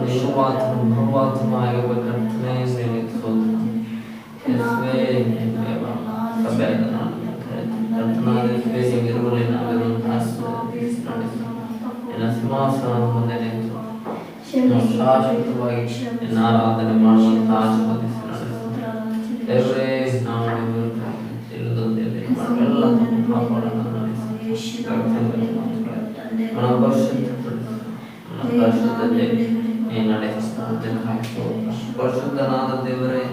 ನಿರ್ವಾತನು ಭಗವಾತನು ಆಗಿರುವ ಕರ್ತನೇ ನಿನಗೆ ಸ್ತೋತ್ರ. ಯೇಸುವೇ ನಿನಗೆ ಸಭೆಯಾದ ನಾನು ಕರ್ತನಾದ ಯೇಸುವೇ ನೀವಿರುವಲ್ಲಿ ನಾವಿರುವಂತಹ ನಿನ್ನ ಸಿಂಹಾಸನದ ಮುಂದೆ ನಿಂತು ಶಾಶ್ವತವಾಗಿ ನಿನ್ನ ಆರಾಧನೆ ಮಾಡುವಂತಹ ಆಶೀರ್ವದಿಸಿ ನಡೆಸುತ್ತಾರೆ. ದೇವರೇ ನಾವು ತಿಳಿದಂತೆ ಎಲ್ಲ ಕಾಪಾಡೋಣ ಪರಿಶುದ್ಧತೆ ನೀನು ನಡೆಸುವುದಕ್ಕಾಗಿ ಪರಿಶುದ್ಧನಾದ ದೇವರೇ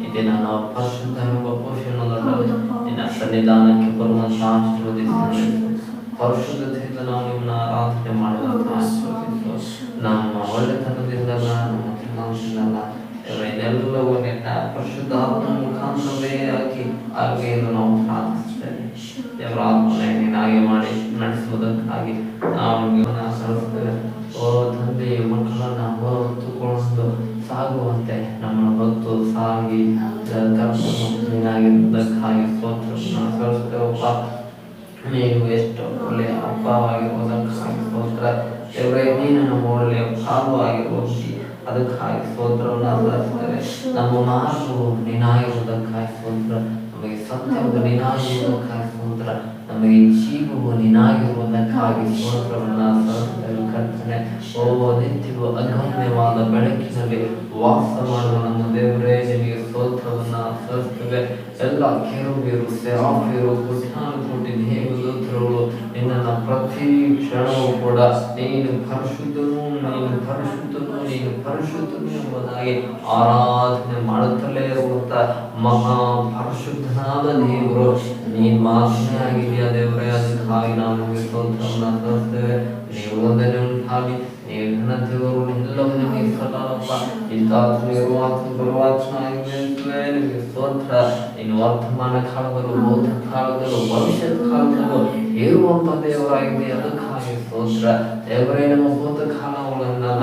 ಇದೇ ನಾನು ಪರಿಶುದ್ಧ ಎಂಬ ಪೋಷಣೆಯನ್ನು ನಿನ್ನ ಸನ್ನಿಧಾನಕ್ಕೆ ಬರುವಂತಹ ಆಶೀರ್ವದಿಸಿ ಪರಿಶುದ್ಧತೆಯಿಂದ ನಾವು ನಿಮ್ಮನ್ನ ಆರಾಧನೆ ಮಾಡುವಂತಹ ಆಶೀರ್ವದಿಸು. ನಮ್ಮ ಒಳ್ಳೆತನದಿಂದ ಇದೆಲ್ಲವೂ ನಿನ್ನ ಪರಿಶುದ್ಧಾತ್ಮ ಮುಖಾಂತರವೇ ಹಾಗೆ ನಾವು ಪ್ರಾರ್ಥಿಸ್ತೇವೆ. ದೇವರ ಆತ್ಮನೆ ನೀನಾಗಿ ಮಾಡಿ ನಡೆಸುವುದಕ್ಕಾಗಿ ನಾವು ಸಲ್ಲಿಸ್ತೇವೆ. ಓ ತಂದೆ, ಮಕ್ಕಳನ್ನ ಹೊತ್ತುಕೊಂಡು ಸಾಗುವಂತೆ ನಮ್ಮನ್ನು ಹೊತ್ತು ಸಾಗಿ ನೀನಾಗಿರುವುದಕ್ಕಾಗಿ ಸ್ತೋತ್ರ ಸಲ್ಲಿಸ್ತೇವಪ್ಪ. ನೀವು ಎಷ್ಟು ಒಳ್ಳೆಯ ಹಬ್ಬವಾಗಿರುವುದಕ್ಕಾಗಿ ಸ್ತೋತ್ರ. ದೇವರೇ ನೀನು ನಮ್ಮ ಒಳ್ಳೆಯ ಭಾಗವಾಗಿರುವುದು ಅದಕ್ಕಾಗಿ ಸ್ತೋತ್ರವನ್ನು ಸಲ್ಲಿಸ್ತೇವೆ. ನಮ್ಮ ಮಾರ್ಗವು ನೀನಾಗಿರುವುದಕ್ಕಾಗಿ ಸ್ತೋತ್ರ. ನಮಗೆ ಸತ್ಯವು ನೀನಾಗಿರುವುದಕ್ಕಾಗಿ ಸ್ತೋತ್ರ. ನಮಗೆ ಜೀವವು ನೀನಾಗಿರುವುದಕ್ಕಾಗಿ ಸ್ತೋತ್ರವನ್ನು ಸಲ್ಲಿಸ್ತೇವೆ ಕರ್ತನೆ. ಓ ನಿತ್ಯವೂ ಅಗಮ್ಯವಾದ ಬೆಳಕಿನಲ್ಲಿ ವಾಸ ಮಾಡುವ ನಮ್ಮ ದೇವರೇ ನಿನಗೆ ಸ್ತೋತ್ರವನ್ನು ಸಲ್ಲಿಸ್ತೇವೆ. ಎಲ್ಲ ಕೆರೂಬಿಯರು, ಸೆರಾಫಿಯರು, ಕೋಟಿ ದೇವದೂತರುಗಳು ನಿನ್ನನ್ನು ಪ್ರತಿ ಕ್ಷಣವೂ ಕೂಡ ನೀನು ಪರಿಶುದ್ಧನು, ನೀನು ಪರಿಶುದ್ಧನು, ನೀನು ಪರಿಶುದ್ಧನು ಎಂಬುದಾಗಿ ಆರಾಧನೆ ಮಾಡುತ್ತಲೇ ಇರುವಂತ ಮಹಾ ಪರಿಶುದ್ಧನಾದ ದೇವರು ನೀನು ಮಾತನೇ ಆಗಿದೆಯಾ ದೇವರೇ. ಅದಕ್ಕಾಗಿ ನಾವು ನಿಮಗೆ ಸ್ತೋತ್ರವನ್ನು ಸಲ್ಲಿಸ್ತೇವೆ. ನೀವು ಒಂದನೇ ಉಂಟಾಗಿ ನೀವು ಘನತೆಯವರು ಎಲ್ಲವೂ ನಿಮಗೆ ಸಲ್ಲಪ್ಪ. ನಿಮಗೆ ಸ್ತೋತ್ರ. ಇನ್ನು ವರ್ತಮಾನ ಕಾಲದಲ್ಲೂ ಭೌತ ಕಾಲದಲ್ಲೂ ಭವಿಷ್ಯದ ಕಾಲದಲ್ಲೂ ಇರುವಂತ ದೇವರಾಗಿದೆ. ಅದಕ್ಕಾಗಿ ಸ್ತೋತ್ರ. ದೇವರೇ ನಮ್ಮ ಭೂತ ಕಾಲಗಳನ್ನೆಲ್ಲ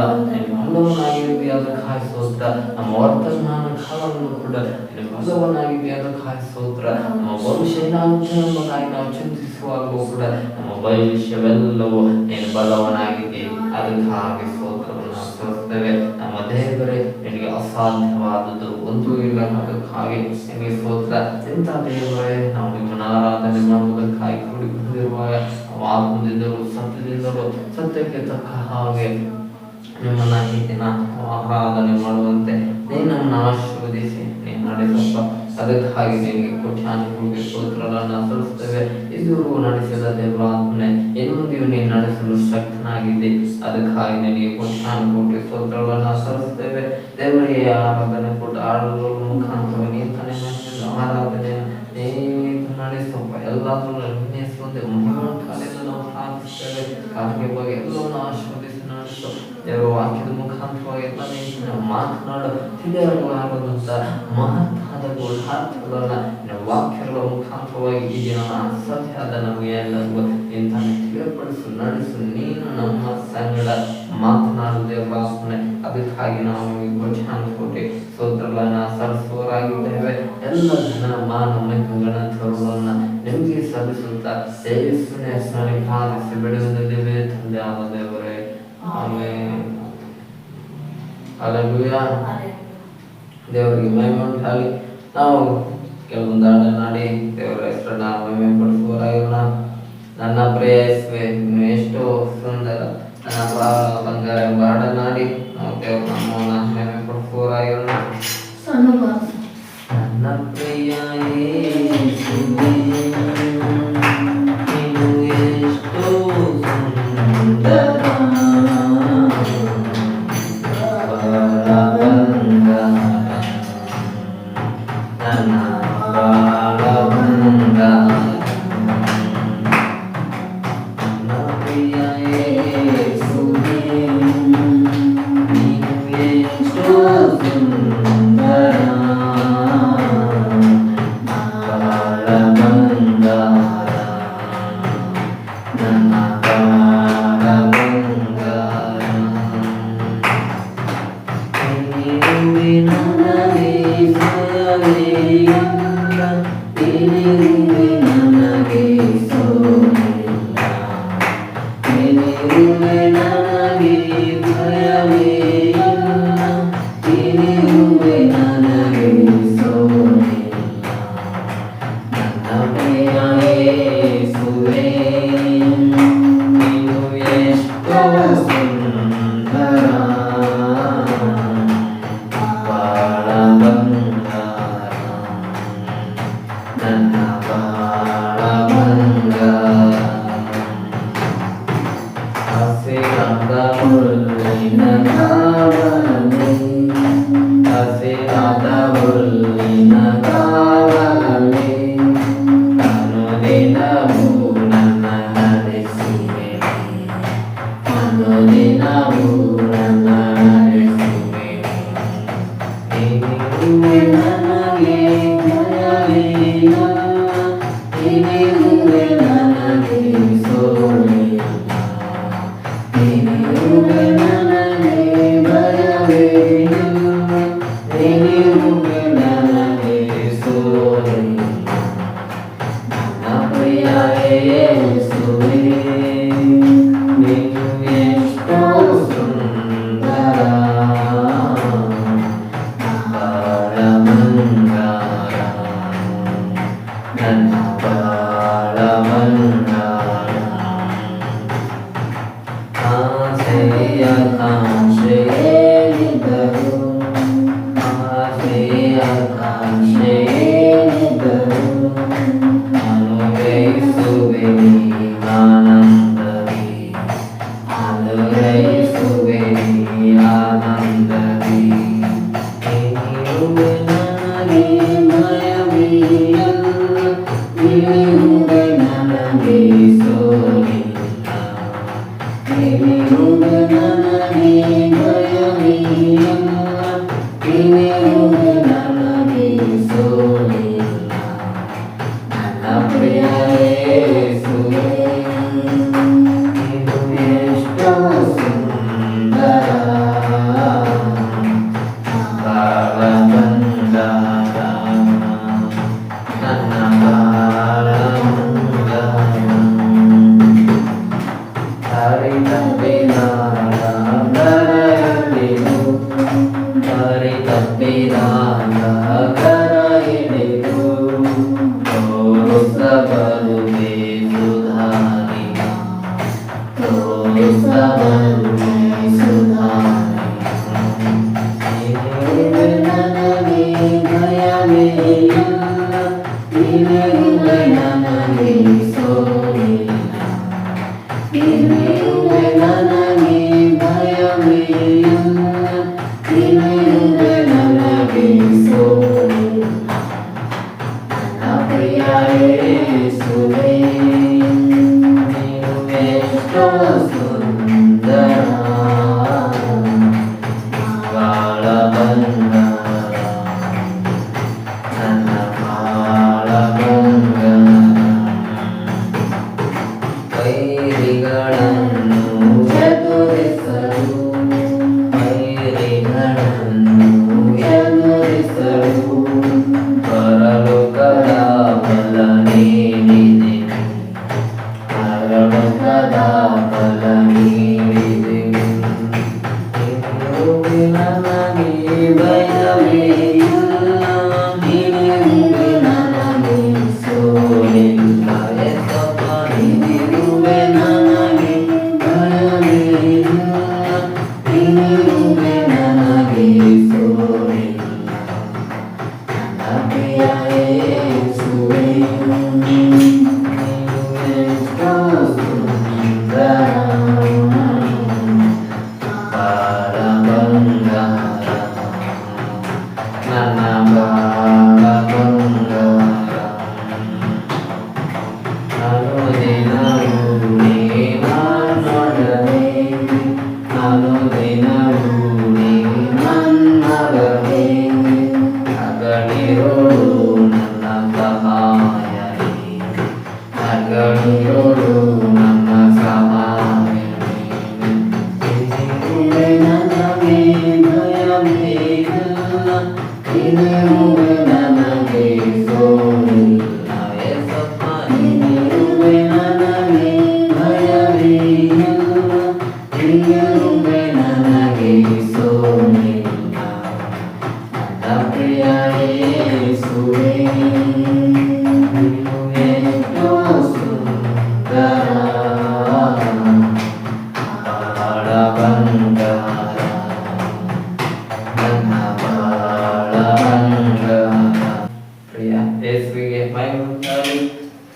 ಬಲ್ಲವನಾಗಿದ್ದೀವಿ, ಅದಕ್ಕಾಗಿ ಸ್ತೋತ್ರ. ನಮ್ಮ ವರ್ತಮಾನ ಕಾಲವನ್ನು ಕೂಡ ನೀನು ಬಲ್ಲವನಾಗಿದ್ದೀವಿ, ಅದಕ್ಕಾಗಿ ಸ್ತೋತ್ರ. ನಮ್ಮ ಭವಿಷ್ಯ ಏನಾಗುತ್ತೆ ಎಂಬುದಾಗಿ ನಾವು ಚಿಂತಿಸುವಾಗಲೂ ಕೂಡ ನಮ್ಮ ಭವಿಷ್ಯವೆಲ್ಲವೂ ನೀನು ಬಲ್ಲವನಾಗಿದ್ದೀವಿ, ಅದಕ್ಕಾಗಿ ಸ್ತೋತ್ರವನ್ನು ಸಲ್ಲಿಸ್ತೇವೆ. ನಮ್ಮ ದೇವರೇ ನಿನಗೆ ಅಸಾಧ್ಯವಾದದ್ದು ಒಂದೂ ಇಲ್ಲ, ಅದಕ್ಕಾಗಿ ನಿನಗೆ ಸ್ತೋತ್ರ. ಇಂಥ ದೇವರೇ ನಾವು ನಿಮ್ಮನ್ನು ಆರಾಧನೆ ಮಾಡುವುದಕ್ಕಾಗಿ ಕೂಡಿ ಬಂದಿರುವಾಗ ಆತ್ಮದಿಂದಲೂ ಸತ್ಯದಿಂದಲೂ ಸತ್ಯಕ್ಕೆ ತಕ್ಕ ಹಾಗೆ ನಿಮ್ಮನ್ನ ಈ ದಿನ ಆರಾಧನೆ ಮಾಡುವಂತೆ ನೀನನ್ನು ಆಶೀರ್ವದಿಸಿ ನೀನು ನಡೆಸಪ್ಪ. ಅದಕ್ಕಾಗಿ ನಿನಗೆ ಕೋಟ್ಯಾನುಕೋಟಿ ಸ್ತೋತ್ರಗಳನ್ನು ಸಲ್ಲಿಸ್ತೇವೆ. ಇದುವರೆಗೂ ನಡೆಸಿದ ದೇವರಾತ್ಮನೆ ಇನ್ನೊಂದಿಯೂ ನೀನು ನಡೆಸಲು ಶಕ್ತನಾಗಿದ್ದೆ, ಅದಕ್ಕಾಗಿ ನಿನಗೆ ಕೋಟ್ಯಾನುಕೋಟಿ ಸ್ತೋತ್ರಗಳನ್ನು ಸಲ್ಲಿಸ್ತೇವೆ. ದೇವರಿಗೆ ಆರಾಧನೆ ಕೊಟ್ಟು ಆಡುವ ಮುಖಾಂತರ ನೀನು ಆರಾಧನೆ ನೀನು ನಡೆಸಪ್ಪ. ಎಲ್ಲಾದರೂ ನಿರ್ಣಯಿಸುವಂತೆ ಮಹಿಮಾಕಾಲೆಲ್ಲ ನಾವು ಪ್ರಾರ್ಥಿಸ್ತೇವೆ. ಕಾರ್ಯ ಬಗ್ಗೆ ಎಲ್ಲವನ್ನು ಆಶೀರ್ವದಿಸಿ ನಡೆಸು. ದೇವರ ವಾಕ್ಯದ ಮುಖಾಂತರವಾಗಿ ಎಲ್ಲ ನೀವು ಮಾತನಾಡು ತಿಳಿಯಲಾರದಂಥ ಮಹತ್ತಾದ ಗೋಳಾರ್ಥಗಳನ್ನು ವಾಕ್ಯಗಳ ಮುಖಾಂತರವಾಗಿ ಈ ದಿನ ಅಸಹ್ಯಾದ ನಮಗೆ ಎಲ್ಲರಿಗೂ ಇಂತಹ ತಿಳಿಯಪಡಿಸು, ನಡೆಸು. ನೀನು ನಮ್ಮ ಸಂಗಡ ಮಾತನಾಡು ದೇವರಾತ್ಮನೆ. ಅದಕ್ಕಾಗಿ ನಾವು ಕೋಟ್ಯಾನುಕೋಟಿ ಸ್ತೋತ್ರಗಳನ್ನು ಸಲ್ಲಿಸುವವರಾಗಿದ್ದೇವೆ. ಎಲ್ಲ ಜನ ಮಾನ ಗಣತರುಗಳನ್ನು ನಿಮಗೆ ಸಲ್ಲಿಸುತ್ತಾ ಯೇಸುವಿನ ಹೆಸರಿನಲ್ಲಿ ಪ್ರಾರ್ಥಿಸಿ ಬೆಳೆಯುವುದಿದ್ದೇವೆ ತಂದೆ ಆದ ದೇವರೇ, ಆಮೆನ್. ಹಲ್ಲೆಲೂಯಾ. ದೇವರಿಗೆ ಮಹಿಮೆ ಉಂಟಾಗಲಿ. ನಾವು ಕೆಲವೊಂದು ಹಾಡನ್ನಾಡಿ ದೇವರ ಹೆಸರನ್ನ ಮಹಿಮೆ ಪಡಿಸುವವರಾಗಿರೋಣ. ನನ್ನ ಪ್ರಿಯ ಯೇಸುವೇ ನೀನು ಎಷ್ಟೋ ಸುಂದರ, ನನ್ನ ಬಂಗಾರ ಎಂಬ ಹಾಡನ್ನಾಡಿ ನಾವು ದೇವರ ನಾಮವನ್ನು ಮಹಿಮೆ ಪಡಿಸುವವರಾಗಿರೋಣ. ನನ್ನ ಪ್ರಿಯ ಯೇಸುವೇ ನೀನು ಎಷ್ಟೋ ಸುಂದರ, Yeah.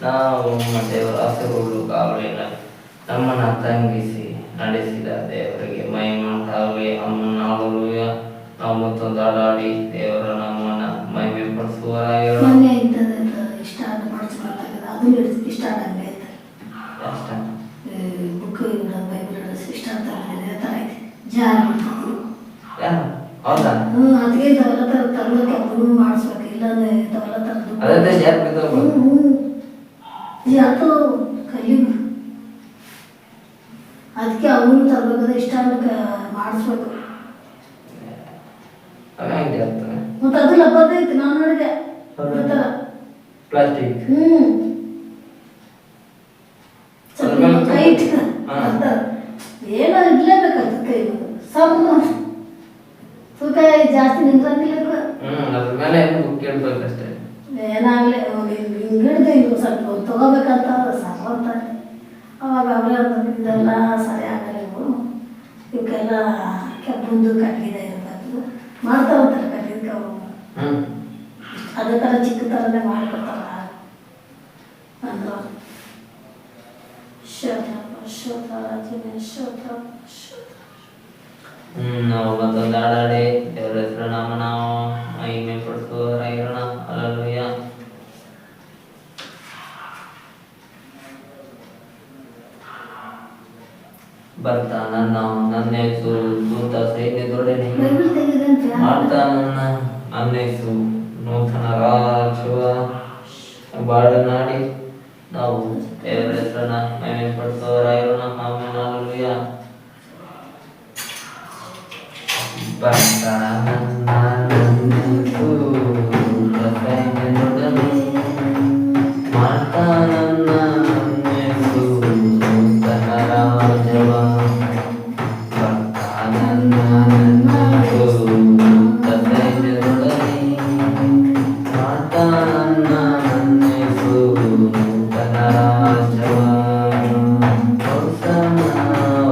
ನಾವು ದೇವರ ಹಸಿರುಗಳು ಕಾವಲಿನ ನಮ್ಮನ್ನ ತಂಗಿಸಿ ನಡೆಸಿದ ದೇವರಿಗೆ ಮಹಿಮಾಗಲಿ. ಅಮ್ಮನಾಗಲೂಯ. ನಾವು ಮತ್ತೊಂದು ಹಾಡಾಡಿ ದೇವರ ನಮ್ಮನ್ನ ಮಹಿಮೆ ಪಡಿಸುವರಾಗಿರೋಣ. ಹೌದಾ? ಅದಕ್ಕೆ ಇಂಥವೆಲ್ಲ ತರೋದಕ್ಕೆ ಅವನು ಮಾಡಿಸ್ಬೇಕು, ಇಲ್ಲಾಂದ್ರೆ ಇಂಥವೆಲ್ಲ ತರದು ಅದೇ ಜಾರ್ ಬಿದ್ದೋಗ್ಬೋದು. ಯಾಕೋ ಕಲಿಯುಗ ಅದಕ್ಕೆ ಅವನು ತರಬೇಕಾದ್ರೆ ಇಷ್ಟ ಮಾಡಿಸ್ಬೇಕು. ಅವೇ ಹಂಗೆ ಆಗ್ತವೆ. ಮತ್ತೆ ಅದು ಲಬ್ಬದ ಐತಿ, ನಾವು ನೋಡಿದೆ ಪ್ಲಾಸ್ಟಿಕ್. ಕೈಟ್ ಏನೋ ಇರ್ಲೇಬೇಕು ಅದಕ್ಕೆ ಸ್ವಲ್ಪ ತೂಕ ಜಾಸ್ತಿ ನಿಂತ್ರಂಗಿಲ್ಲ. ಅದ್ರ ಮೇಲೆ ಏನು ಬುಕ್ ಕೇಳ್ಬೇಕಷ್ಟೇ. ಏನಾಗಲಿ ಹಿಂಗಿಡ್ದು ಹಿಂಗೆ ಸ್ವಲ್ಪ ತಗೋಬೇಕಂತ ಸಾಕಂತ ಅವಾಗ ಅವರೇ ಅಂತ ಇದೆಲ್ಲ ಸರಿ ಆಗಲ್ಲ, ಇವಕ್ಕೆಲ್ಲ ಕೆಬ್ಬಂದು ಕಟ್ಟಿಗೆ ಇರಬೇಕು ಮಾಡ್ತಾರಂತಾರೆ ಕಟ್ಟಿಗೆ ಅವರು. ಅದೇ ಥರ ಚಿಕ್ಕ ಥರನೇ ಮಾಡ್ಕೊತಾರ ಅಂದ್ರೆ ನಾವು ಮತ್ತೊಂದು ಹಾಡಾಡಿ ದೇವರ ಹೆಸರು ನಾಮ ನಾವು ಮಹಿಮೆ ಪಡಿಸುವವರಾಗಿರೋಣ. ಹಲ್ಲೆಲೂಯಾ. ಬರ್ತಾನನ್ನ ನನ್ನ ಯೇಸು ದೂತ ಸೈನ್ಯದೊಡನೆ ಮಾಡ್ತಾನನ್ನ ನನ್ನ ಯೇಸು ನೂತನ ರಾಜುವ ಬಾಡನಾಡಿ ನಾವು ದೇವರ ಹೆಸರನ್ನ ಮಹಿಮೆ ಪಡಿಸುವವರಾಗಿರೋಣ. ಆಮೆನ್. ಹಲ್ಲೆಲೂಯಾ. ಬರ್ತಾನನ್ನ ನನ್ನ ಯೇಸು ದೂತ ಸೈನ್ಯದೊಡನೆ ಮಾಡ್ತಾನನ್ನ ನನ್ನ ಯೇಸು ನೂತನ ರಾಜವ. ಬರ್ತಾನನ್ನ ನನ್ನ ಯೇಸು ದೂತ ಸೈನ್ಯದೊಡನೆ ಮಾಡ್ತಾನನ್ನ ನನ್ನ ಯೇಸು ನೂತನ ರಾಜವ. ಹೊಸನ್ನ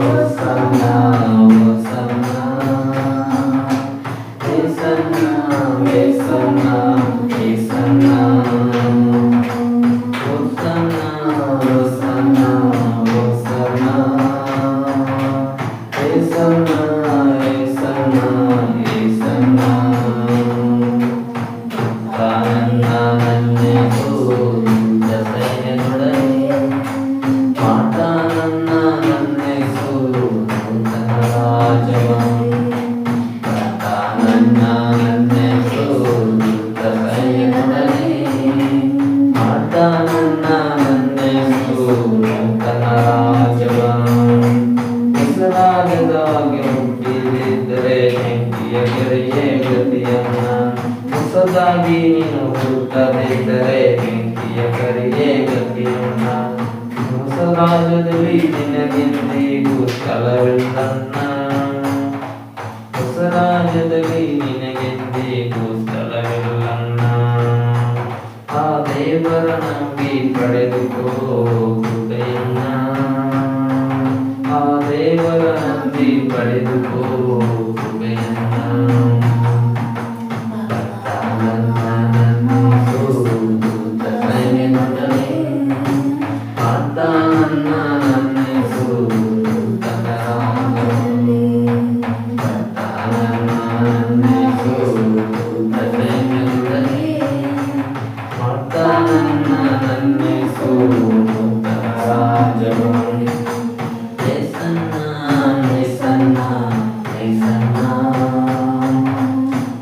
ಹೊಸನ್ನ ಹೊಸನ್ನ ಏಸನ್ನ ಏಸನ್ನ ಏಸನ್ನ ಹೊಸನ್ನ ಹೊಸನ್ನ ಹೊಸನ್ನ ಏಸನ್ನ ಏಸನ್ನ ಏಸನ್ನ ತಾನನ್ನ ನನ್ನ ಯೇಸು ದೂತ ಸೈನ್ಯದೊಡನೆ ಮಾಡ್ತಾನನ್ನ ನನ್ನ ಯೇಸು ನೂತನ ರಾಜವ. ಬರ್ತಾನನ್ನ ನನ್ನ ಯೇಸು ದೂತ ಸೈನ್ಯದೊಡನೆ ಮಾಡ್ತಾನನ್ನ ನನ್ನ ಯೇಸು ನೂತನ ರಾಜವ. ಹೆಸರಾಗದಾಗೆ ಹುಟ್ಟಿದಿದ್ದರೆ ಬೆಂಕಿಯ ಕೆರೆಯೇ ಗತಿಯನ್ನ. ಹೊಸದಾಗಿ ನೀನು ಹುಟ್ಟದಿದ್ದರೆ ಬೆಂಕಿಯ ಕೆರೆಯೇ ಗತಿಯನ್ನ. ಹೊಸ ರಾಜ್ಯದಲ್ಲಿ ನಿನಗೆಂದಿಗೂ ಸ್ಥಳವಿಲ್ಲನ್ನ. ಹೊಸ ರಾಜ್ಯದಲ್ಲಿ ನಿನಗೆಂದಿಗೂ ಸ್ಥಳವಿಲ್ಲನ್ನ. ಆ ದೇವರ ನಂಬಿ ಪಡೆದುಕೋ ಕೃಪೆಯನ್ನ. ಆ ದೇವರ ನಂಬಿ ಪಡೆದುಕೋ ಕೃಪೆಯನ್ನ. ಬರ್ತಾನನ್ನ ನನ್ನ ಯೇಸು ದೂತ ಸೈನ್ಯದೊಡನೆ ಮಾಡ್ತಾನನ್ನ ನನ್ನ ಯೇಸು ನೂತನ ರಾಜವ. ಬರ್ತಾನನ್ನ ನನ್ನ ಯೇಸು ದೂತ ಸೈನ್ಯದೊಡನೆ ಮಾಡ್ತಾನನ್ನ ನನ್ನ ಯೇಸು ನೂತನ ರಾಜವ. ಏಸನ್ನ ಏಸನ್ನ ಏಸನ್ನ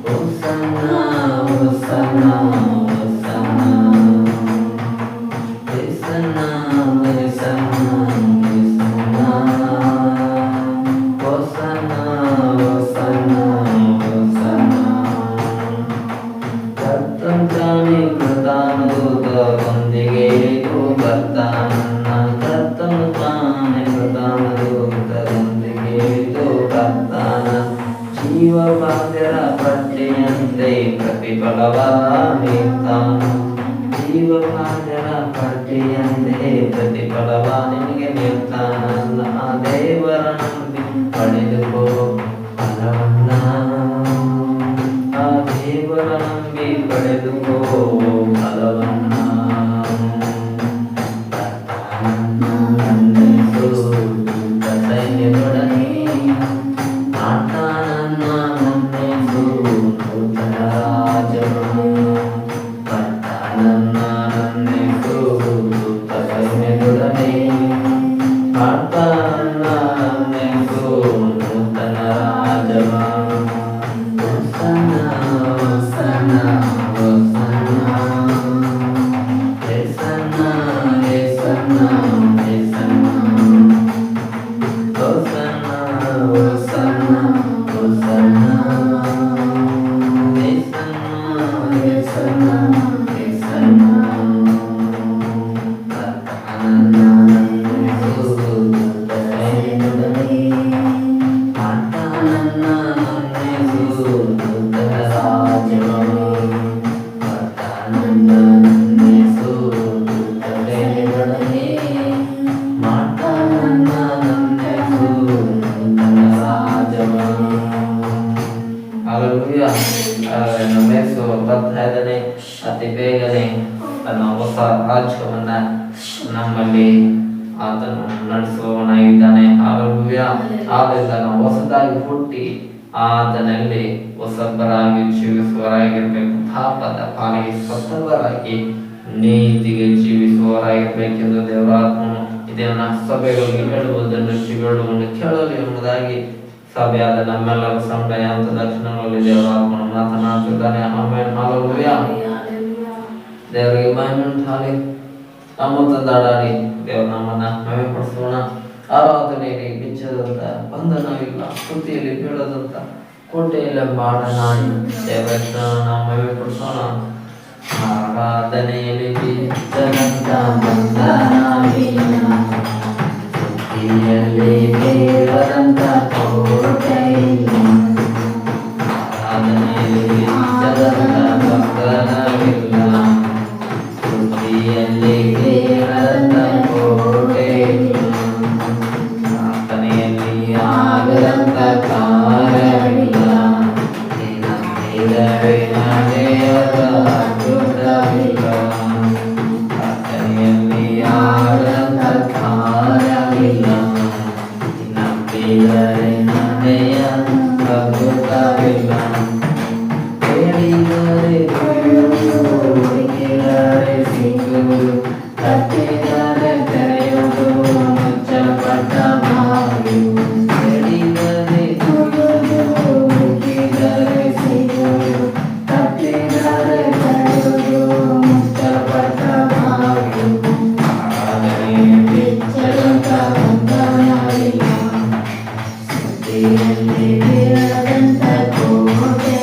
ಹೊಸನ್ನ ಹೊಸನ್ನ ಹೊಸನ್ನ ಏಸನ್ನ ಏಸನ್ನ ಏಸನ್ನ ಹೊಸನ್ನ ಹೊಸನ್ನ ಹೊಸನ್ನ. ಕರ್ತಂತಾನೆ ಪ್ರಧಾನದೂತರೊಂದಿಗೆ ಇದ್ದು ಬರ್ತಾನನ್ನ. ಕರ್ತಂತಾನೆ ಪ್ರಧಾನದೂತರೊಂದಿಗೆ ಇದ್ದು ಬರ್ತಾನ. ಜೀವಬಾಧ್ಯರ ಪಟ್ಟಿಯಂತೆ ಪ್ರತಿಫಲವ ನೀಡ್ತಾನ. ಜೀವಬಾಧ್ಯರ ಪಟ್ಟಿಯಂತೆ ಪ್ರತಿಫಲವ ನಿನಗೆ ನೀಡ್ತಾನಲ್ಲ. ಆ ದೇವರ ನಂಬಿ ಪಡೆದುಕೋ ಫಲವನ್ನ. ಆ ದೇವರ ನಂಬಿ ಪಡೆದುಕೋ ಫಲವನ್ನ. ಬರ್ತಾನನ್ನ ನನ್ನ ಯೇಸು ದೂತ ಸೈನ್ಯದೊಡನೆ ಮಾಡ್ತಾನನ್ನ ನನ್ನ ಯೇಸು ನೂತನ ರಾಜವ. ಬರ್ತಾನನ್ನ ನನ್ನ ಯೇಸು ದೂತ ಸೈನ್ಯದೊಡನೆ ಮಾಡ್ತಾನನ್ನ ನನ್ನ ಯೇಸು ನೂತನ ರಾಜವ. ಹಾಲೆಲೂಯಾ. ಮೇಸು ಬರ್ತಾ ಇದ್ದಾನೆ ಅತಿ ಬೇಗನೆ ತನ್ನ ಹೊಸ ರಾಜ್ಯವನ್ನ ನಮ್ಮಲ್ಲಿ ಆತನು ನಡೆಸುವವನಾಗಿದ್ದಾನೆ. ಹಾಲೆಲೂಯಾ. ಆದ್ದರಿಂದ ನಾವು ಹೊಸದಾಗಿ ಹುಟ್ಟಿ ಆತನಲ್ಲಿ ಹೊಸಬರಾಗಿ ಜೀವಿಸುವವರಾಗಿರ್ಬೇಕು. ಪಾಪದ ಪಾಲಿಗೆ ಸತ್ತವರಾಗಿ ನೀತಿಗೆ ಜೀವಿಸುವವರಾಗಿರ್ಬೇಕೆಂದು ದೇವರಾತ್ಮನು ಇದನ್ನ ಸಭೆಗಳಿಗೆ ಹೇಳುವುದನ್ನು ಕಿವಿಯುಳ್ಳವನು ಕೇಳಲಿ ಎಂಬುದಾಗಿ ಸಭೆಯಾದ ನಮ್ಮೆಲ್ಲರ ಸಮುದಾಯ ಅಂತ ದಕ್ಷಿಣಗಳಲ್ಲಿ ದೇವರಾತ್ಮನು ಮಾತನಾಡುತ್ತಿದ್ದಾನೆ. ಆಮೇಲೆ ಹಾಲೆಲೂಯಾ. ದೇವರಿಗೆ ಮಹಿಮೆ ಉಂಟಾಗಲಿ. ನಮ್ಮ ತಂದಾಡಿ ದೇವರ ನಮ್ಮನ್ನ ಮಹಿಮೆ ಪಡಿಸೋಣ. ಆರಾಧನೆಯಲ್ಲಿ ಬಿಚ್ಚದಂತ ಬಂಧನವಿಲ್ಲ, ಸ್ತುತಿಯಲ್ಲಿ ಬೀಳದಂತ ಕೋಟೆಯಲ್ಲಿ ಬಾಡನಾಡಿ ದೇವರ ನಾವು ಮಹಿಮೆ ಪಡಿಸೋಣ. ಆರಾಧನೆಯಲ್ಲಿ ಬಿಚ್ಚದಂತ ಬಂಧನವಿಲ್ಲ, ಸ್ತುತಿಯಲ್ಲಿ ಬೀಳದಂತ ಕೋಟೆಯಿಲ್ಲ. ಆರಾಧನೆಯಲ್ಲಿ ಬಿಚ್ಚದಂತ ಬಂಧನವಿಲ್ಲ, ಸ್ತುತಿಯಲ್ಲಿ ಬೀಳದಂತ ಕೋಟೆಯಿಲ್ಲ. ಪ್ರಾರ್ಥನೆಯಲ್ಲಿ ಆಗದಂತ ಕಾರ್ಯವಿಲ್ಲ, ನಿನಗೆ ದೇವರ ಅದ್ಭುತವಿಲ್ಲ. ಪ್ರಾರ್ಥನೆಯಲ್ಲಿ ಆಗದಂತ ಕಾರ್ಯವಿಲ್ಲ, ನಿನಗೆ ನಡೆಯ ಅದ್ಭುತವಿಲ್ಲ. ಕೇಳಿದರೆ ಹುಡುಕಿದರೆ ಸಿಗುವುದು, ತಟ್ಟಿದರೆ ತೆರೆಯುವುದು, ಮುಚ್ಚಲ್ಪಟ್ಟ ಬಾಗಿಲು. ಕೇಳಿದರೆ ಹುಡುಕಿದರೆ ಸಿಗುವುದು, ತಟ್ಟಿದರೆ ತೆರೆಯುವುದು, ಮುಚ್ಚಲ್ಪಟ್ಟ ಬಾಗಿಲು. ಆರಾಧನೆಯಲ್ಲಿ ಬಿಚ್ಚದಂತ ಬಂಧನವಿಲ್ಲ, ಸ್ತುತಿಯಲ್ಲಿ ಬೀಳದಂತ ಕೋಟೆ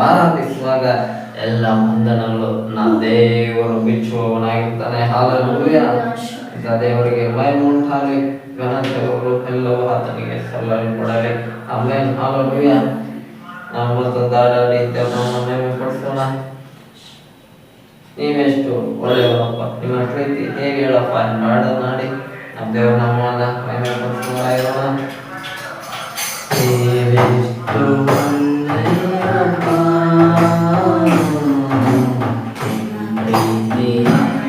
ಆರಾಧಿಸುವಾಗ ಎಲ್ಲ ಬಂಧನಗಳು ದೇವರು ಬಿಚ್ಚುವವನಾಗಿರ್ತಾನೆ. ಹಾಲೆಲೂಯಾ. ಇಂಥ ದೇವರಿಗೆ ಮಹಿಮೆ ಉಂಟಾಗಲಿ, ಘನತೆಗಳು ಎಲ್ಲವೂ ಆತನಿಗೆ ಸಲ್ಲಲ್ಪಡಲಿ. ಆಮೆನ್. ಹಾಲೆಲೂಯಾ. ನಾವು ಮತ್ತೊಂದು ಹಾಡಲ್ಲಿ ದೇವರನ್ನು ಮಹಿಮೆ ಪಡಿಸೋಣ. ನೀವೆಷ್ಟು ಒಳ್ಳೆಯವರಪ್ಪ, ನಿಮ್ಮ ಪ್ರೀತಿ ಹೇಗೆ ಹೇಳಪ್ಪ ಹಾಡನ್ನು ಹಾಡಿ ನಮ್ಮ ದೇವರ ನಾಮವನ್ನು ಮಹಿಮೆ ಪಡಿಸೋಣ ಇರೋಣ. ನೀವೆಷ್ಟು ಒಳ್ಳೆಯವರಪ್ಪ, ಪ್ರೀತಿ ಹೇಳಪ್ಪ,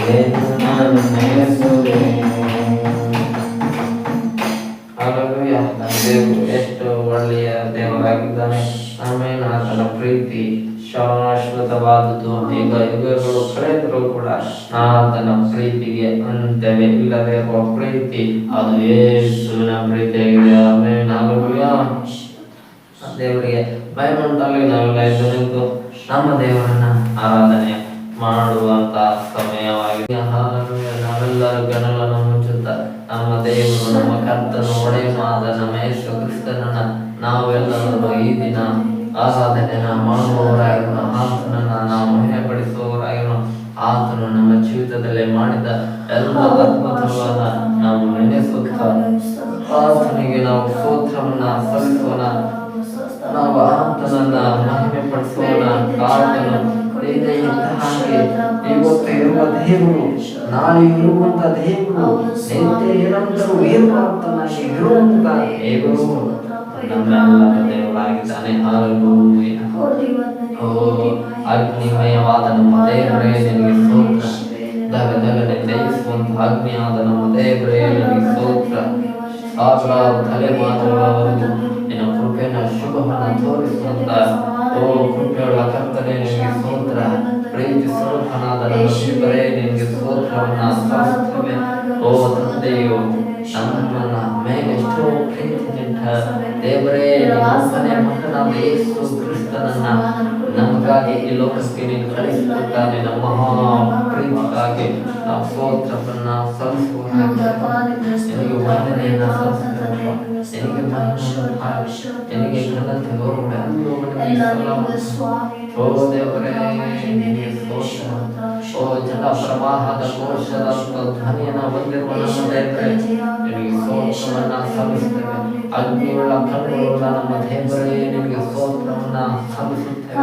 ನಾನು ನೆನೆಸುವೆ. ಹಲ್ಲೆಲೂಯಾ. ನನ್ನ ದೇವರು ಎಷ್ಟು ಒಳ್ಳೆಯ ದೇವರಾಗಿದ್ದಾನೆ. ಆಮೇಲೆ ಆತನ ಪ್ರೀತಿ ಶಾಶ್ವತವಾದುದು. ಈಗ ಯುಗಗಳು ಕಳೆದರೂ ಕೂಡ ಆತನ ಪ್ರೀತಿಗೆ ಅಂತ್ಯವೇ ಇಲ್ಲದೆ ಇರುವ ಪ್ರೀತಿ ಅದು ಯೇಸುವಿನ ಪ್ರೀತಿಯಾಗಿದೆ. ಆಮೇಲೆ ಹಲ್ಲೆಲೂಯಾ. ದೇವರಿಗೆ ಭಯಮುಂಟಾಗಲಿ. ನಾವೆಲ್ಲ ಎದ್ದು ನಿಂತು ನಮ್ಮ ದೇವರನ್ನ ಆರಾಧನೆ ಮಾಡುವಂತ ಸಮಯವಾಗಿದೆ. ಹಲ್ಲೆಲೂಯಾ. ನಾವೆಲ್ಲರೂ ಗಣಗಳನ್ನು ಮುಚ್ಚುತ್ತಾ ನಮ್ಮ ದೇವರು ನಮ್ಮ ಕರ್ತನು ಒಡೆಯನು ಆದ ನಮ್ಮ ಯೇಸು ಕ್ರಿಸ್ತನನ್ನ ನಾವೆಲ್ಲರೂ ಈ ದಿನ ಆರಾಧನೆಯನ್ನ ಮಾಡುವವರಾಗಿರೋಣ. ಆತನನ್ನ ನಾವು ಮಹಿಮೆಪಡಿಸುವವರಾಗಿರೋಣ. ಆತನು ನಮ್ಮ ಜೀವಿತದಲ್ಲಿ ಮಾಡಿದ ಎಲ್ಲ ಅದ್ಭುತಗಳನ್ನ ನಾವು ನೆನೆಸುತ್ತಾ ಆತನಿಗೆ ನಾವು ಸ್ತೋತ್ರವನ್ನ ಸಲ್ಲಿಸೋಣ. ನಾವು ಆತನನ್ನ ಮಹಿಮೆ ಪಡಿಸೋಣ. ಆತನು ಹಾಗೆ ಇವತ್ತು ಇರುವ ದೇವರು, ನಾಳೆ ಇರುವಂತ ದೇವರು, ನಿತ್ಯ ನಿರಂತರ ವೇದವಾಕ್ತನಾಗಿ ಇರುವಂತ ದೇವರು ನಮ್ಮೆಲ್ಲರ ದೇವರಾಗಿದ್ದಾನೆ. ಹಲ್ಲೆಲೂಯಾ. ಓ ಅಗ್ನಿಮಯವಾದ ನಮ್ಮ ದೇವರೇ ನಿನಗೆ ಸ್ತೋತ್ರ. ದಗದಗನೆ ದಯಿಸುವಂತ ಅಗ್ನಿಯಾದ ನಮ್ಮ ದೇವರೇ ನಿನಗೆ ಸ್ತೋತ್ರ. ಸಾವಿರಾರು ತಲೆಮಾರುಗಳವರೆಗೂ ನಿನ್ನ ಕೃಪೆಯನ್ನು ಶುಭವನ್ನ ತೋರಿಸುವಂತ ಓ ಕೃಪೆಯುಳ್ಳ ಕರ್ತನೇ ನಿನಗೆ ಸ್ತೋತ್ರ. ಪ್ರೀತಿ ಸ್ವರೂಪನಾದ ನಮ್ಮ ದೇವರೇ ನಿನಗೆ ಸ್ತೋತ್ರವನ್ನ ಸಲ್ಲಿಸುತ್ತೇವೆ. ಓ ತಂದೆಯು ನಮ್ಮನ್ನ ಮೇಲೆ ಎಷ್ಟೋ ಪ್ರೀತಿಯಿಂದ ದೇವರೇ ನಿನ್ನ ಮಗನಾದ ಯೇಸು ಕ್ರಿಸ್ತನನ್ನ ನಮಗಾಗಿ ಈ ಲೋಕಕ್ಕೆ ನೀನು ಕಳಿಸಿಕೊಟ್ಟಾನೆ. ನಮ್ಮ ಮಹಾ ಪ್ರೀತಿಗಾಗಿ ನಾವು ಸ್ತೋತ್ರವನ್ನ ಸಲ್ಲಿಸುವಂತೆ ನಿನಗೆ ವಂದನೆಯನ್ನ ಸಲ್ಲಿಸುತ್ತೇವೆ. ನಿನಗೆ ಘನತೆ ಗೌರವ ಓ ದೇವರೇ ನಿನಗೆ ಸ್ತೋತ್ರ. ಓ ಜಲ ಪ್ರವಾಹದ ಕೋಶದ ಧ್ವನಿಯನ್ನ ಹೊಂದಿರುವ ನಮ್ಮ ದೇವರೇ ನಿನಗೆ ಸ್ತೋತ್ರವನ್ನ ಸಲ್ಲಿಸುತ್ತೇವೆ. ಅಗ್ನಿಯುಳ್ಳ ಕಣ್ಣುಳ್ಳ ನಮ್ಮ ದೇವರೇ ನಿನಗೆ ಸ್ತೋತ್ರವನ್ನ ಸಲ್ಲಿಸುತ್ತೇವೆ.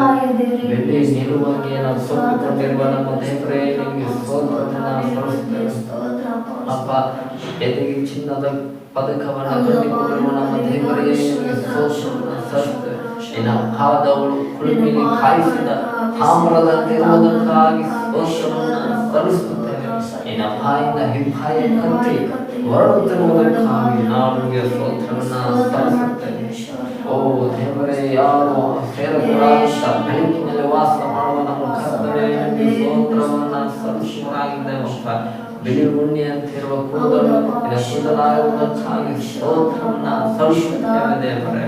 ಬೆಳ್ಳಿ ನಿಲುವಂಗಿಯನ್ನು ಸುತ್ತಿಕೊಂಡಿರುವ ನಮ್ಮ ದೇವರೇ ನಿನಗೆ ಸ್ತೋತ್ರವನ್ನ ಸಲ್ಲಿಸುತ್ತೇವೆ. ಅಪ್ಪ ಎದೆಗೆ ಚಿನ್ನದ ಪದಕವನ್ನು ಕಟ್ಟಿಕೊಂಡಿರುವ ನಮ್ಮ ದೇವರೇ ನಿನಗೆ ಸ್ತೋತ್ರವನ್ನ ಸಲ್ಲಿಸುತ್ತೇವೆ. ನಿನ್ನ ಪಾದಗಳು ಕುಳಿಮಿಲಿ ಕಾಯಿಸಿದ ತಾಮ್ರದಂತಿರುವುದಕ್ಕಾಗಿ ಸ್ತೋತ್ರವನ್ನ ಸಲ್ಲಿಸುತ್ತೇವೆ. ನಿನ್ನ ಬಾಯಿಂದ ಹಿಬ್ಬಾಯ ಕತ್ತಿ ಹೊರಡುತ್ತಿರುವುದಕ್ಕಾಗಿ ನಾವು ನಿಮಗೆ ಸ್ತೋತ್ರವನ್ನ ಸಲ್ಲಿಸುತ್ತೇವೆ. ಓ ದೇವರೇ, ಯಾರು ಸೇರಕೂಡಾದಂತ ಬೆಳಕಿನಲ್ಲಿ ವಾಸ ಮಾಡುವ ನಮ್ಮ ಕರ್ತನೇ ನಿಮಗೆ ಸ್ತೋತ್ರವನ್ನ ಸಲ್ಲಿಸುವರಾಗಿದ್ದೇವಪ್ಪ. ಬಿಳಿ ಉಣ್ಣೆಯಂತಿರುವ ಕೂದಲು ನಿನ್ನ ಕೂದಲಾಗುವುದಕ್ಕಾಗಿ ಸ್ತೋತ್ರವನ್ನ ಸಲ್ಲಿಸುತ್ತೇವೆ ದೇವರೇ.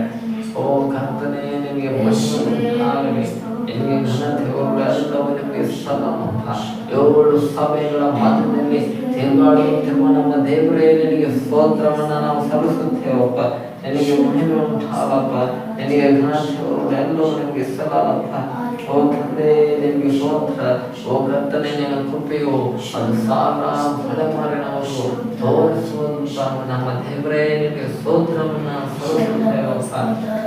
ಓ ಕರ್ತನೇ ನಿನಗೆ ಮಹಿಮೆಯಾಗಲಿ. ನಿನಗೆ ಘನತೆ ಎಲ್ಲವೂ ನಿಮಗೆ ಸಲ್ಲಮಪ್ಪ. 7 ಸಭೆಗಳ ಮಧ್ಯದಲ್ಲಿ ತಿರುಗಾಡುತ್ತಿರುವ ನಮ್ಮ ದೇವರೇ ನಿನಗೆ ಸ್ತೋತ್ರವನ್ನ ನಾವು ಸಲ್ಲಿಸುತ್ತೇವಪ್ಪ. ನಿನಗೆ ಮಹಿಮೆ ಉಂಟಾಗಪ್ಪ. ನಿನಗೆ ಘನತೆ ಎಲ್ಲವೂ ನಿಮಗೆ ಸಲ್ಲಪ್ಪ. ಓ ತಂದೆ ನಿನಗೆ ಸ್ತೋತ್ರ. ಓ ಕರ್ತನೇ ನಿನ್ನ ಕೃಪೆಯು ಅದು ಸಾವಿರ ತಲೆಮಾರಿನವರು ತೋರಿಸುವಂತ ನಮ್ಮ ದೇವರೇ ನಿನಗೆ ಸ್ತೋತ್ರವನ್ನ ಸಲ್ಲಿಸುತ್ತೇವಪ್ಪ.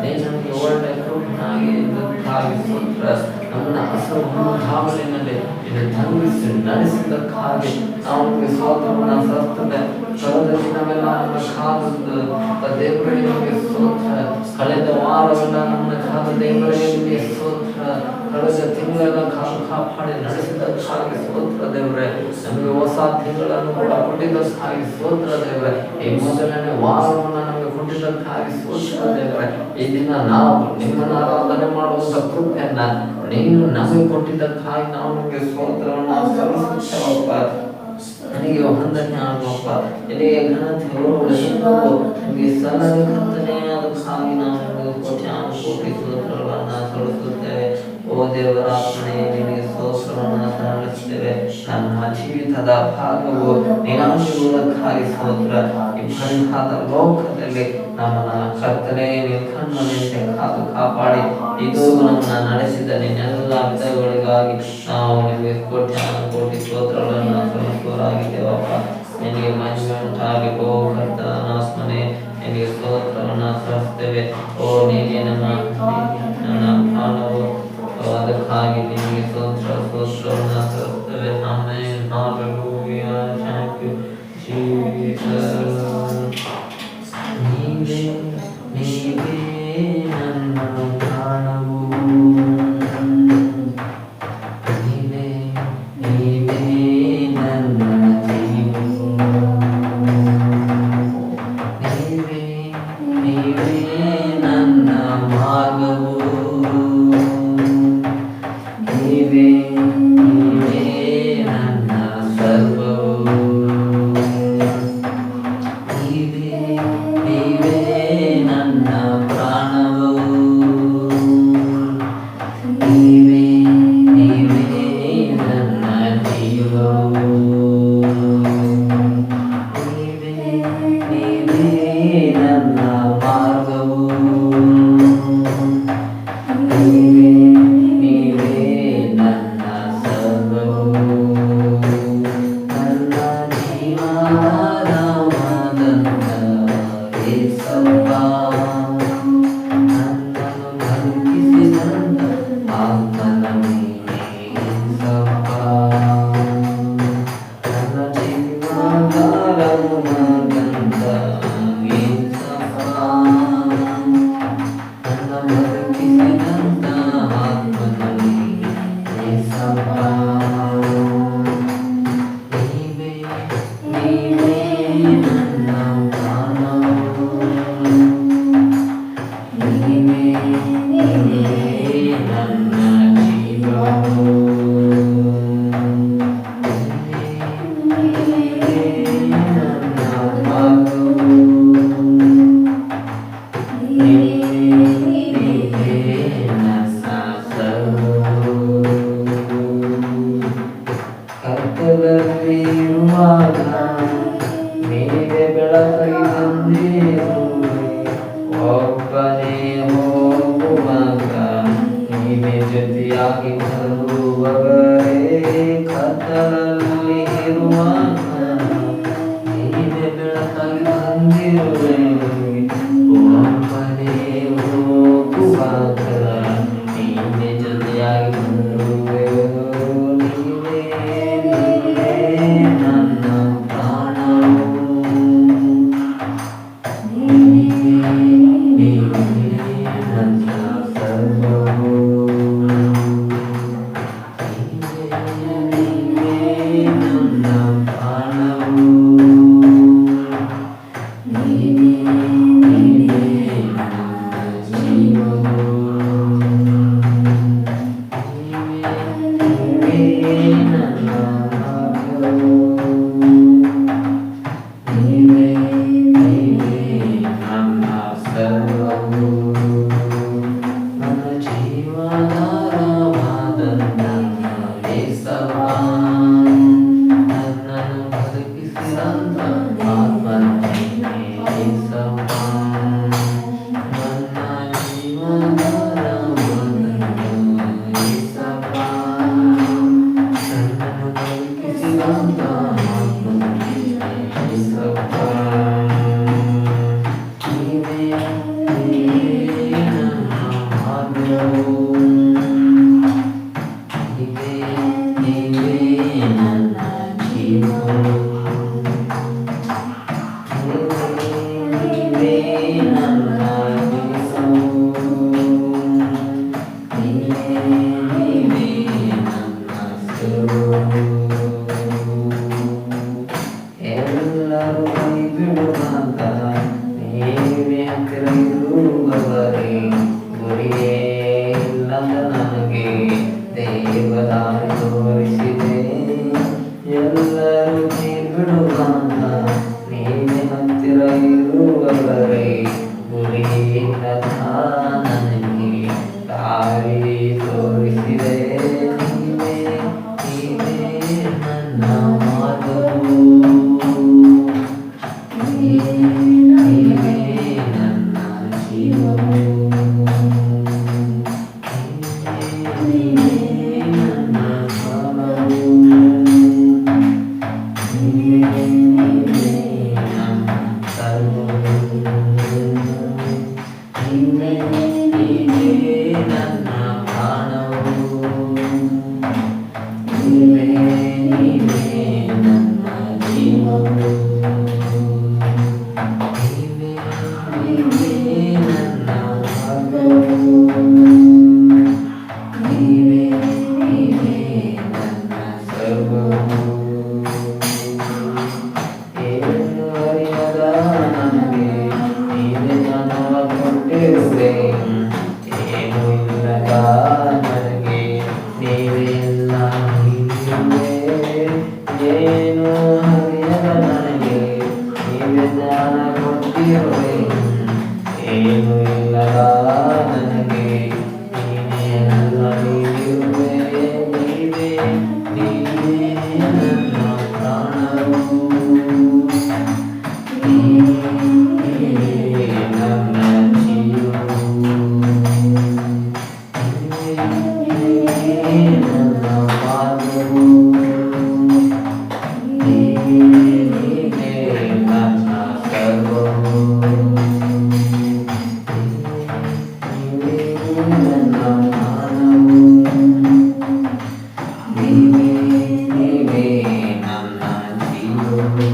ನೀನು ನಮಗೆ ಒಳ್ಳೆ ಕೃಪೆಯಾಗಿ ಇದಕ್ಕಾಗಿ ಸ್ತೋತ್ರ. ನಮ್ಮನ್ನ ಹಸಿರು ಹುಲ್ಲುಗಾವಲಿನಲ್ಲಿ ಇದು ತಂಗಿಸಿ ನಡೆಸಿದ್ದಕ್ಕಾಗಿ ನಾವು ನಿಮಗೆ ಸ್ತೋತ್ರವನ್ನ ಸಲ್ಲಿಸುತ್ತೇವೆ. ಕಳೆದ ದಿನವೆಲ್ಲ ನಮ್ಮ ಕಾಲದ ದೇವರೇ ನಿಮಗೆ ಸ್ತೋತ್ರ. ಕಳೆದ ವಾರವೆಲ್ಲ ನಮ್ಮ ಕಾಲ ದೇವರೇ ನಿಮಗೆ ಸ್ತೋತ್ರ. ಕಳೆದ ತಿಂಗಳೆಲ್ಲ ಕಾಪಾಡಿ ನಡೆಸಿದ್ದಕ್ಕಾಗಿ ಸ್ತೋತ್ರ ದೇವರೇ. ನಮಗೆ ಹೊಸ ತಿಂಗಳನ್ನು ಕೂಡ ಕೊಟ್ಟಿದ್ದಕ್ಕಾಗಿ ಸ್ತೋತ್ರ ದೇವರೇ. ಈ ಮೊದಲನೇ ವಾರವನ್ನು ನಮಗೆ ಕೊಟ್ಟಿದ್ದಕ್ಕಾಗಿ ಸ್ತೋತ್ರ ದೇವರೇ. ಈ ದಿನ ನಾವು ನಿಮ್ಮನ್ನ ಆರಾಧನೆ ಮಾಡುವಂತ ಕೃಪೆಯನ್ನ ನೀನು ನಮಗೆ ಕೊಟ್ಟಿದ್ದಕ್ಕಾಗಿ ನಾವು ನಿಮಗೆ ಸ್ತೋತ್ರವನ್ನ ಸಲ್ಲಿಸುತ್ತೇವಪ್ಪ. ನನಗೆ ವಂದನೆ ಆಗುವಪ್ಪ. ನಿನಗೆ ಘನತೆ ನಿಮಗೆ ಸಲ್ಲದ ಕರ್ತನೆ. ಅದಕ್ಕಾಗಿ ನಾವು ಕೋಟಿ ಸ್ತೋತ್ರಗಳನ್ನ ಸಲ್ಲಿಸುತ್ತೇವೆ. ಓ ದೇವರಾತ್ಮನೇ ನಿನಗೆ ಸ್ತೋತ್ರವನ್ನ ಸಲ್ಲಿಸುತ್ತೇವೆ. ನಮ್ಮ ಜೀವಿತದ ಭಾಗವು ನಿನಗಿರುವುದಕ್ಕಾಗಿ ಸ್ತೋತ್ರ. ಈ ಪರಿಹಾದ ಲೋಕದಲ್ಲಿ ನಮ್ಮನ್ನ ಕರ್ತನೆ ನಿನ್ನ ಕಣ್ಣಲ್ಲಿಂದ ಕಾದು ಕಾಪಾಡಿ ಇದು ನಮ್ಮನ್ನ ನಡೆಸಿದ ನಿನ್ನೆಲ್ಲ ವಿಧಗಳಿಗಾಗಿ ನಾವು ನಿಮಗೆ ಕೋಟಿ ಸ್ತೋತ್ರಗಳನ್ನ ಸಲ್ಲಿಸುವರಾಗಿದ್ದೇವಪ್ಪ. ನಿನಗೆ ಮಹಿಮೆ ಉಂಟಾಗಲಿ. ಓ ಕರ್ತನಾತ್ಮನೇ ನಿನಗೆ ಸ್ತೋತ್ರವನ್ನ ಸಲ್ಲಿಸುತ್ತೇವೆ. ಓ ನೀನೇ ನನ್ನ ಪ್ರಾಣವು. ಅದಕ್ಕಾಗಿ ನಿನಗೆ ಸ್ತೋತ್ರವನ್ನ ಸಲ್ಲಿಸುತ್ತೇವೆ. Amen. Hallelujah. Thank you Jesus. ನೀವೇ ನನ್ನ ಪ್ರಾಣವು. ನೀವೇ ನನ್ನ ಜೀವವು ನೀವೇ ನನ್ನ ಮಾರ್ಗವು ನೀವೇ ನನ್ನ ಸರ್ವವು ನನ್ನ ಜೀವನವಾದಂಥ ಯೇಸಪ್ಪ ನನ್ನನ್ನು ಬದುಕಿಸಿದಂಥ ಆತ್ಮನ ನೀನೇ ಯೇಸಪ್ಪ ನನ್ನ ಜೀವನವಾದಂಥ ಯೇಸಪ್ಪ ನನ್ನ ಬದುಕಿಸಿದಂಥ ಆತ್ಮನ ನೀನೇ ಯೇಸಪ್ಪ ನೀವೇ ನನ್ನ ಪ್ರಾಣವು ನೀವೇ ನನ್ನ ಜೀವವು ನೀವೇ ನನ್ನ ಮಾರ್ಗವು ನೀವೇ ನನ್ನ ಸರ್ವವು ಕತ್ತಲಲ್ಲಿರುವಾಗ ನೀವೇ ಬೆಳಕಾಗಿ ಬಂದಿರುವೆ ಒಬ್ಬನೇ ಹೋಗುವಾಗ ನೀವೇ ಜೊತೆಯಾಗಿ ಬರುವವರೇ ಕತ್ತಲಲ್ಲಿ ಇರುವಾಗ ನೀವೇ ಬೆಳಕಾಗಿ ಬಂದಿರುವೆ ಒಬ್ಬನೇ ಹೋಗುವಾಗ ನೀವೇ ಜೊತೆಯಾಗಿ ಬರುವೆ ನೀವೇ ನನ್ನ ಪ್ರಾಣವು ನೀವೇ ನನ್ನ ಸರ್ವವು ನೀವೇ ನನ್ನ ಪ್ರಾಣವು ನೀವೇ ನನ್ನ ಜೀವವು ನೀವೇ ನನ್ನ ಮಾರ್ಗವು ನೀವೇ ನನ್ನ ಸರ್ವವು ನನ್ನ ಜೀವನಾಧಾರವಾದಂಥ ಯೇಸಪ್ಪ ನನ್ನನ್ನು ಬದುಕಿಸಿದಂಥ ಆತ್ಮನ ನೀನೇ ಯೇಸಪ್ಪ ನನ್ನ ಜೀವನಾಧಾರವಾದಂಥ ಯೇಸಪ್ಪ ನನ್ನನ್ನು ಬದುಕಿಸಿದಂಥ ಆತ್ಮನ ನೀನೇ ಯೇಸಪ್ಪ ನೀವೇ ನನ್ನ ಮಾರ್ಗವು ನೀವೇ ನನ್ನ ಜೀವವು ನೀವೇ ನನ್ನ ದೇಶವು ನೀವೇ ನನ್ನ ಸರ್ವವು ಎಲ್ಲರೂ ಕೈ ಬಿಡುವಾಗ ನೀವೇ ಹತ್ತಿರ ಇರುವವರೇ ಗುರಿಯೇ ಇಲ್ಲದ ನನಗೆ ದೇವದಾರಿ ತೋರಿಸಿದೆ ಎಲ್ಲರೂ ಕೈ ಬಿಡುವಾಗ ನೀವೇ ಹತ್ತಿರ ಇರುವವರೇ ಗುರಿಯೇ ಇಲ್ಲದ ನನಗೆ ದಾರಿ ತೋರಿಸಿದೆ ನೀವೇ ನನ್ನ ಮಾರ್ಗವು ನೀವೇ ನನ್ನ ಜೀವವು ನೀವೇ ನನ್ನ ಫಲವು ನೀವೇ ನನ್ನ ಸರ್ವವು ನೀವೇ ನನ್ನ ಪ್ರಾಣವು ನೀವೇ ನನ್ನ ಜೀವವು ನೀವೇ ನನ್ನ ಮಾರ್ಗವು ನೀವೇ ನನ್ನ ಸರ್ವವು ಏನು ಅರಿಯದ ನನಗೆ ನೀವೇ ಜ್ಞಾನವ ಕೊಟ್ಟಿರುವೆ ಏನು ಇಲ್ಲದ ನನಗೆ ನೀವೇ ಎಲ್ಲ ನೀವೇ ಏನು ಅರಿಯದ ನನಗೆ ನೀವೇ ಜ್ಞಾನ ಕೊಟ್ಟಿರುವೆ ಏನು ಇಲ್ಲದ ನನಗೆ ನೀವೇ ಎಲ್ಲ ನೀವೇ ನೀವೇ ನೀನೇ ನನ್ನ ಸರ್ವವು. ನೀನೇ ನನ್ನ ಮಾನವು. ನೀನೇ ನನ್ನ ಜೀವವು.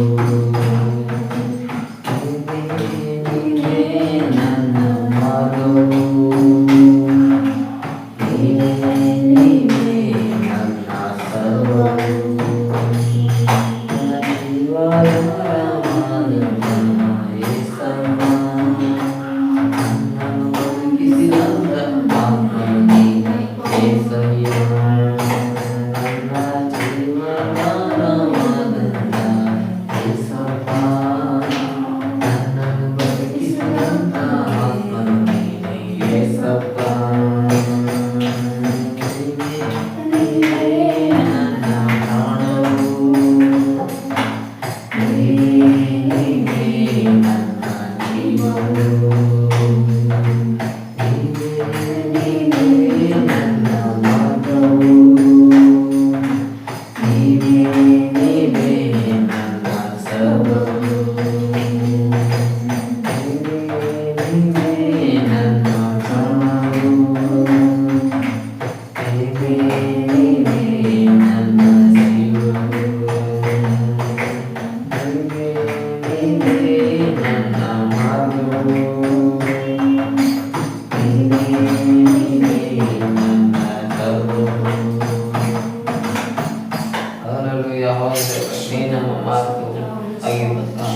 ನೀನೇ ನನ್ನ ಮಾನವು. ನೀನೇ ನನ್ನ ಸರ್ವವು. ನನ್ನ ಜೀವನ ನನ್ನ ಯೇಸಪ್ಪ. ನನ್ನನ್ನು ಬದುಕಿಸಿದಂತ ಆತ್ಮನು ನೀನೇ ಯೇಸಯ್ಯ. ನನ್ನ ಜೀವನಾಧಾರವಾದಂತ ಯೇಸಪ್ಪ. ನನ್ನನ್ನು ಬದುಕಿಸಿದಂತ ಆತ್ಮನು ನೀನೇ ಯೇಸಪ್ಪ. ನೀನೇ ನನ್ನ ಪ್ರಾಣವು. ನೀನೇ ನನ್ನ ಜೀವವು. ನೀನೇ ನನ್ನ ಮಾರ್ಗವು. ನೀನೇ ನನ್ನ ಸರ್ವವು. ನೀನೇ ನನ್ನ ಪ್ರಾಣವು. ನೀನೇ ನನ್ನ ಜೀವವು. ನೀನೇ ನನ್ನ ಮಾರ್ಗವು. ನೀನೇ ನನ್ನ ಸರ್ವವು. ಹಲ್ಲೆಲೂಯಾ. ಹೌದು, ನೀ ನಮ್ಮ ಮಾರ್ಗವು ಆಗಿರುತ್ತಾ.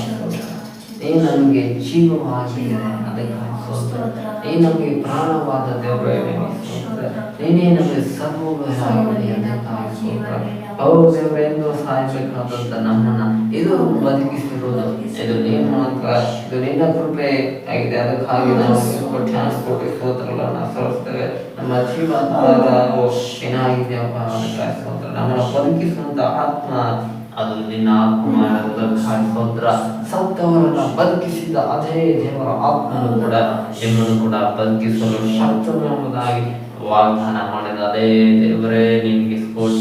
ನೀ ನಮಗೆ ಜೀವವಾಗಿದೆ, ಅದಕ್ಕಾಗಿ ಸ್ತೋತ್ರ. ನೀ ನಮಗೆ ಪ್ರಾಣವಾದ ದೇವರೇ, ನೀನೇ ನಮಗೆ ಸರ್ವವಾಗಿದೆ, ಅದಕ್ಕಾಗಿ ಸ್ತೋತ್ರ. ಹೌದು ದೇವರೇ, ಎಂದು ಸಾಯಬೇಕಾದಂತ ನಮ್ಮನ್ನ ಇದು ಬದುಕಿಸಿರುವುದು ಇದು ನೀನು ಮಾತ್ರ. ಇದು ನಿನ್ನ ಕೃಪೆ ಆಗಿದೆ, ಅದಕ್ಕಾಗಿ ನಾವು ಕೋಟಿ ಸ್ತೋತ್ರಗಳನ್ನು ಸಲ್ಲಿಸ್ತೇವೆ. ನಮ್ಮ ಜೀವಾಧಾರವು ಏನಾಗಿದೆಯಪ್ಪ, ಅದಕ್ಕಾಗಿ ಸ್ತೋತ್ರ. ನಮ್ಮನ್ನು ಬದುಕಿಸುವಂತ ಆತ್ಮ ಅದು ನಿನ್ನ ಆತ್ಮ ಮಾಡುವುದಕ್ಕಾಗಿ ಸ್ತೋತ್ರ. ಸತ್ತವರನ್ನ ಬದುಕಿಸಿದ ಅದೇ ದೇವರ ಆತ್ಮನು ಕೂಡ ನಿಮ್ಮನ್ನು ಕೂಡ ಬದುಕಿಸಲು ಶಕ್ತನು ಎಂಬುದಾಗಿ ವಾಗ್ದಾನ ಮಾಡಿದ ಅದೇ ದೇವರೇ, ನಿನಗೆ ಕೋಟಿ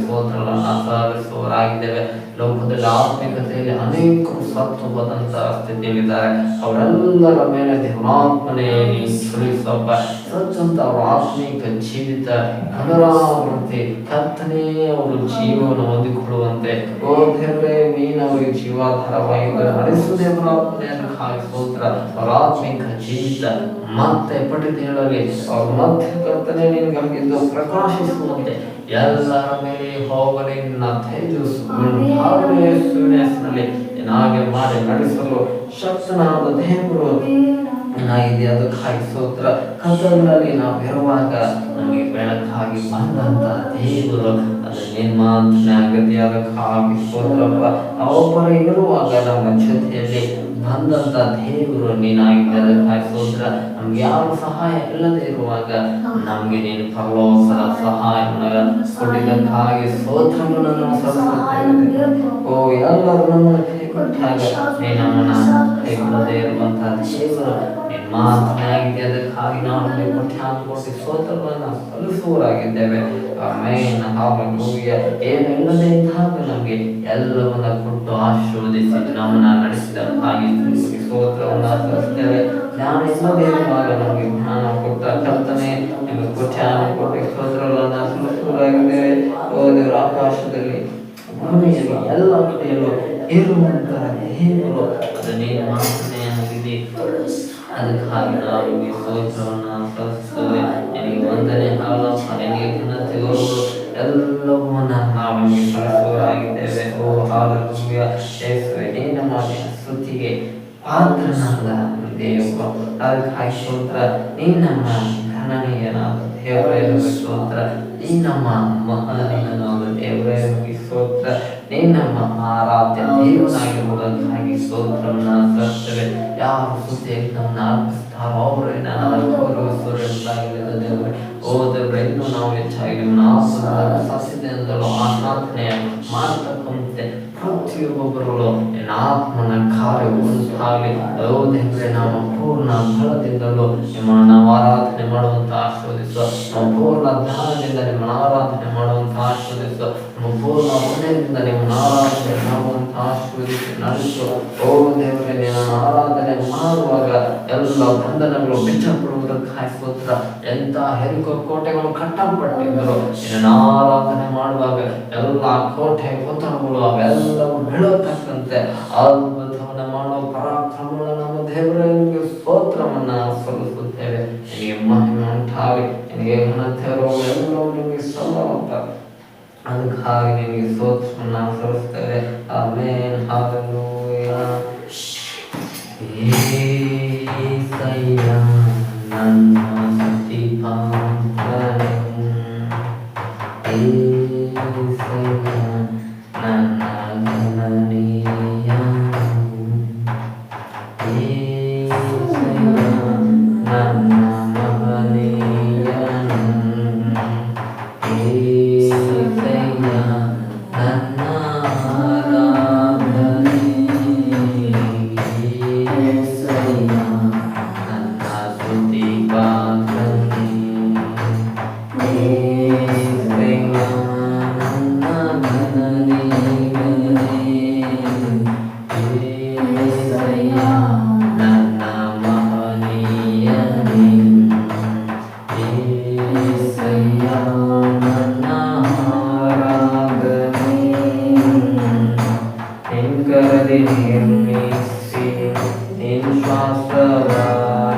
ಸ್ತೋತ್ರಗಳನ್ನು ಸಲ್ಲಿಸುವವರಾಗಿದ್ದೇವೆ. ಲೋಕದಲ್ಲಿ ಆತ್ಮಿಕತೆಯಲ್ಲಿ ಅನೇಕರು ಸತ್ತು ಹೋದಂತ ಸ್ಥಿತಿಯಲ್ಲಿದ್ದಾರೆ. ಅವರೆಲ್ಲರ ಮೇಲೆ ದೇವರಾತ್ಮನೇ ನೀನು ಸುರಿಸಪ್ಪ. ಸತ್ತಂತ ಅವರ ಆತ್ಮಿಕ ಜೀವಿತ ಪುನರಾವೃತ್ತಿ ಕರ್ತನೇ ಅವರು ಜೀವವನ್ನು ಹೊಂದಿಕೊಳ್ಳುವಂತೆ ಓ ದೇವರೇ, ನೀನು ಅವರಿಗೆ ಜೀವಾಧಾರವಾಗಿದ್ದರೆ ನಡೆಸು ದೇವರಾತ್ಮನೆಯನ್ನು ಸ್ತೋತ್ರ. ಅವರ ಆತ್ಮಿಕ ಜೀವಿತ ಮತ್ತೆ ಪಠಿತ ಹೇಳಲಿ. ಅವ್ರ ಮತ್ತೆ ಕರ್ತನೆ ನಿನಗಿದ್ದು ಪ್ರಕಾಶಿಸುವಂತೆ ಎಲ್ಲರ ಮೇಲೆ ಹೋಗಲಿ. ನಿನ್ನ ತೇಜಸ್ಸಿನಲ್ಲಿ ಹಾಗೆ ಮಾಡಿ ನಡೆಸಲು ಶಕ್ತನಾದ ದೇವರು ಏನಾಗಿದೆ, ಅದಕ್ಕಾಗಿ ಸ್ತೋತ್ರ. ಕತ್ತಲಲ್ಲಿ ನಾವು ಇರುವಾಗ ನಮಗೆ ಬೆಳಕಾಗಿ ಬಂದಂತ ದೇವರು ಅದು ನಿಮ್ಮ ಅಗತ್ಯ, ಅದಕ್ಕಾಗಿ ಸ್ತೋತ್ರಪ್ಪ. ನಾವೊಬ್ಬರ ಇರುವಾಗ ನಮ್ಮ ಜೊತೆಯಲ್ಲಿ ಬಂದಂತ ದೇವರು ನೀನಾಗಿದೆ, ಅದಕ್ಕಾಗಿ ಸ್ತೋತ್ರ. ನಮ್ಗೆ ಯಾವ ಸಹಾಯ ಇಲ್ಲದೆ ಇರುವಾಗ ನಮ್ಗೆ ನೀನು ಪರಲೋಕದ ಸಹಾಯವನ್ನು ಕೊಟ್ಟಿದ್ದಕ್ಕಾಗಿ ಸ್ತೋತ್ರವನ್ನು ಸಲ್ಲಿಸುತ್ತೇವೆ. ಓ ಎಲ್ಲರೂ ನಮ್ಮನ್ನು ಕೈಕೊಟ್ಟಾಗ ನೀ ನಮ್ಮನ್ನ ಕೈಗೊಳ್ಳದೆ ಇರುವಂತಹ ದೇವರು ನಿನ್ನ ಮಾತನಾಗಿದೆ, ಅದಕ್ಕಾಗಿ ನಾವು ಕೋಟಿ ಸ್ತೋತ್ರವನ್ನು ಸಲ್ಲಿಸುವವರಾಗಿದ್ದೇವೆ. ಆಮೆನ್. ಹಲ್ಲೆಲೂಯಾ. ಏನಿಲ್ಲದೆ ಇದ್ದಾಗ ನಮಗೆ ಎಲ್ಲವನ್ನ ಕೊಟ್ಟು ಆಶೀರ್ವದಿಸಿ ನಮ್ಮನ್ನ ನಡೆಸಿದಕ್ಕಾಗಿ ಸ್ತೋತ್ರವನ್ನು ಸಲ್ಲಿಸ್ತೇವೆ. ಜ್ಞಾನ ಇಲ್ಲದೆ ಇರುವಾಗ ನಮಗೆ ಜ್ಞಾನ ಕೊಟ್ಟ ಕರ್ತನೆ ನಿಮಗೆ ಕೋಟಿ ಸ್ತೋತ್ರಗಳನ್ನು ಸಲ್ಲಿಸುವವರಾಗಿದ್ದೇವೆ. ಓ ದೇವರ, ಆಕಾಶದಲ್ಲಿ ಭೂಮಿಯಲ್ಲಿ ಎಲ್ಲ ಕಡೆಯಲ್ಲೂ ಇರುವಂತಹ ದೇವರು ಅದು ನೀನು ಮಾತನೇ ಆಗಿದೆ, ಅದಕ್ಕಾಗಿ ನಾವು ಈ ಸ್ತೋತ್ರವನ್ನು ಸಲ್ಲಿಸುತ್ತೇವೆ. ನಿನಗೆ ವಂದನೆ, ಹಾಲಪ್ಪ, ನಿನಗೆ ಘನತೆ, ಗೌರವ ಎಲ್ಲವನ್ನ ನಾವು ಸಲ್ಲಿಸುವವರಾಗಿದ್ದೇವೆ. ಓ ಹಲ್ಲೆಲೂಯಾ. ಯೇಸುವೇ, ನೀನು ಮಾಡಿದ ಸ್ತುತಿಗೆ ಪಾತ್ರನಾದ ದೇವ, ಅದಕ್ಕಾಗಿ ಸ್ತೋತ್ರ. ನೀ ನಮ್ಮ ಗಣನೀಯನಾದ ದೇವರೇ ಸ್ತೋತ್ರ. ನೀ ನಮ್ಮ ಮಹನೀಯನಾದ ದೇವರೇ ಸ್ತೋತ್ರ. ನೀ ನಮ್ಮ ಆರಾಧ್ಯ ದೇವನಾಗಿರುವುದಕ್ಕಾಗಿ ಸ್ತೋತ್ರವನ್ನು ಸಲ್ಲಿಸ್ತೇವೆ. ಯಾವ ಸ್ತುತಿಯಲ್ಲಿ ನಮ್ಮನ್ನು ಅರ್ಪಿಸ್ತಾರೋ ಅವರೇ ನನ್ನ ಗೌರವಿಸುವವರಾಗಿರುವ ದೇವರೇ. ಓ ಓ ದೇವರೇ, ಇನ್ನೂ ನಾವು ಹೆಚ್ಚಾಗಿ ನಾವು ಸಸ್ಯದಿಂದಲೂ ಆರಾಧನೆ ಮಾಡತಕ್ಕಂತೆ ಪ್ರತಿಯೊಬ್ಬರು ಆತ್ಮನ ಕಾರ್ಯ ಉಂಟಾಗಲಿ. ಓ ದೇವರೇ, ನಾವು ಪೂರ್ಣ ಬಲದಿಂದಲೂ ನಿಮ್ಮನ್ನು ನಾವು ಆರಾಧನೆ ಮಾಡುವಂತ ಆಶೀರ್ವದಿಸುವ. ನಮ್ಮ ಪೂರ್ಣ ಧ್ಯಾನದಿಂದ ನಿಮ್ಮನ್ನು ಆರಾಧನೆ ಮಾಡುವಂತ ಆಶೀರ್ವದಿಸುವ. ನಮ್ಮ ಪೂರ್ಣ ಹೃದಯದಿಂದ ನಿಮ್ಮನ್ನು ಆರಾಧನೆ ಮಾಡುವಂತ ಆಶೀರ್ವದಿಸಿ ನಡೆಸುವ. ಓ ದೇವರೇ, ನಿನ್ನನ್ನು ಆರಾಧನೆ ಮಾಡುವಾಗ ಎಲ್ಲ ಬಂಧನಗಳು ಬಿಚ್ಚಲ್ಪಡುವುದಕ್ಕಾಗಿ ಸ್ತೋತ್ರ. ಎಂತ ಹೆರಿಕೋ ಕೋಟೆಗಳು ಕಟ್ಟಲ್ಪಟ್ಟಿದ್ದರು, ನಿನ್ನನ್ನು ಆರಾಧನೆ ಮಾಡುವಾಗ ಎಲ್ಲ ಕೋಟೆ ಕೊತ್ತಲಗಳು ಅವೆಲ್ಲವೂ ಬೀಳತಕ್ಕಂತೆ ಅದ್ಭುತವನ್ನ ಮಾಡೋ ಪರಾಕ್ರಮಗಳ ನಮ್ಮ ದೇವರೇ, ನಿಮಗೆ ಸ್ತೋತ್ರವನ್ನ ಸಲ್ಲಿಸುತ್ತೇವೆ. ನಿನಗೆ ಮಹಿಮೆ ಉಂಟಾಗಲಿ, ನಿನಗೆ ಘನತೆ ಎಲ್ಲವೂ ನಿಮಗೆ ಸಲ್ಲುವಂತ ಅದಕ್ಕಾಗಿ ನಿನಗೆ ಸ್ತೋತ್ರವನ್ನ ಸಲ್ಲಿಸ್ತೇವೆ. ಆಮೆನ್. ಹಲ್ಲೆಲೂಯಾ. ಏಸಯ್ಯ ನನ್ನ ಸ್ತುತಿಪಾತ್ರನು, ಏಸಯ್ಯ ನನ್ನ ಘನನೀಯನು, ಏಸಯ್ಯ ನನ್ನ ಮಹನೀಯನು, ಏಸಯ್ಯ ನನ್ನ ಆರಾಧನೆ, ಏಸಯ್ಯ ನನ್ನ ಸ್ತುತಿಪಾತ್ರನೇ, ಏಸಯ್ಯ ನನ್ನ ಘನನೀಯನೇ, ಏಸಯ್ಯ ನನ್ನ ಮಹನೀಯನೇ, ಏಸಯ್ಯ ನನ್ನ ಆರಾಧನೆ. ನಿನ್ ಕರದಿ ನಿರ್ಮಿಸಿ ನಿನ್ ಶ್ವಾಸವಾಣಿಡಿ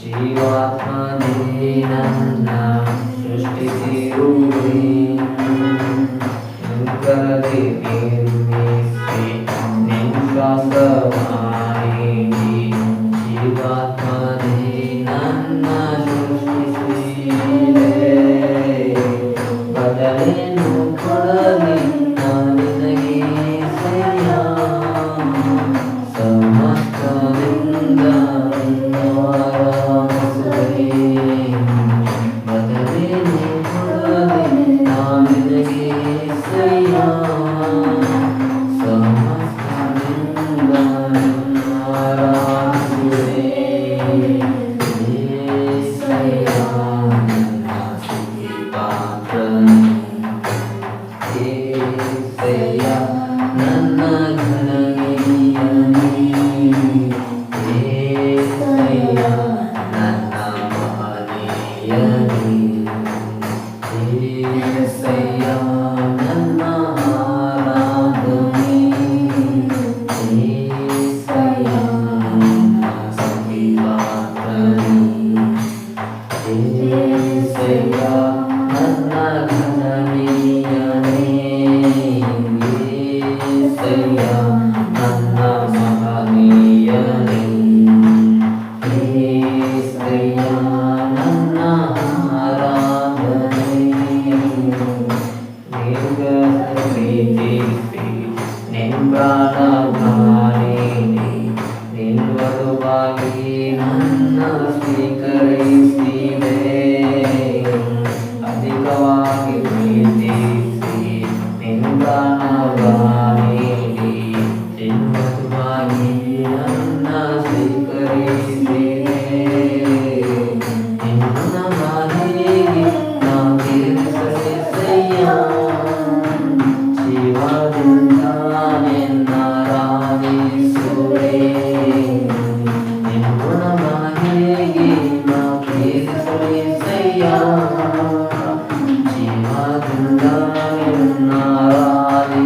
ಜೀವಾತ್ಮನೇ ನನ್ನ ಸೃಷ್ಟಿಸಿರುವೆ. ನಿನ್ ಕರದಿ ನಿರ್ಮಿಸಿ ನಿನ್ ಶ್ವಾಸವಾಣಿಡಿ ಜೀವಾತ್ಮನೇ ನನ್ನ ಸೃಷ್ಟಿಸಿದೆ. ಬದಲೇನು ಕೊಡಲಿ ನಿನಗೆ ಸಯ್ಯ, ಸಮಸ್ತದಿಂದ ಆರಾಧಿಸುವೆ. ಬದಲೇನು ಕೊಡಲಿ ನಿನಗೆ ಸಯ್ಯ, ಸಮಸ್ತದಿಂದ ಆರಾಧಿಸುವೆ. ಏಸಯ್ಯ ನನ್ನ ಸ್ತುತಿಪಾತ್ರನು, ಏಸಯ್ಯ ನನ್ನ ಘನನೀಯನೇ, ಏಸಯ್ಯ ನನ್ನ ಮಹನೀಯನೇ, ಏಸಯ್ಯ ನನ್ನ ಆರಾಧನೆ, ಏಸಯ್ಯ ನನ್ನ ಸ್ತುತಿಪಾತ್ರನೇ, ಏಸಯ್ಯ ನನ್ನ ಘನನೀಯನೇ, ಏಸಯ್ಯ ನನ್ನ ಮಹನೀಯನೇ, ಏಸಯ್ಯ ನನ್ನ ಆರಾಧನೆ. ನಿನ್ನ ಪ್ರೀತಿಸಿ ನಿನ್ ಪ್ರಾಣಭಾನಿನಿ ನಿನ್ ವಧುವಾಗಿ ನನ್ನ ಸ್ವೀಕರಿಸಿದೆ. ಅಧಿಕವಾಗಿ ಪ್ರೀತಿಸಿ ನಿನ್ ಪ್ರಾಣಭಾನಿನಿ ನಿನ್ ವಧುವಾಗಿ ನನ್ನ ಸ್ವೀಕರಿಸಿದೆ. ನಿನ್ನ ಮಾಲಿಗೆ ನಾ ತೀರಿಸಲಿಸಯ್ಯ, ಜೀವದಿಂದ ನಿನ್ನಾರಾಧಿಸುವೆ. ನಿನ್ನ ಮಾಲಿಗೆ ನಾ ತೀರಿಸಲಿಸಯ್ಯ, ಜೀವದಿಂದ ನಿನ್ನಾರಾಧಿಸುವೆ.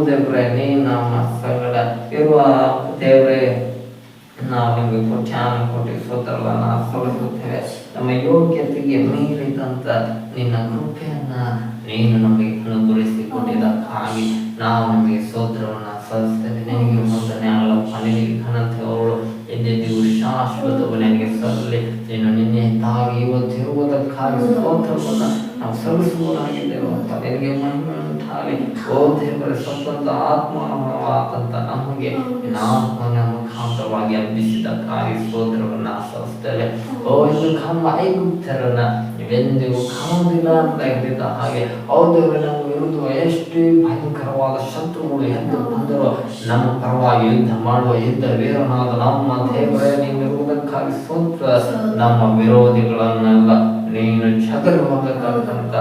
ದೇವ್ರೆ, ನೀ ನಮ್ಮ ಸಂಗಡ ಇರುವ ದೇವ್ರೆ, ನಾವು ನಿಮಗೆ ಕೋಟಿ ಸ್ತೋತ್ರಗಳನ್ನು ಸಲ್ಲಿಸುತ್ತೇವೆ. ನಮ್ಮ ಯೋಗ್ಯತೆಗೆ ಮೀರಿದಂತ ನಿನ್ನ ಕೃಪೆಯನ್ನ ನೀನು ನಮಗೆ ಅನುಗ್ರಹಿಸಿ ಕೊಟ್ಟಿದ್ದಕ್ಕಾಗಿ ನಾವು ನಿಮಗೆ ಸ್ತೋತ್ರವನ್ನು ಸಲ್ಲಿಸ್ತೇವೆ. ನಿನಗೆ ವಂದನೆ ಆಗಲಪ್ಪ. ನಿನಗೆ ಘನತೆ ಅವಳು ಎಂದೆಂದಿಗೂ ಶಾಶ್ವತವು ನಿನಗೆ ಸಲ್ಲಲಿ. ನೀನು ನಿನ್ನೆದ್ದಾಗಿ ಇವತ್ತಿರುವುದಕ್ಕಾಗಿ ಸ್ತೋತ್ರವನ್ನು ನಾವು ಸಲ್ಲಿಸುವುದಾಗಿದ್ದೇವಪ್ಪ. ನಿನಗೆ ಮಹಿಮೆ ಉಂಟಾಗಲಿ. ಓ ದೇವರ ಸ್ವತಂತ್ರ ಆತ್ಮವಾದಂತ ನಮಗೆ ನಿನ್ನ ಆತ್ಮನ ಮುಖಾಂತರವಾಗಿ ಹಬ್ಬಿಸಿದ್ದಕ್ಕಾಗಿ ಸ್ತೋತ್ರವನ್ನು ಸಲ್ಲಿಸ್ತೇವೆ. ಓ ಇನ್ನು ಐಗುಪ್ತರನ್ನ ನೀವೆಂದಿಗೂ ಕಾಣುವುದಿಲ್ಲ ಅಂತ ಹೇಳಿದ್ದ ಹಾಗೆ ಹೌದು, ನಮ್ಮ ವಿರುದ್ಧ ಎಷ್ಟೇ ಭಯಂಕರವಾದ ಶತ್ರುಗಳು ಎಂದು ಬಂದರೂ ನಮ್ಮ ಪರವಾಗಿ ಯುದ್ಧ ಮಾಡುವ ಯುದ್ಧ ವೀರನಾದ ನಮ್ಮ ದೇವರೇ ನೀನಿರುವುದಕ್ಕಾಗಿ ಸ್ತೋತ್ರ. ನಮ್ಮ ವಿರೋಧಿಗಳನ್ನೆಲ್ಲ ನೀನು ಚದರಿ ಹೋಗತಕ್ಕಂಥ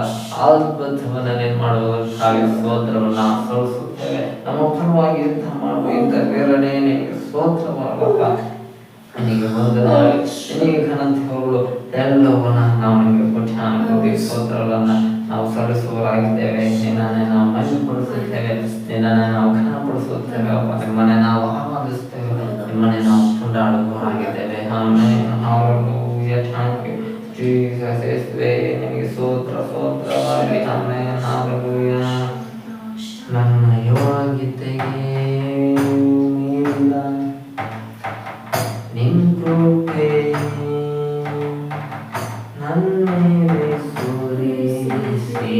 ಅದ್ಭುತವನ್ನು ನೀನು ಮಾಡುವುದಕ್ಕಾಗಿ ಸ್ತೋತ್ರವನ್ನು ಸಲ್ಲಿಸುತ್ತೇವೆ. ನಮ್ಮ ಪರವಾಗಿ ಯುದ್ಧ ಮಾಡುವ ಯುದ್ಧ ವೀರನೇ ನಿನಗೆ ಸ್ತೋತ್ರವಾಗಪ್ಪ. ನಿನಗೆ ವಂದನೆ, ನಿನಗೆ ಘನತೆಗಳು ಎಲ್ಲವನ್ನ ನಾವು ನಿಮಗೆ ಕೋಟಿ ಸ್ತೋತ್ರಗಳನ್ನು ನಾವು ಸಲ್ಲಿಸುವರಾಗಿದ್ದೇವೆ. ನಿನ್ನನ್ನೇ ನಾವು ಮಹಿಮೆಪಡಿಸುತ್ತೇವೆ, ನಿನ್ನನ್ನೇ ನಾವು ಘನಪಡಿಸುತ್ತೇವೆ ಅಪ್ಪ. ನಿಮ್ಮನ್ನೇ ನಾವು ಆರಾಧಿಸ್ತೇವೆ, ನಿಮ್ಮನ್ನೇ ನಾವು ಕೊಂಡಾಡುವವರಾಗಿದ್ದೇವೆ. Amen. Hallelujah. Thank you Jesus. ಯೇಸುವೇ ನಿನಗೆ ಸ್ತೋತ್ರವಾಗಲಿ. ಆಮೆನ್. ಹಲ್ಲೆಲೂಯಾ. ನನ್ನ ಯೋಗ್ಯತೆಗೆ ಮೀರಿದ ನಿನ್ನ ಕೃಪೆ ನನ್ನ ಮೇಲೆ ಸುರಿಸಿದೆ.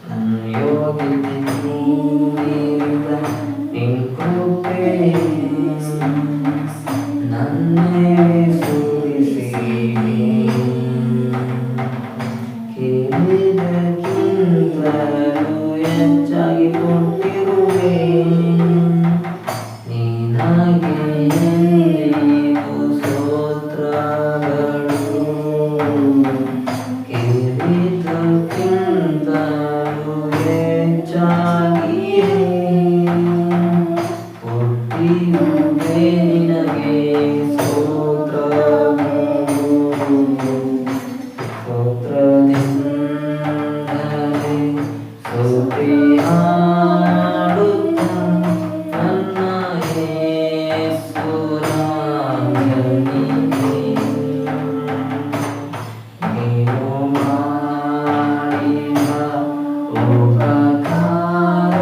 ನನ್ನ ಯೋಗ್ಯತೆಗೆ ಮೀರಿದ ನಿನ್ನ ಕೃಪೆ ನನ್ನ ಮೇಲೆ ಸುರಿಸಿದೆ. ಕೇಳಿದ್ದಕ್ಕಿಂತಲೂ ಹೆಚ್ಚಾಗಿ ಕೊಟ್ಟಿರುವೆ. ನಿನಗೆ ಎಂದಿಗೂ ಸ್ತೋತ್ರಗಳು. ಕೇಳಿದ್ದಕ್ಕಿಂತಲೂ ಹೆಚ್ಚಾಗಿ ಕೊಟ್ಟಿರುವೆ. ನಿನಗೆ ಸ್ತೋತ್ರಗಳು. ಸ್ತೋತ್ರದಿಂದಲೇ ಸ್ತುತಿಹಾಡುತ್ತಾ ನನ್ನ ಯೇಸುರಾಜನಿಗೆ ನೀನು ಮಾಡಿದ ಉಪಕಾರಗಳಿಗೆ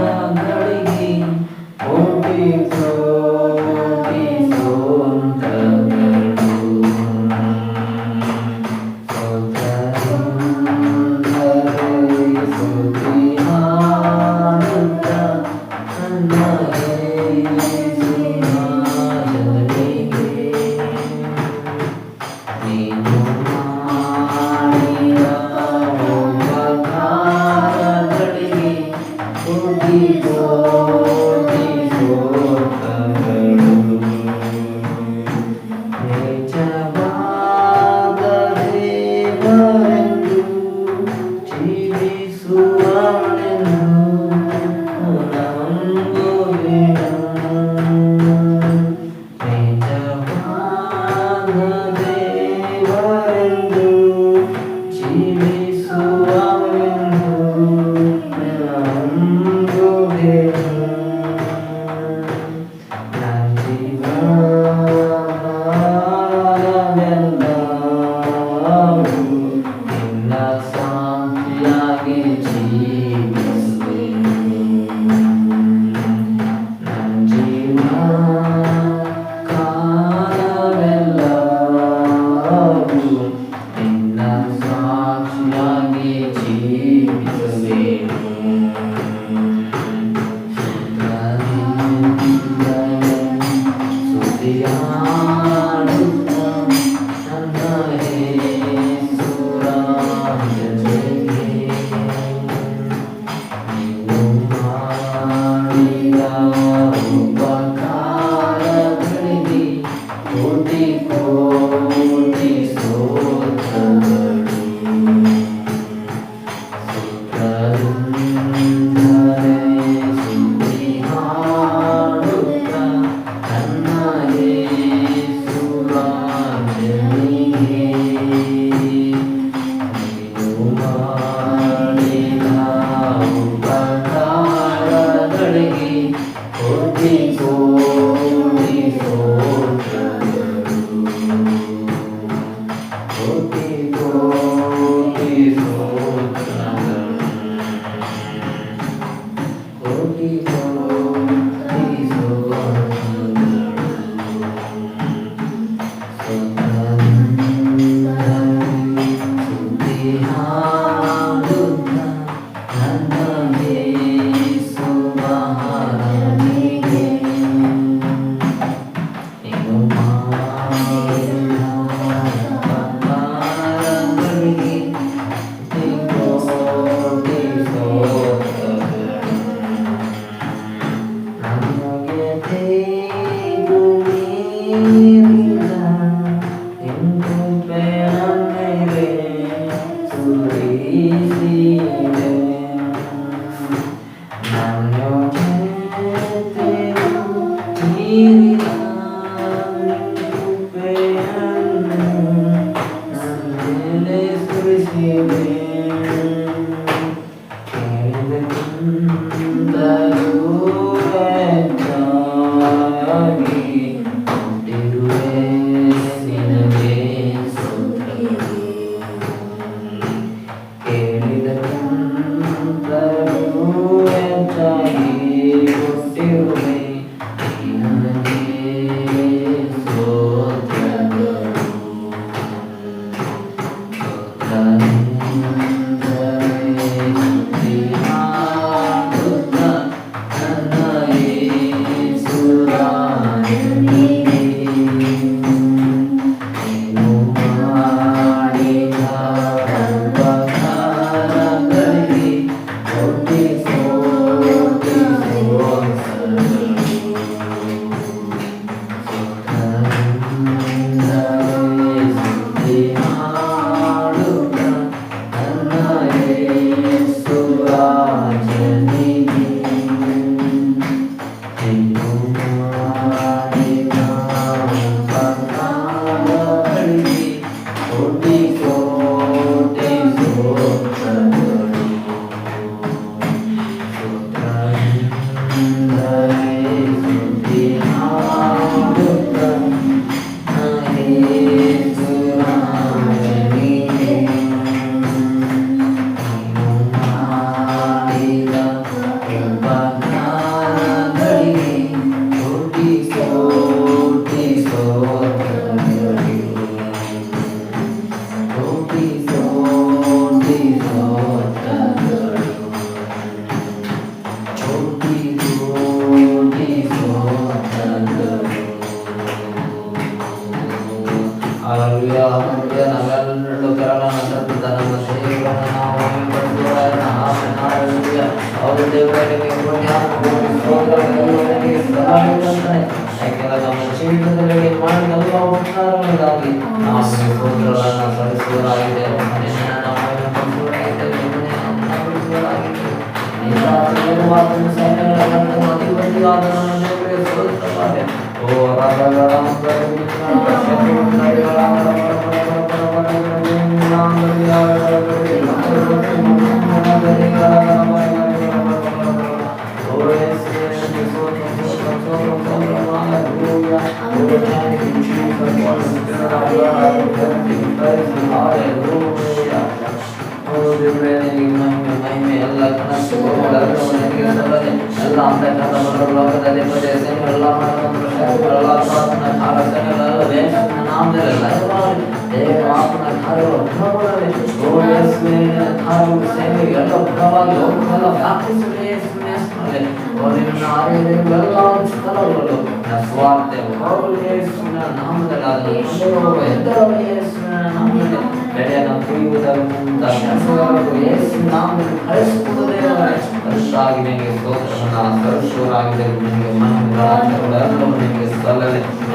ಕೋಟಿ ಕೋಟಿ ಸ್ತೋತ್ರಗಳು. ಸ್ತೋತ್ರದಿಂದಲೇ ಸ್ತುತಿಹಾಡುತ್ತಾ ನನ್ನ ಯೇಸುರಾಜನಿಗೆ ನೀನು ಮಾಡಿದ ಉಪಕಾರಗಳಿಗೆ ಕೋಟಿ ಕೋಟಿ ಸ್ತೋತ್ರಗಳು.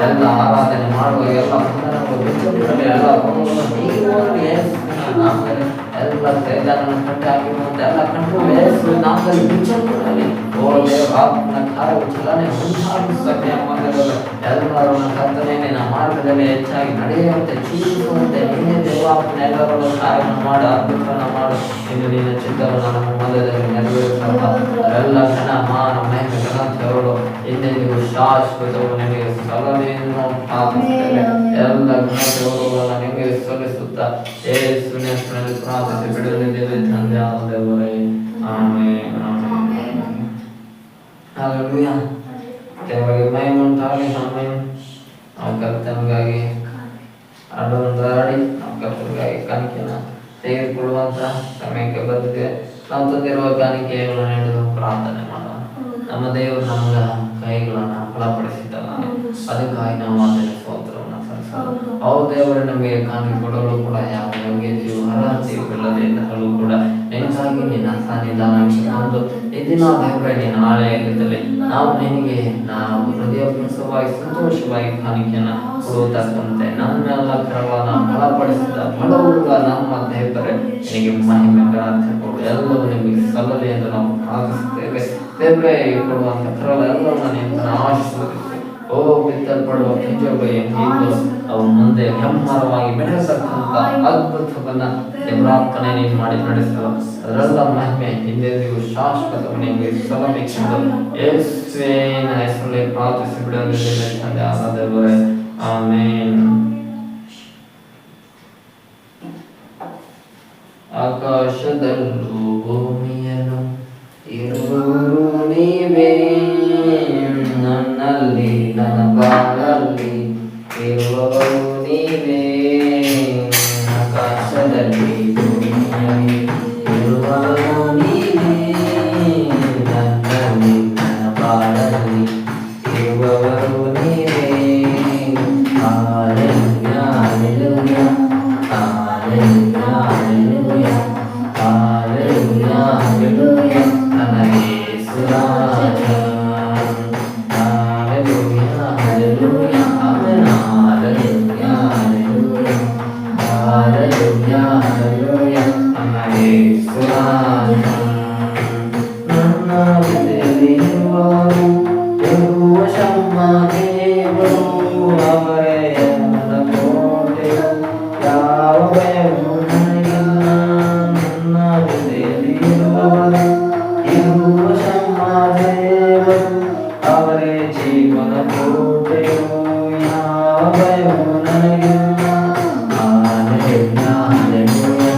ಎಲ್ಲ ಆರಾಧನೆ ಮಾಡುವ ಎಲ್ಲ ಎಲ್ಲ ಎಲ್ಲ ತೇಜಾನನ್ನು ಕಟ್ಟಿ ಹಾಕಿರುವಂತೆ ಎಲ್ಲ ಕಂಡು ನಾಮದಲ್ಲಿ ಬಿಚ್ಚಲ್ಪಡಲಿ. ಓ ಓ ದೇವರಾತ್ಮನ ಕಾರ್ಯವು ಚಲನೆ ಉಂಟಾಗಿಸಕ್ಕೆ ಮಗದಲ್ಲ ಎಲ್ಲರನ್ನ ಕರ್ತನೆ ನಿನ್ನ ಮಾರ್ಗದಲ್ಲಿ ಹೆಚ್ಚಾಗಿ ನಡೆಯುವಂತೆ ಜೀವಿಸುವಂತೆ ನೀನೇ ದೇವರಾತ್ಮನ ಎಲ್ಲರನ್ನು ಕಾರ್ಯವನ್ನು ಮಾಡು, ಅದ್ಭುತವನ್ನು ಮಾಡು. ಇನ್ನು ನಿನ್ನ ಚಿತ್ತವನ್ನು ನಮ್ಮ ಮಧ್ಯದಲ್ಲಿ ನೆರವೇರಿಸಪ್ಪ. ಎಲ್ಲ ಜನ ಮಾನ ಮಹಿಮೆ ಘನತೆಗಳು ಇಂದೆಂದಿಗೂ ಶಾಶ್ವತವು ನಿಮಗೆ ಸಲ್ಲಲೆಂದು ನಾವು ಪ್ರಾರ್ಥಿಸುತ್ತೇವೆ. ಎಲ್ಲ ಘನತೆಗಳನ್ನು ನಿಮಗೆ ಸಲ್ಲಿಸುತ್ತಾ ಯೇಸುವಿನ ಹೆಸರಿನಲ್ಲಿ ಪ್ರಾರ್ಥಿಸಿ ಬಿಡುತ್ತಿದ್ದೇವೆ ತಂದೆ ದೇವರೇ. ಆಮೆನ್. ಹಲ್ಲೆಲೂಯಾ. ದೇವರಿಗೆ ಮಹಿಮೆ ಉಂಟಾಗಲಿ. ಆಮೆನ್. ನಾವು ಕರ್ತನಿಗಾಗಿ ಹಾಡೋದಾಡಿ ನಾವು ಕರ್ತನಿಗಾಗಿ ಕಾಣಿಕೆಯನ್ನು ತೆಗೆದುಕೊಳ್ಳುವಂತ ಸಮಯಕ್ಕೆ ಬಂದಿದ್ದೇವೆ. ನಾವು ತಂದಿರುವ ಕಾಣಿಕೆಯನ್ನು ನೀಡಲು ಪ್ರಾರ್ಥನೆ ಮಾಡೋಣ. ನಮ್ಮ ದೇವರು ನಮ್ಗ ಕೈಗಳನ್ನು ಫಲಪಡಿಸಿದ್ದಾನೆ, ಅದಕ್ಕಾಗಿ ನಾವು ಅದನ್ನು ಸ್ತೋತ್ರವನ್ನು ಸಲ್ಲಿಸೋಣ. ಅವ್ರ ದೇವರೇ ನಮಗೆ ಕಾಣಿಕೆ ಕೊಡಲು ಕೂಡ ಯಾವ ಯೋಗ್ಯತೆಯು ಅರ್ಹತೆಯು ಇಲ್ಲದಿದ್ದರೂ ಕೂಡ ನಿನಗಾಗಿ ನಿನ್ನ ಸನ್ನಿಧಾನವನ್ನು ಈ ದಿನ ದೇವರೇ ನಿನ್ನ ಆಲಯದಲ್ಲಿ ನಾವು ನಿನಗೆ ನಾವು ಹೃದಯಪೂರ್ವಕವಾಗಿ ಸಂತೋಷವಾಗಿ ಕಾಣಿಕೆಯನ್ನು ಕೊಡುವುದಕ್ಕಂತೆ ನಮ್ಮೆಲ್ಲ ಕರಗಳನ್ನು ಫಲಪಡಿಸಿದ ಬಡವರುಗ ನಮ್ಮ ದೇವರೇ ನಿನಗೆ ಮಹಿಮೆ ಘನತೆ ಕೊಡು, ಎಲ್ಲವೂ ನಿಮಗೆ ಸಲ್ಲಲಿ ಎಂದು ನಾವು ಪ್ರಾರ್ಥಿಸುತ್ತೇವೆ. ದೇವರೇ ಕೊಡುವಂತ ಕರಗಳ ಎಲ್ಲವನ್ನ ನಿನ್ನ ಆಶೀರ್ವದಿಸಿ ಓ ಬಿತ್ತಲ್ಪಡುವ ಬೀಜಗಳು ಎಂದಿಗೂ ಅವು ಮುಂದೆ ಹೆಮ್ಮರವಾಗಿ ಬೆಳೆಸತಕ್ಕಂಥ ಅದ್ಭುತವನ್ನ ದೇವರಾತ್ಮನೇ ನೀನು ಮಾಡಿ ನಡೆಸುವ ಅದರೆಲ್ಲ ಮಹಿಮೆ ಹಿಂದೆಂದಿಗೂ ಶಾಶ್ವತವು ನಿಮಗೆ ಸಲ್ಲಬೇಕೆಂದು ಯೇಸುವಿನ ಹೆಸರಲ್ಲಿ ಪ್ರಾರ್ಥಿಸಿ ಬಿಡುವುದಿಲ್ಲ ತಂದೆ ಆದ ದೇವರೇ. ಆಮೆನ್. ಆಕಾಶದಲ್ಲೂ ಭೂಮಿಯಲ್ಲೂ ಇರುವವರು ನೀವೇ, ನನ್ನಲ್ಲಿ ನನ್ನ ಬಾಳಲ್ಲಿ ಇರುವವರು ನೀವೇ. ಆಕಾಶದಲ್ಲಿ ಭೂಮಿಯಲ್ಲಿ ಇರುವವರು ನೀವೇ, ನನ್ನಲ್ಲಿ ನನ್ನ ಬಾಳಲ್ಲಿ ಇರುವವರು ನೀವೇ. Hallelujah hallelujah hallelujah hallelujah hallelujah hallelujah ನನ್ನ ಯೇಸು ರಾಜ. Hallelujah hallelujah amen. Hallelujah hallelujah hallelujah hallelujah ನನ್ನ ಯೇಸು ರಾಜ. ನನ್ನ ಹೃದಯದಲ್ಲಿರುವವರು ಯೆಹೋವ ಶಮ್ಮ ದೇವರು, ಅವರೇ ನನ್ನ ಕೋಟೆಯು, ಯಾವ ಭಯವೂ ನನಗಿಲ್ಲ. ನನ್ನ ಹೃದಯದಲ್ಲಿರುವವರು ಯೆಹೋವ ಶಮ್ಮ ದೇವರು, ಅವರೇ ಜೀವನ ಕೋಟೆಯು, ಯಾವ ಭಯವೂ ನನಗಿಲ್ಲ. Hallelujah hallelujah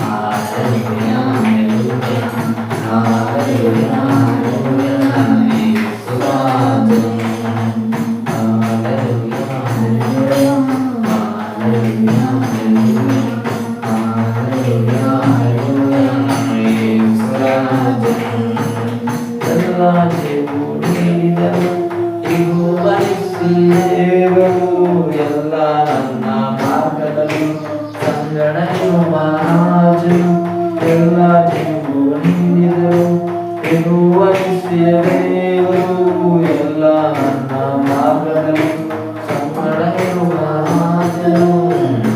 hallelujah hallelujah hallelujah hallelujah ನನ್ನ ಯೇಸು ರಾಜ. Hallelujah hallelujah hallelujah hallelujah hallelujah ನನ್ನ ಯೇಸು ರಾಜ. ಎಲ್ಲ ಜೀವು ನೀಡಿದರು ಯೆಹೋವ ನಿಸ್ಸಿ ದೇವರು, ಎಲ್ಲ ನನ್ನ ಮಾರ್ಗದಲ್ಲಿ ಸಂಗಡ ಇರುವ ರಾಜನು. ಎಲ್ಲ ಜೀವು ನೀಡಿದರು ಯೆಹೋವ ನಿಸ್ಸಿ ದೇವರು, ಎಲ್ಲ ನನ್ನ ಮಾರ್ಗದಲ್ಲಿ ಸಂಗಡ ಇರುವ ರಾಜನು.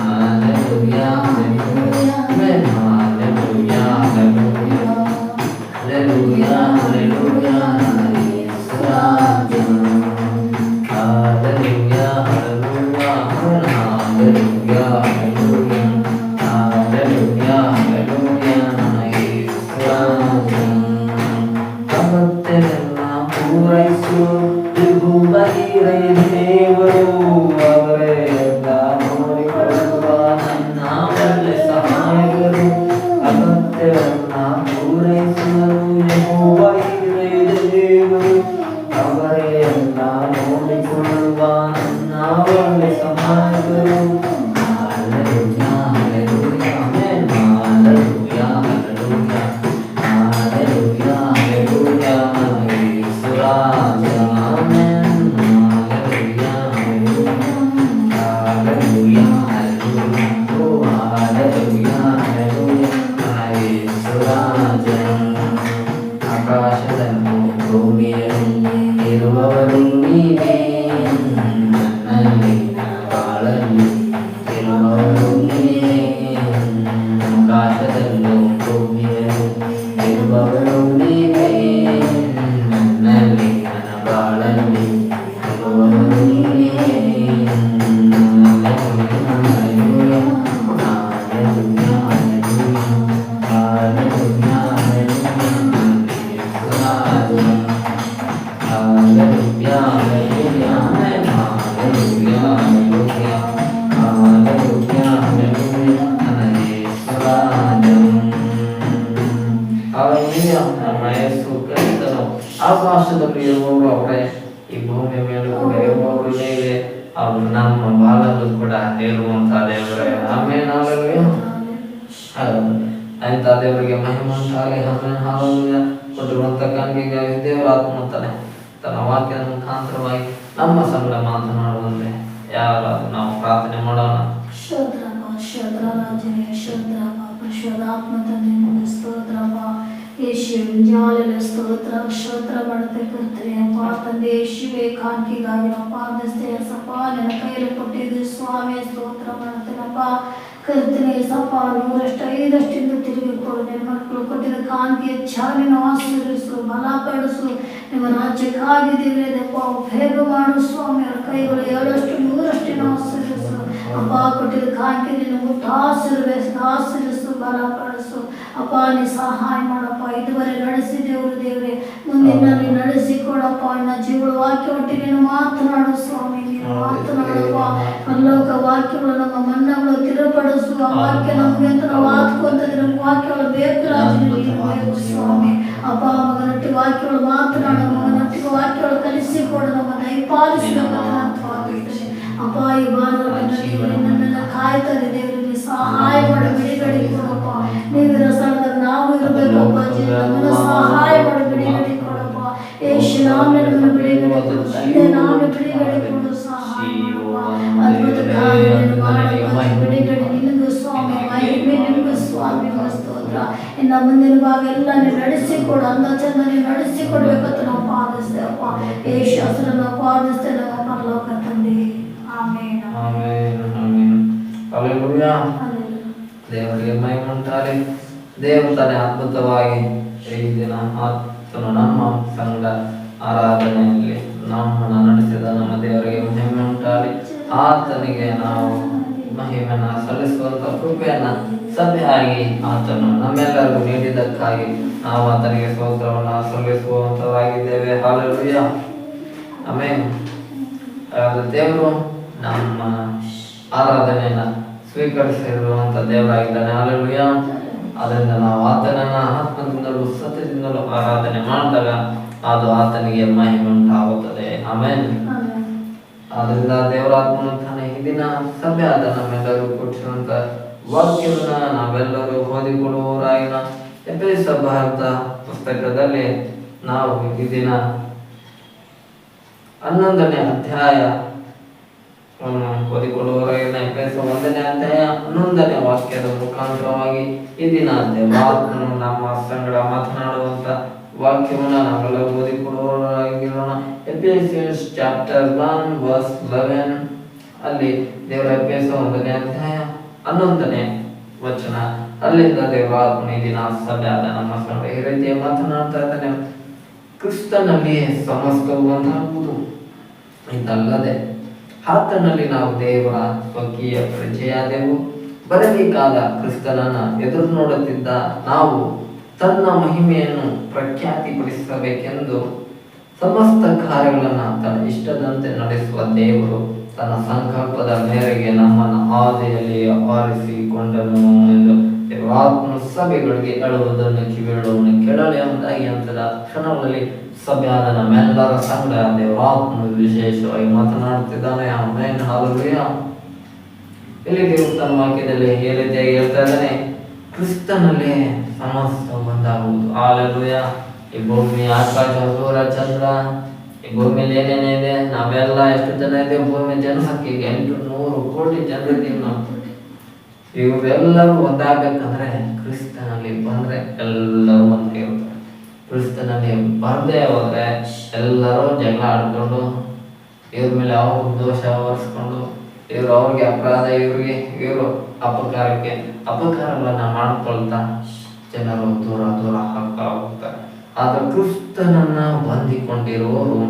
Hallelujah hallelujah amen. Hallelujah hallelujah hallelujah hallelujah ನನ್ನ ಯೇಸು ರಾಜ. Hallelujah hallelujah hallelujah hallelujah hallelujah hallelujah ನನ್ನ ಯೇಸು ರಾಜ. ಅಗತ್ಯವೆಲ್ಲ ಪೂರೈಸು ಯೆಹೋವ ಈರೇ ದೇವರು, ಅವರೇ ಎಲ್ಲ ನೋಡಿಕೊಳ್ಳುವ ನನ್ನ ಒಳ್ಳೆ ಸಹಾಯಕರು. ಅಗತ್ಯವೆಲ್ಲ ಪೂರೈಸುವರು ಯೆಹೋವ ಈರೇ ದೇವರು, ಅವರೇ ಎಲ್ಲ ನೋಡಿಕೊಳ್ಳುವ ನನ್ನ ಒಳ್ಳೆ ಸಹಾಯಕರು. Hallelujah hallelujah amen. Hallelujah hallelujah hallelujah hallelujah ನನ್ನ ಯೇಸು ರಾಜ. ಆಮೆನ್. ಹಲ್ಲೆಲೂಯಾ ಹಲ್ಲೆಲೂಯಾ ಹಲ್ಲೆಲೂಯಾ ಓ ಹಲ್ಲೆಲೂಯಾ ಹಲ್ಲೆಲೂಯಾ ನನ್ನ ಯೇಸು ರಾಜ. ಆಕಾಶದಲ್ಲೂ ಭೂಮಿಯಲ್ಲಿ ಇರುವವರು ನೀವೇ, ನನ್ನಲ್ಲಿ ನನ್ನ ಬಾಳಲ್ಲಿ ಇರುವವರು ನೀವೇ. ಆಕಾಶದಲ್ಲೂ ಭೂಮಿಯಲ್ಲಿ ಇರುವವರು ನೀವೇ, ಆಕಾಶದಲ್ಲಿ ಇರುವವರು ಅವರೇ, ಈ ಭೂಮಿಯ ಮೇಲೂ ಕೂಡ ಇರುವವರು ನೀವೇ, ಅವರು ನಮ್ಮ ಬಾಳಲ್ಲೂ ಕೂಡ ಇರುವಂತಹ ದೇವರೇ. ಆಮೇಲೆ ಅಂತ ದೇವರಿಗೆ ಮಹಿಮಂತಾಗಲಿ. ಆಮೇಲೆ ಕೊಟ್ಟಿರುವಂತ ಕಾಣಿಕೆಗಾಗಿ ದೇವರ ಆತ್ಮತಾನೆ ತನ್ನ ವಾಕ್ಯದ ಮುಖಾಂತರವಾಗಿ ನಮ್ಮ ಸಂಗಡ ಮಾತನಾಡುವಂತೆ ಯಾರಾದ್ರೂ ನಾವು ಪ್ರಾರ್ಥನೆ ಮಾಡೋಣ. ಸ್ತೋತ್ರಪ್ಪ ಪರಿಶುದ್ಧಾತ್ಮ ತಂದೆ ನಿಮಗೆ ಸ್ತೋತ್ರಪ್ಪ. ಯೇಸು ಮುಂಜಾನೆ ಸ್ತೋತ್ರ ಮಾಡ್ತೆ ಕರ್ತನೆ ಅಪ್ಪ ತಂದೆ. ಯೇಸುವೆ ಕಾಣಿಕೆಗಾಗಿ ನಾವು ಪ್ರಾರ್ಥಿಸ್ತೇವೆ ಸಪ್ಪ. ನನ್ನ ಕೈಯಲ್ಲಿ ಕೊಟ್ಟಿದ್ದು ಸ್ವಾಮಿ ಸ್ತೋತ್ರ ಮಾಡ್ತೇನಪ್ಪ ಕರ್ತನೆ ಸಪ್ಪ. 100 5 ತಿರುಗಿ ಕೊಡು. ನಿಮ್ಮ ಮಕ್ಕಳು ಕೊಟ್ಟಿದ್ದ ಕಾಣಿಕೆ ಹೆಚ್ಚಾಗಿ ಆಶೀರ್ವದಿಸು, ಬಲಪಡಿಸು. ನಿಮ್ಮ ರಾಜ್ಯಕ್ಕಾಗಿ ದೇವರಪ್ಪ ಬೇಗ ಮಾಡು ಸ್ವಾಮಿ. ಅವರ ಕೈಗಳು 7 100 ಆಶೀರ್ವದಿಸು ಅಪ್ಪ. ಕೊಟ್ಟಿದ್ದ ಕಾಣಿಕೆ ನಿನ್ನ ಮುಟ್ಟು ಆಶೀರ್ವದಿಸು, ಬಲಪಡಿಸು ಅಪ್ಪ. ನೀ ಸಹಾಯ ಮಾಡಪ್ಪ. ಇದುವರೆ ನಡೆಸಿದೇವರು ದೇವರೇ, ಮುಂದಿನ ನೀನು ನಡೆಸಿಕೊಡಪ್ಪ. ಇನ್ನ ಜೀವಳ ವಾಕ್ಯ ಒಟ್ಟಿಗೆ ನೀನು ಮಾತನಾಡು ಸ್ವಾಮಿ. ನೀನು ಮಾತನಾಡಪ್ಪ. ಪರಲೋಕ ವಾಕ್ಯಗಳು ನಮ್ಮ ಮನ್ನಗಳು ತಿರುಪಡಿಸು. ಆ ವಾಕ್ಯ ನಮಗೆ ಅಂತ ನಾವು ಆತ್ಕೊಂತದೆ. ನಮ್ಗೆ ವಾಕ್ಯಗಳು ಬೇಕು ರಾಜ ಸ್ವಾಮಿ ಅಪ್ಪ. ಮಗನೊಟ್ಟಿಗೆ ವಾಕ್ಯಗಳು ಮಾತನಾಡು. ಮಗನೊಟ್ಟಿಗೆ ವಾಕ್ಯಗಳು ಕಲಿಸಿಕೊಡು. ನಮ್ಮ ದಯಪಾಲಿಸಬೇಕು ಅಪ್ಪ. ಈ ಬಾಂಧವ್ಯ ನನ್ನೆಲ್ಲ ಕಾಯ್ತಾರೆ ದೇವರಿಗೆ ಸಹಾಯ ಮಾಡಿ ಬಿಡುಗಡೆ ಕೊಡಪ್ಪ. ನೀವಿರೋ ಸ್ಥಳದಾಗ ನಾವು ಇರಬೇಕಪ್ಪ. ನಮ್ಮನ್ನು ಸಹಾಯ ಮಾಡಿ ಬಿಡುಗಡೆ ಕೊಡಪ್ಪ. ಯೇಸು ನಾಮೇ ನಮ್ಮನ್ನು ಬಿಡುಗಡೆ ಕೊಡು ತಂದೆ. ನಾಮೇ ಬಿಡುಗಡೆ ಕೊಡು, ಸಹಾಯ ಅದ್ಭುತ ಕಾರ್ಯಗಳನ್ನು ಮಾಡಪ್ಪ. ಬಿಡುಗಡೆ ನಿನಗೂ ಸ್ವಾಮಿ, ಮಹಿಮೆ ನಿನಗೂ ಸ್ವಾಮಿ. ಸ್ತೋತ್ರ. ಇನ್ನು ಮುಂದಿನ ಭಾಗ ಎಲ್ಲ ನೀವು ನಡೆಸಿಕೊಡು. ಅಂದ ಚಂದ ನೀವು ನಡೆಸಿಕೊಡ್ಬೇಕಂತ ನಾವು ಪ್ರಾರ್ಥಿಸ್ತೇವಪ್ಪ. ಯೇಸು ಹೆಸರನ್ನು ನಾವು ಪ್ರಾರ್ಥಿಸ್ತೇವೆ ನಮ್ಮ ಪರಲೋಕ ತಂದೆ. ಆಮೇನ್. ಹಲ್ಲೆಲೂಯಾ. ದೇವರಿಗೆ ಮಹಿಮೆ. ದೇವರು ತಾನೇ ಅದ್ಭುತವಾಗಿ ಈ ದಿನ ಆತನು ನಮ್ಮ ಸಂಘ ಆರಾಧನೆಯಲ್ಲಿ ನಮ್ಮನ್ನು ನಡೆಸಿದ ನಮ್ಮ ದೇವರಿಗೆ ಮಹಿಮೆ ಉಂಟಾಗಲಿ. ಆತನಿಗೆ ನಾವು ಮಹಿಮೆಯನ್ನು ಸಲ್ಲಿಸುವಂತ ಕೃಪೆಯನ್ನ ಸಭೆಯಾಗಿ ಆತನು ನಮ್ಮೆಲ್ಲರಿಗೂ ನೀಡಿದ್ದಕ್ಕಾಗಿ ನಾವು ಆತನಿಗೆ ಸ್ತೋತ್ರವನ್ನು ಸಲ್ಲಿಸುವಂತರಾಗಿದ್ದೇವೆ. ಹಲ್ಲೆಲೂಯಾ. ಆಮೇನ್. ದೇವರು ನಮ್ಮ ಆರಾಧನೆಯನ್ನ ಸ್ವೀಕರಿಸಿರುವಂತ ದೇವರಾಗಿದ್ದಾನೆ. ಹಲ್ಲೆಲೂಯಾ. ಅದರಿಂದ ನಾವು ಆತನನ್ನ ಆತ್ಮದಿಂದಲೂ ಸತ್ಯದಿಂದಲೂ ಆರಾಧನೆ ಮಾಡಿದಾಗ ಅದು ಆತನಿಗೆ ಮಹಿಮೆ ಉಂಟಾಗುತ್ತದೆ. ಆಮೇನ್. ಆದ್ರಿಂದ ದೇವರಾತ್ಮನು ತಾನೇ ಈ ದಿನ ಸಭೆ ಆದ ನಮ್ಮೆಲ್ಲರೂ ಕೊಟ್ಟಿರುವಂತ ವಾಕ್ಯವನ್ನ ನಾವೆಲ್ಲರೂ ಓದಿಕೊಡುವವರಾಗಿನ ಎಫೆಸ ಭಾರತ ಪುಸ್ತಕದಲ್ಲಿ ನಾವು ಈ ದಿನ 11ನೇ ಅಧ್ಯಾಯ ಓದಿಕೊಳ್ಳುವವರಾಗಿನ ಎಫೆಸ 1ನೇ ಅಧ್ಯಾಯ 11ನೇ ವಾಕ್ಯದ ಮುಖಾಂತರವಾಗಿ ಈ ದಿನ ದೇವರಾತ್ಮನು ನಮ್ಮ ಸಂಗಡ ಮಾತನಾಡುವಂತ ವಾಕ್ಯವನ್ನು ನಾವೆಲ್ಲ ಓದಿಕೊಡುವವರಾಗಿರೋಣ. ಎಫೆಸಿಯನ್ಸ್ ಚಾಪ್ಟರ್ 1 verse 11 ಅಲ್ಲಿ ದೇವರ ಎಫೆಸ 1ನೇ ಅಧ್ಯಾಯ 11ನೇ ವಚನ. ಅಲ್ಲಿಂದ ದೇವರಾತ್ಮನು ಈ ದಿನ ಸಭೆಯಾದ ನಮ್ಮ ಸಂಗಡ ಈ ರೀತಿ ಮಾತನಾಡ್ತಾ ಇದ್ದಾನೆ. ಕ್ರಿಸ್ತನಲ್ಲಿ ಸಮಸ್ತವು ಒಂದಾಗುವುದು, ಇದಲ್ಲದೆ ಆತನಲ್ಲಿ ನಾವು ದೇವರ ಸ್ವಕೀಯ ಪರಿಚಯಾದೆವು. ಬರಬೇಕಾದ ಕ್ರಿಸ್ತನನ್ನ ಎದುರು ನೋಡುತ್ತಿದ್ದ ನಾವು ತನ್ನ ಮಹಿಮೆಯನ್ನು ಪ್ರಖ್ಯಾತಿಪಡಿಸಬೇಕೆಂದು ಸಮಸ್ತ ಕಾರ್ಯಗಳನ್ನು ತನ್ನ ಇಷ್ಟದಂತೆ ನಡೆಸುವ ದೇವರು ತನ್ನ ಸಂಕಲ್ಪದ ಮೇರೆಗೆ ನಮ್ಮನ್ನು ಆದಿಯಲ್ಲಿ ಆರಿಸಿಕೊಂಡನು ಎಂದು ದೇವರಾತ್ಮನು ಸಭೆಗಳಿಗೆ ಹೇಳುವುದನ್ನು ಕಿವಿಯುಳ್ಳವನು ಕೇಳಲಿ ಎಂಬುದಾಗಿ ಅಂತದ ಕ್ಷಣಗಳಲ್ಲಿ ಸಭೆಯಾದ ನಮ್ಮೆಲ್ಲರ ಸಂಗಡ ದೇವರಾತ್ಮನು ವಿಶೇಷವಾಗಿ ಮಾತನಾಡುತ್ತಿದ್ದಾನೆ. ಆಮೆನ್. ಹಲ್ಲೆಲೂಯಾ. ಇಲ್ಲಿ ದೇವರು ತನ್ನ ವಾಕ್ಯದಲ್ಲಿ ಈ ರೀತಿಯಾಗಿ ಹೇಳ್ತಾ ಇದ್ದಾನೆ, ಕ್ರಿಸ್ತನಲ್ಲಿ ಸಮಸ್ತ ಒಂದಾಗುವುದು. ಹಲ್ಲೆಲೂಯಾ. ಈ ಭೂಮಿ, ಆಕಾಶ, ಸೂರ್ಯ, ಚಂದ್ರ, ಈ ಭೂಮಿಯಲ್ಲಿ ಏನೇನೇ ಇದೆ, ನಾವೆಲ್ಲ ಎಷ್ಟು ಜನ ಇದ್ದೇವೆ, ಭೂಮಿ ಜನಸಂಖ್ಯೆಗೆ 800 ಕೋಟಿ ಜನರಿದ್ದೀವಿ ನಾವು. ಇವರೆಲ್ಲರೂ ಒಂದಾಗಬೇಕಂದ್ರೆ ಕ್ರಿಸ್ತನಲ್ಲಿ ಬಂದ್ರೆ ಎಲ್ಲರೂ ಒಂದಾಗಿರ್ತಾರೆ. ಕ್ರಿಸ್ತನಲ್ಲಿ ಬರ್ದೇ ಹೋದ್ರೆ ಎಲ್ಲರೂ ಜಗಳ ಆಡ್ಕೊಂಡು ಇವ್ರ ಮೇಲೆ ಅವ್ರ ದೋಷ ಹೊರಿಸ್ಕೊಂಡು ಇವ್ರು ಅವ್ರಿಗೆ ಅಪರಾಧ, ಇವರು ಅಪಕಾರಗಳನ್ನ ಮಾಡ್ಕೊಳ್ತಾ ಜನರು ದೂರ ದೂರ ಹಾಕ್ತಾ ಹೋಗ್ತಾರೆ. ಆದ್ರೆ ಕ್ರಿಸ್ತನನ್ನ ಹೊಂದಿಕೊಂಡಿರುವವರು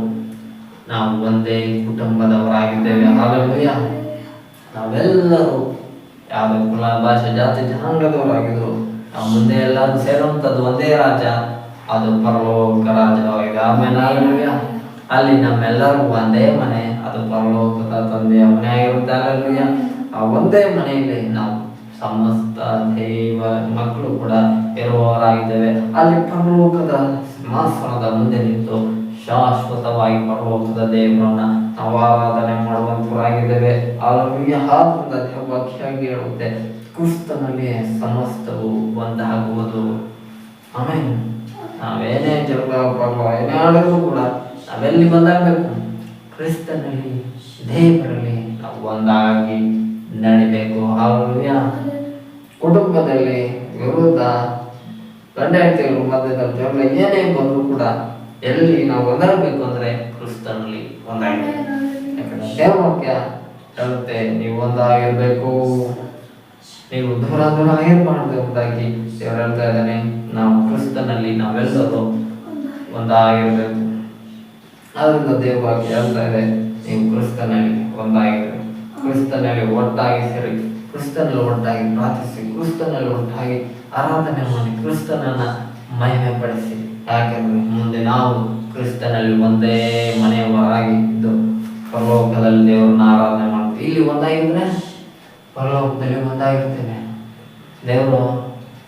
ನಾವು ಒಂದೇ ಕುಟುಂಬದವರಾಗಿದ್ದೇವೆ. ಹಲ್ಲೆಲೂಯಾ. ನಾವೆಲ್ಲರೂ ಯಾವ ಕುಲ, ಭಾಷೆ, ಜಾತಿ, ಜನಾಂಗದವರಾಗಿದ್ರು ನಾವು ಮುಂದೆ ಎಲ್ಲರೂ ಸೇರುವಂಥದ್ದು ಒಂದೇ ರಾಜ, ಅದು ಪರಲೋಕ ರಾಜ್ಯವಾಗಿದೆ. ಆಮೇಲೆ ಹಲ್ಲೆಲೂಯಾ. ಅಲ್ಲಿ ನಮ್ಮೆಲ್ಲರೂ ಒಂದೇ ಮನೆ, ಅದು ಪರಲೋಕದ ತಂದೆಯ ಮನೆ ಆಗಿರುತ್ತೆ. ಹಲ್ಲೆಲೂಯಾ. ಆ ಒಂದೇ ಮನೆಯಲ್ಲಿ ನಾವು ಸಮಸ್ತ ದೈವ ಮಕ್ಕಳು ಕೂಡ ಇರುವವರಾಗಿದ್ದೇವೆ. ಅಲ್ಲಿ ಪರಲೋಕದ ಸಿಂಹಾಸನದ ಮುಂದೆ ನಿಂತು ಶಾಶ್ವತವಾಗಿ ಪರಲೋಕದ ದೇವರನ್ನ ನಾವು ಆರಾಧನೆ ಮಾಡುವಂತರಾಗಿದ್ದೇವೆ. ಆದ್ರಿಂದ ವಾಕ್ಯಾಗಿ ಹೇಳುತ್ತೆ, ಕ್ರಿಸ್ತನಲ್ಲಿ ಸಮಸ್ತವು ಒಂದಾಗುವುದು. ಆಮೇಲೆ ನಾವೇನೇ ಜಗಳ ಏನೇ ಆಡಿದ್ರು ಕೂಡ ನಾವೆಲ್ಲಿ ಬಂದಾಗಬೇಕು? ಕ್ರಿಸ್ತನಲ್ಲಿ, ದೇವರಲ್ಲಿ ನಾವು ಒಂದಾಗಿ ನಡಿಬೇಕು. ಹಾಲೆಲೂಯಾ. ಕುಟುಂಬದಲ್ಲಿ ವಿರೋಧ, ಗಂಡ ಹೆಂಡತಿಗಳ ಮಧ್ಯದಲ್ಲಿ ಜಗಳ ಏನೇ ಬಂದರೂ ಕೂಡ ಎಲ್ಲಿ ನಾವು ಒಂದಾಗಬೇಕು ಅಂದ್ರೆ ಕ್ರಿಸ್ತನಲ್ಲಿ ಒಂದಾಗಬೇಕು. ಯಾಕಂದ್ರೆ ದೇವವಾಕ್ಯ ಹೇಳುತ್ತೆ, ನೀವು ಒಂದಾಗಿರ್ಬೇಕು, ನೀವು ದೂರ ದೂರ ಆಗಿರಬಾರ್ದು ಎಂಬುದಾಗಿ ದೇವರು ಹೇಳ್ತಾ ಇದ್ದಾನೆ. ನಾವು ಕ್ರಿಸ್ತನಲ್ಲಿ ನಾವೆಲ್ಲರೂ ಒಂದಾಗಿರ್ಬೇಕು. ಆದ್ರಿಂದ ದೇವವಾಕ್ಯ ಹೇಳ್ತಾ ಇದೆ, ನೀವು ಕ್ರಿಸ್ತನಲ್ಲಿ ಒಂದಾಗಿರ್ಬೇಕು, ಕ್ರಿಸ್ತನಲ್ಲಿ ಒಟ್ಟಾಗಿ ಸೇರಿ, ಕ್ರಿಸ್ತನಲ್ಲಿ ಒಟ್ಟಾಗಿ ಪ್ರಾರ್ಥಿಸಿ, ಕ್ರಿಸ್ತನಲ್ಲಿ ಒಟ್ಟಾಗಿ ಆರಾಧನೆ ಮಾಡಿ, ಕ್ರಿಸ್ತನನ್ನ ಮಹಿಮೆ ಪಡಿಸಿ. ಯಾಕೆಂದ್ರೆ ಮುಂದೆ ನಾವು ಕ್ರಿಸ್ತನಲ್ಲಿ ಒಂದೇ ಮನೆಯವರಾಗಿ ಇದ್ದು ಪರಲೋಕದಲ್ಲಿ ದೇವರನ್ನ ಆರಾಧನೆ ಮಾಡ್ತೀವಿ. ಇಲ್ಲಿ ಒಂದಾಗಿದ್ರೆ ಪರಲೋಕದಲ್ಲಿ ಒಂದಾಗಿರ್ತೇವೆ. ದೇವರು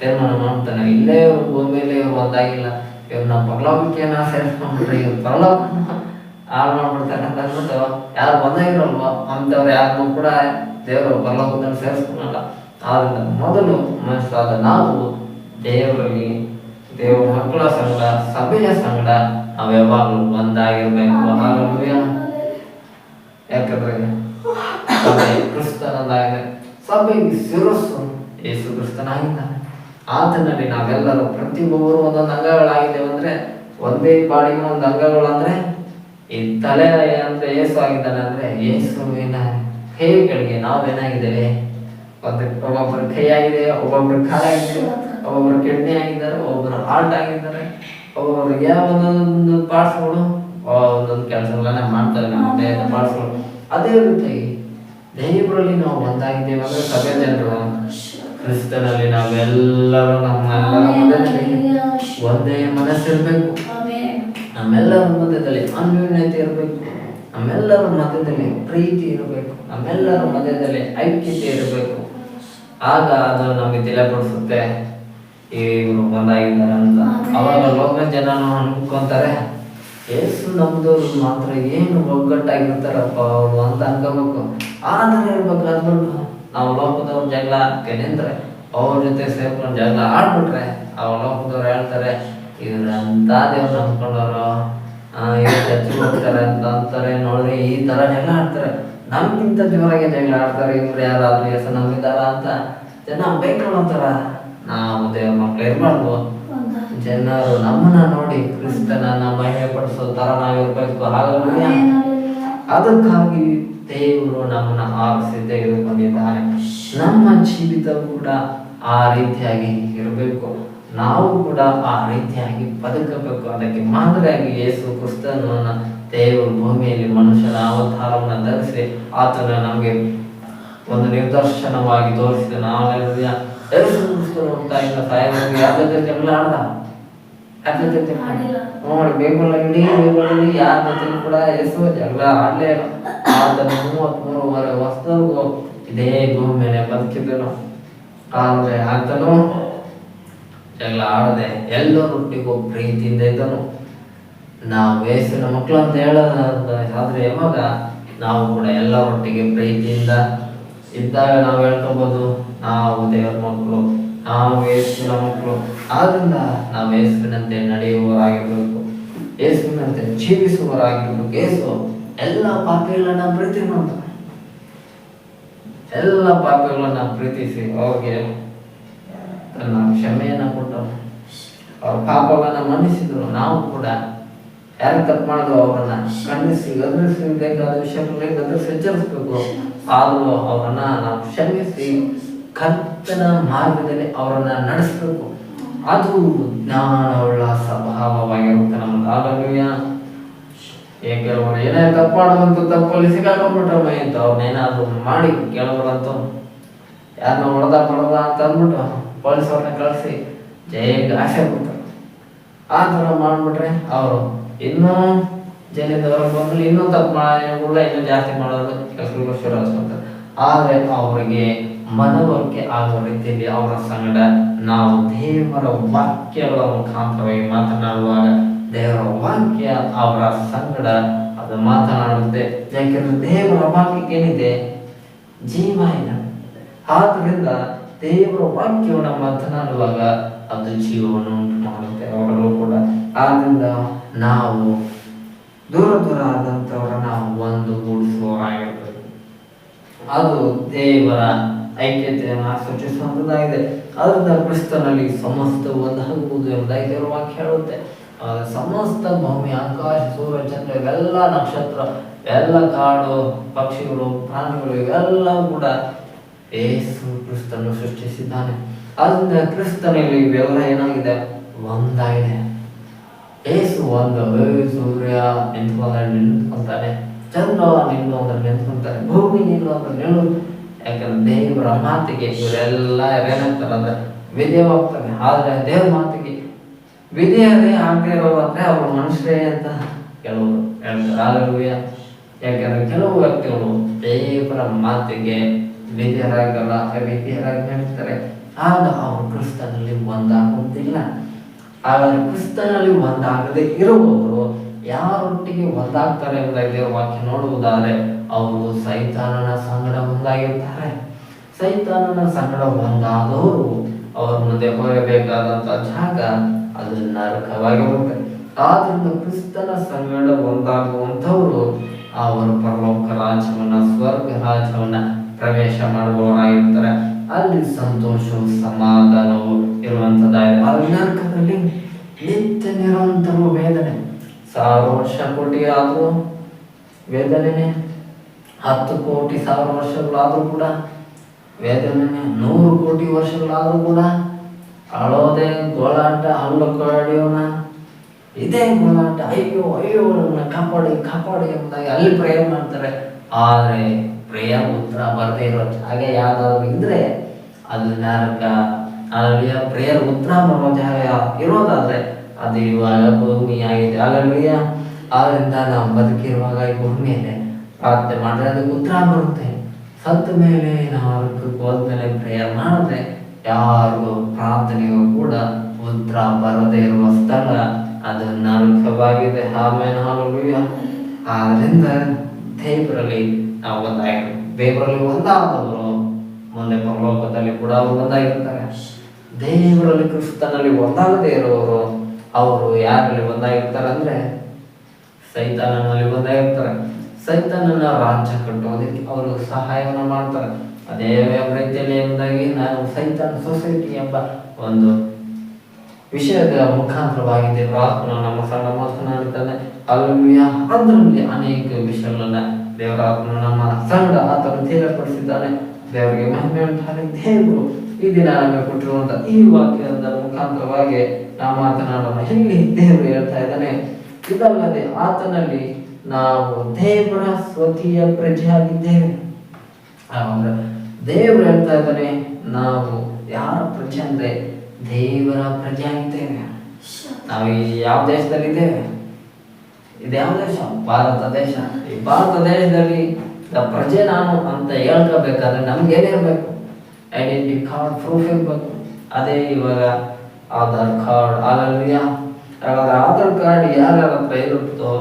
ತೀರ್ಮಾನ ಮಾಡ್ತಾನೆ, ಇಲ್ಲೇ ಇವರು ಭೂಮಿಯಲ್ಲಿ ಇವರು ಒಂದಾಗಿಲ್ಲ, ಇವ್ರನ್ನ ಪರಲೋಕಕ್ಕೆ ಸೇರಿಸ್ಕೊಂಡ್ಬಿಟ್ರೆ ಇವ್ರು ಪರಲೋಕ ಹಾಳು ಮಾಡ್ಬಿಡ್ತಾರೆ ಅಂತ ಅಂದ್ಬಿಟ್ಟು ಯಾರು ಒಂದಾಗಿರಲ್ವೋ ಅಂಥವ್ರು ಯಾರನ್ನೂ ಕೂಡ ದೇವರು ಪರಲೋಕದಲ್ಲಿ ಸೇರಿಸ್ಕೊಳಲ್ಲ. ಆದ್ರಿಂದ ಮೊದಲು ಮನುಷ್ಯರಾದ ನಾವು ದೇವರಲ್ಲಿ, ದೇವರ ಮಕ್ಕಳ ಸಂಗಡ, ಸಭೆಯ ಸಂಗಡ ನಾವು ಯಾವಾಗಲೂ ಒಂದಾಗಿರ್ಬೇಕು. ಹಾಲೆಲೂಯಾ. ಯಾಕಂದ್ರೆ ಸಭೆ ಕ್ರಿಸ್ತನದಾಗಿದೆ. ಸಭೆಗೆ ಶಿರಸ್ಸು ಯೇಸು ಕ್ರಿಸ್ತನಾಗಿದ್ದಾನೆ. ಆತನಲ್ಲಿ ನಾವೆಲ್ಲರೂ ಪ್ರತಿಯೊಬ್ಬರು ಒಂದೊಂದು ಅಂಗಗಳಾಗಿದ್ದೇವೆ. ಅಂದ್ರೆ ಒಂದೇ ಬಾಡಿಗೆ ಒಂದು ಅಂಗಗಳು. ಅಂದ್ರೆ ಈ ತಲೆ ಅಂದ್ರೆ ಯೇಸು ಆಗಿದ್ದಾನೆ. ಅಂದ್ರೆ ಯೇಸುವಿನ ಕೈಗಳಿಗೆ ನಾವೇನಾಗಿದ್ದೇವೆ? ಒಬ್ಬೊಬ್ಬರ ಕೈ ಆಗಿದೆ, ಒಬ್ಬೊಬ್ಬರ ಕಾಲಾಗಿದೆ, ಒಬ್ಬೊಬ್ಬರು ಕಿಡ್ನಿ ಆಗಿದ್ದಾರೆ, ಒಬ್ಬೊಬ್ಬರು ಹಾರ್ಟ್ ಆಗಿದ್ದಾರೆ, ಒಬ್ಬೊಬ್ಬರಿಗೆ ಯಾವ ಒಂದೊಂದು ಪಾರ್ಟ್ಸ್ಗಳು ಒಂದೊಂದು ಕೆಲಸಗಳನ್ನ ಮಾಡ್ತಾರೆ ನಮ್ಮ ದೇಹದ ಪಾರ್ಟ್ಸ್ಗಳು. ಅದೇ ರೀತಿಯಾಗಿ ದೇವರಲ್ಲಿ ನಾವು ಒಂದಾಗಿದ್ದೇವೆ ಅಂದ್ರೆ ಸಭೆ ಜನರು ಕ್ರಿಸ್ತನಲ್ಲಿ ನಾವೆಲ್ಲರೂ ನಮ್ಮೆಲ್ಲರ ಮಧ್ಯದಲ್ಲಿ ಒಂದೇ ಮನಸ್ಸಿರ್ಬೇಕು. ನಮ್ಮೆಲ್ಲರ ಮಧ್ಯದಲ್ಲಿ ಅನ್ಯೋನ್ಯತೆ ಇರಬೇಕು. ನಮ್ಮೆಲ್ಲರ ಮಧ್ಯದಲ್ಲಿ ಪ್ರೀತಿ ಇರಬೇಕು. ನಮ್ಮೆಲ್ಲರ ಮಧ್ಯದಲ್ಲಿ ಐಕ್ಯತೆ ಇರಬೇಕು. ಆಗ ಅದು ನಮಗೆ ತಿಳಿಪಡಿಸುತ್ತೆ ಇವರು ಒಂದಾಗಿದ್ದಾರೆ ಅಂತ. ಅವಾಗ ಲೋಕ ಜನನು ಅನ್ಕೊಂತಾರೆ, ಯೇಸು ನಮ್ದವ್ರು ಮಾತ್ರ ಏನು ಒಗ್ಗಟ್ಟಾಗಿರ್ತಾರಪ್ಪ ಅವರು ಅಂತ ಅನ್ಕೋಬೇಕು. ಆ ಥರ ಇರ್ಬೇಕು. ಅಂದ್ಬಿಟ್ಟು ನಾವು ಲೋಕದವ್ರು ಜಗಳ ನಿಂತ್ರೆ ಅವ್ರ ಜೊತೆ ಸೇರ್ಕೊಂಡು ಜಗಳ ಆಡ್ಬಿಟ್ರೆ ಅವ್ರ ಲೋಕದವ್ರು ಹೇಳ್ತಾರೆ, ಇವ್ರಂತ ದೇವ್ರು ನಂಬ್ಕೊಂಡವ್ರು, ಇವ್ರು ಚರ್ಚಿಗೆ ಹೋಗ್ತಾರೆ ಅಂತ ಅಂತಾರೆ. ನೋಡ್ರಿ ಈ ಥರ ಜಗಳ ಆಡ್ತಾರೆ, ನಮ್ಗಿಂತ ಜೋರಾಗಿ ಜಗಳ ಆಡ್ತಾರೆ, ಇವ್ರು ಯಾರಾದ್ರೂ ಹೆಸರು ನಂಬಿದಾರ ಅಂತ ಜನ ಬೈಕೊಳ್ಳೋಂತಾರ. ನಾವು ದೇವ್ರ ಮಕ್ಳು ಇರ್ಬಾರ್ದು. ಜನರು ನಮ್ಮನ್ನ ನೋಡಿ ಕ್ರಿಸ್ತನನ್ನ ಮಹಿಮೆ ಪಡಿಸೋ ತರ ನಾವಿರ್ಬೇಕು. ಹಾಲೆಲೂಯಾ. ಅದಕ್ಕಾಗಿ ದೇವರು ನಮ್ಮನ್ನ ಆರಿಸಿ ತೆಗೆದುಕೊಂಡಿದ್ದಾನೆ. ನಮ್ಮ ಜೀವಿತವು ಕೂಡ ಆ ರೀತಿಯಾಗಿ ಇರಬೇಕು. ನಾವು ಕೂಡ ಆ ರೀತಿಯಾಗಿ ಬದುಕಬೇಕು. ಅದಕ್ಕೆ ಮಾದರಿಯಾಗಿ ಯೇಸು ಕ್ರಿಸ್ತನನ್ನ ದೇವರು ಭೂಮಿಯಲ್ಲಿ ಮನುಷ್ಯನ ಅವತಾರವನ್ನು ಧರಿಸಿ ಆತನ ನಮಗೆ ಒಂದು ನಿದರ್ಶನವಾಗಿ ತೋರಿಸಿದ. ಹಾಲೆಲೂಯಾ. ಯೇಸು ಕ್ರಿಸ್ತನು ಹೋಗ್ತಾ ಇದ್ದ ಸಾಯವಾಗಿ ಯಾರ ಜೊತೆ ಜಗಳ ಆಡ್ದ? ಯಾರ ಜೊತೆ ನೋಡಿ ಬೈಬಲಲ್ಲಿ ಯಾರ ಜೊತೆ ಕೂಡ ಯೇಸು ಜಗಳ ಆಡ್ಲೇ ಇಲ್ಲ. ಆತನ 33 ವರ್ಷದವರೆಗೂ ಇದೇ ಭೂಮಿ ಮೇಲೆ ಬದುಕಿದ್ದನು. ಆದ್ರೆ ಆತನು ಜಗಳ ಆಡದೆ ಎಲ್ಲರೊಟ್ಟಿಗೂ ಪ್ರೀತಿಯಿಂದ ಇದ್ದನು. ನಾವು ಯೇಸುವಿನ ಮಕ್ಕಳು ಅಂತ ಹೇಳೋದಾದ್ರೆ ಯಾವಾಗ ನಾವು ಕೂಡ ಎಲ್ಲರೊಟ್ಟಿಗೆ ಪ್ರೀತಿಯಿಂದ ಇದ್ದಾಗ ನಾವು ಹೇಳ್ಕೊಬೋದು, ನಾವು ದೇವರ ಮಕ್ಕಳು, ನಾವು ಯೇಸುವಿನ ಮಕ್ಕಳು. ಆದ್ರಿಂದ ನಾವು ಯೇಸುವಿನಂತೆ ನಡೆಯುವವರಾಗಿರ್ಬೇಕು, ಯೇಸುವಿನಂತೆ ಜೀವಿಸುವವರಾಗಿರ್ಬೇಕು. ಯೇಸು ಎಲ್ಲ ಪಾಪಿಗಳನ್ನ ಪ್ರೀತಿ ಮಾಡ್ತಾರೆ. ಎಲ್ಲ ಪಾಪಿಗಳನ್ನ ಪ್ರೀತಿಸಿ ಅವ್ರಿಗೆ ತನ್ನ ಕ್ಷಮೆಯನ್ನ ಕೊಟ್ಟರು, ಅವ್ರ ಪಾಪಗಳನ್ನ ಮನ್ನಿಸಿದ್ರು. ನಾವು ಕೂಡ ಯಾರು ತಪ್ಪು ಮಾಡಿದ್ರು ಅವರನ್ನ ಖಂಡಿಸಿ ಗದರಿಸಬೇಕಾದ ವಿಷಯಗಳಲ್ಲಿ ಗದರಿಸಿ ಎಚ್ಚರಿಸಬೇಕು. ಆದರೂ ಅವರನ್ನ ನಾವು ಕ್ಷಮಿಸಿ ಕರ್ತನ ಮಾರ್ಗದಲ್ಲಿ ಅವರನ್ನ ನಡೆಸಬೇಕು. ಅದು ಜ್ಞಾನವುಳ್ಳ ಸ್ವಭಾವವಾಗಿರುತ್ತೆ ನಮ್ಮದು. ಹಾಲೆಲೂಯಾ. ಕೆಲವರು ಏನೇ ತಪ್ಪು ಮಾಡುವಂತ ತಪ್ಪಲ್ಲಿ ಸಿಕ್ಕಾಕೊಂಡ್ಬಿಟ್ರೆ ಅಂತ ಅವ್ರನ್ನೇನಾದ್ರು ಮಾಡಿ ಕೆಲವರಂತೂ ಯಾರನ್ನ ಹೊಡೆದ ಅಂತ ಅಂದ್ಬಿಟ್ಟು ಪೊಲೀಸವ್ರನ್ನ ಕಳಿಸಿ ಜೈಲಿಗೆ ಆಸೆ ಕೊಡ್ತಾರೆ. ಆ ಥರ ಮಾಡಿಬಿಟ್ರೆ ಅವರು ಇನ್ನೂ ಜೈಲಿಂದವ್ರಿಗೆ ಬಂದ್ರೆ ಇನ್ನೂ ತಪ್ಪು ಕೂಡ ಇನ್ನೂ ಜಾಸ್ತಿ ಮಾಡೋದು ಕೆಲಸಗಳು ಶುರು ಹಚ್ಕೊತಾರೆ. ಆದರೆ ಅವರಿಗೆ ಮನವರಿಕೆ ಆಗುವ ರೀತಿಯಲ್ಲಿ ಅವರ ಸಂಗಡ ನಾವು ದೇವರ ವಾಕ್ಯಗಳ ಮುಖಾಂತರವಾಗಿ ಮಾತನಾಡುವಾಗ ದೇವರ ವಾಕ್ಯ ಅವರ ಸಂಗಡ ಅದು ಮಾತನಾಡುತ್ತೆ. ಯಾಕೆಂದ್ರೆ ದೇವರ ವಾಕ್ಯಕ್ಕೆ ಏನಿದೆ? ಜೀವ ಇದೆ. ಆದ್ರಿಂದ ದೇವರ ವಾಕ್ಯವನ್ನು ಮಾತನಾಡುವಾಗ ಅದು ಜೀವವನ್ನು ಉಂಟು ಮಾಡುತ್ತೆ ಅವರಲ್ಲೂ ಕೂಡ. ಆದ್ರಿಂದ ನಾವು ದೂರ ದೂರ ಆದಂಥವರನ್ನ ಒಂದುಗೂಡಿಸುವವರಾಗಿರ್ಬೇಕು. ಅದು ದೇವರ ಐಕ್ಯತೆಯನ್ನು ಸೂಚಿಸುವಂಥದ್ದಾಗಿದೆ. ಅದರಿಂದ ಕ್ರಿಸ್ತನಲ್ಲಿ ಸಮಸ್ತವು ಒಂದಾಗುವುದು ಎಂಬುದಾಗಿ ದೇವರ ವಾಕ್ಯ ಹೇಳುತ್ತೆ. ಸಮಸ್ತ ಭೂಮಿ, ಆಕಾಶ, ಸೂರ್ಯ, ಚಂದ್ರ, ಇವೆಲ್ಲ ನಕ್ಷತ್ರ, ಎಲ್ಲ ಕಾಡು ಪಕ್ಷಿಗಳು, ಪ್ರಾಣಿಗಳು ಇವೆಲ್ಲವೂ ಕೂಡ ಯೇಸು ಕ್ರಿಸ್ತನು ಸೃಷ್ಟಿಸಿದ್ದಾನೆ. ಅದರಿಂದ ಕ್ರಿಸ್ತನಲ್ಲಿ ಇವೆಲ್ಲ ಏನಾಗಿದೆ? ಒಂದಾಗಿದೆ. ಯೇಸು ಒಂದು. ಸೂರ್ಯ ನಿಂತ್ಕೊಂತಾನೆ, ಚಂದ್ರ ನಿಲ್ಲು ಅಂದ್ರೆ ನಿಂತ್ಕೊಂತಾನೆ, ಭೂಮಿ ನಿಲ್ಲು ಅಂದ್ರೆ ನಿಲ್ಲು. ಯಾಕಂದ್ರೆ ದೇವರ ಮಾತಿಗೆ ಇವರೆಲ್ಲ ಏನಾಗ್ತಾರೆ ಅಂದ್ರೆ ವಿಧೇಯವಾಗ್ತಾರೆ. ಆದ್ರೆ ದೇವರ ಮಾತಿಗೆ ವಿಧೇಯರೇ ಆಗದೆ ಇರೋದಂದ್ರೆ ಅವರು ಮನುಷ್ಯರೇ ಅಂತ ಕೆಲವರು ಹೇಳ್ತಾರೆ. ಯಾಕಂದ್ರೆ ಕೆಲವು ವ್ಯಕ್ತಿಗಳು ದೇವರ ಮಾತಿಗೆ ವಿಧೇಯರಾಗಿ ಹೇಳ್ತಾರೆ. ಆಗ ಅವರು ಕ್ರಿಸ್ತನಲ್ಲಿ ಒಂದಾಗುವುದಿಲ್ಲ. ಆದರೆ ಕ್ರಿಸ್ತನಲ್ಲಿ ಒಂದಾಗದೆ ಇರುವವರು ಯಾರೊಟ್ಟಿಗೆ ಒಂದಾಗ್ತಾರೆ ಎಂಬುದಾಗಿ ದೇವರ ವಾಕ್ಯ ನೋಡುವುದಾದರೆ ಅವರು ಸೈತಾನನ ಸಂಗಡ ಒಂದಾಗಿರ್ತಾರೆ. ಸೈತಾನನ ಸಂಗಡ ಒಂದಾದವರು ಅವ್ರ ಮುಂದೆ ಹೋಗಬೇಕಾದಂತ ಜಾಗ ಅದು ನರಕವಾಗಿರುತ್ತೆ. ಆದ್ರಿಂದ ಕ್ರಿಸ್ತನ ಸಂಗಡ ಒಂದಾಗುವಂಥವರು ಅವರು ಪರಲೋಕ ರಾಜ್ಯವನ್ನ, ಸ್ವರ್ಗ ರಾಜ್ಯವನ್ನ ಪ್ರವೇಶ ಮಾಡುವವರಾಗಿರ್ತಾರೆ. ಅಲ್ಲಿ ಸಂತೋಷವು, ಸಮಾಧಾನವು ಇರುವಂತದ್ದಾಗಿದೆ. ಅಲ್ಲಿ ನರಕದಲ್ಲಿ ನಿತ್ಯ ನಿರಂತರ ವೇದನೆ. 1000 ವರ್ಷ ಕೋಟಿ ಆದ್ರೂ ವೇದನೆ, 10 ಕೋಟಿ 1000 ವರ್ಷಗಳಾದ್ರೂ ಕೂಡ ವೇದನೆ, 100 ಕೋಟಿ ವರ್ಷಗಳಾದ್ರೂ ಕೂಡ ಅಳೋದೆ, ಗೋಳಾಟ, ಹಲ್ಲು ಕಡಿಯೋಣ, ಇದೇ ಗೋಳಾಟ. ಅಯ್ಯೋ ಅಯ್ಯೋ ನನ್ನ ಕಾಪಾಡಿ ಕಾಪಾಡಿ ಎಂಬುದಾಗಿ ಅಲ್ಲಿ ಪ್ರೇಯರ್ ಮಾಡ್ತಾರೆ. ಆದರೆ ಪ್ರೇಯರ್ ಉತ್ತರ ಬರದೇ ಇರೋ ಜಾಗ ಯಾವ್ದಾದ್ರು ಇದ್ರೆ ಅದು ನರಕ. ಅಲ್ಲಿಯ ಪ್ರೇಯರ್ ಉತ್ತರ ಬರೋ ಜಾಗ ಇರೋದಾದ್ರೆ ಅದು ಇವಾಗ ಭೂಮಿ ಆಗಿದೆ. ಅಲ್ಲಿಯ ಆದ್ರಿಂದ ನಾವು ಬದುಕಿರುವಾಗ ಈ ಭೂಮಿಯಲ್ಲಿ ಪ್ರಾರ್ಥನೆ ಮಾಡಿದ್ರೆ ಅದಕ್ಕೆ ಉತ್ತರ ಬರುತ್ತೆ. ಸತ್ತ ಮೇಲೆ ನಾವು ಅದಕ್ಕೆ ಹೋದ್ಮೇಲೆ ಪ್ರೇಯರ್ ಮಾಡಿದ್ರೆ ಯಾರಿಗೂ ಪ್ರಾರ್ಥನೆಗೂ ಕೂಡ ಉತ್ತರ ಬರದೇ ಇರುವ ಸ್ಥಳ ಅದು ನರಕವಾಗಿದೆ. ಆಮೇಲೆ ಆದ್ರಿಂದ ದೇವರಲ್ಲಿ ನಾವು ಒಂದಾಗಿರ್ಬೇಕು. ದೇವರಲ್ಲಿ ಒಂದಾದವರು ಮುಂದೆ ಪರಲೋಕದಲ್ಲಿ ಕೂಡ ಅವರು ಒಂದಾಗಿರ್ತಾರೆ. ದೇವರಲ್ಲಿ ಕ್ರಿಸ್ತನಲ್ಲಿ ಒಂದಾಗದೇ ಇರುವವರು ಅವರು ಯಾರಲ್ಲಿ ಒಂದಾಗಿರ್ತಾರೆ ಅಂದ್ರೆ ಸೈತಾನನಲ್ಲಿ ಒಂದಾಗಿರ್ತಾರೆ. ಸೈತಾನನ ರಾಜ್ಯ ಕಟ್ಟೋದಕ್ಕೆ ಅವರು ಸಹಾಯವನ್ನು ಮಾಡ್ತಾರೆ. ಅದೇ ರೀತಿಯಲ್ಲಿ ಎಂಬುದಾಗಿ ನಾನು ಸೈತಾನ ಸೊಸೈಟಿ ಎಂಬ ಒಂದು ವಿಷಯದ ಮುಖಾಂತರವಾಗಿ ದೇವರ ಆತ್ಮನ ನಮ್ಮ ಸಂಗ ಮಾತನಾಡುತ್ತಾನೆ. ಅದರಲ್ಲಿ ಅನೇಕ ವಿಷಯಗಳನ್ನ ದೇವರ ಆತ್ಮನ ನಮ್ಮ ಸಂಗ ಆತನು ತಿಳಿಯಪಡಿಸಿದ್ದಾನೆ. ದೇವರಿಗೆ ಮಹಿಮೆ ಉಂಟಾಗಲಿ. ದೇವರು ಈ ದಿನ ನಮಗೆ ಕೊಟ್ಟಿರುವಂತ ಈ ವಾಕ್ಯದ ಮುಖಾಂತರವಾಗಿ ನಾವು ಮಾತನಾಡೋಣ. ಇಲ್ಲಿ ದೇವರು ಹೇಳ್ತಾ ಇದ್ದಾನೆ, ಇದಲ್ಲದೆ ಆತನಲ್ಲಿ ನಾವು ದೇವರ ಸ್ವಕೀಯ ಪ್ರಜೆಯಾಗಿದ್ದೇವೆ. ದೇವರು ಹೇಳ್ತಾ ಇದ್ದಾನೆ, ನಾವು ಯಾರ ಪ್ರಜೆ ಅಂದ್ರೆ ದೇವರ ಪ್ರಜೆ ಆಗಿದ್ದೇವೆ. ನಾವು ಯಾವ ದೇಶದಲ್ಲಿದ್ದೇವೆ? ಇದು ಯಾವ ದೇಶ? ಭಾರತ ದೇಶ. ಈ ಭಾರತ ದೇಶದಲ್ಲಿ ಪ್ರಜೆ ನಾನು ಅಂತ ಹೇಳ್ಕೋಬೇಕಾದ್ರೆ ನಮ್ಗೆ ಏನಿರ್ಬೇಕು? ಐಡೆಂಟಿಟಿ ಕಾರ್ಡ್, ಪ್ರೂಫ್ ಇರ್ಬೇಕು. ಅದೇ ಇವಾಗ ಆಧಾರ್ ಕಾರ್ಡ್. ಹಾಗಾದ್ರೆ ಆಧಾರ್ ಕಾರ್ಡ್ ಯಾರ್ಯಾರ ಹತ್ರ ಇರುತ್ತೋ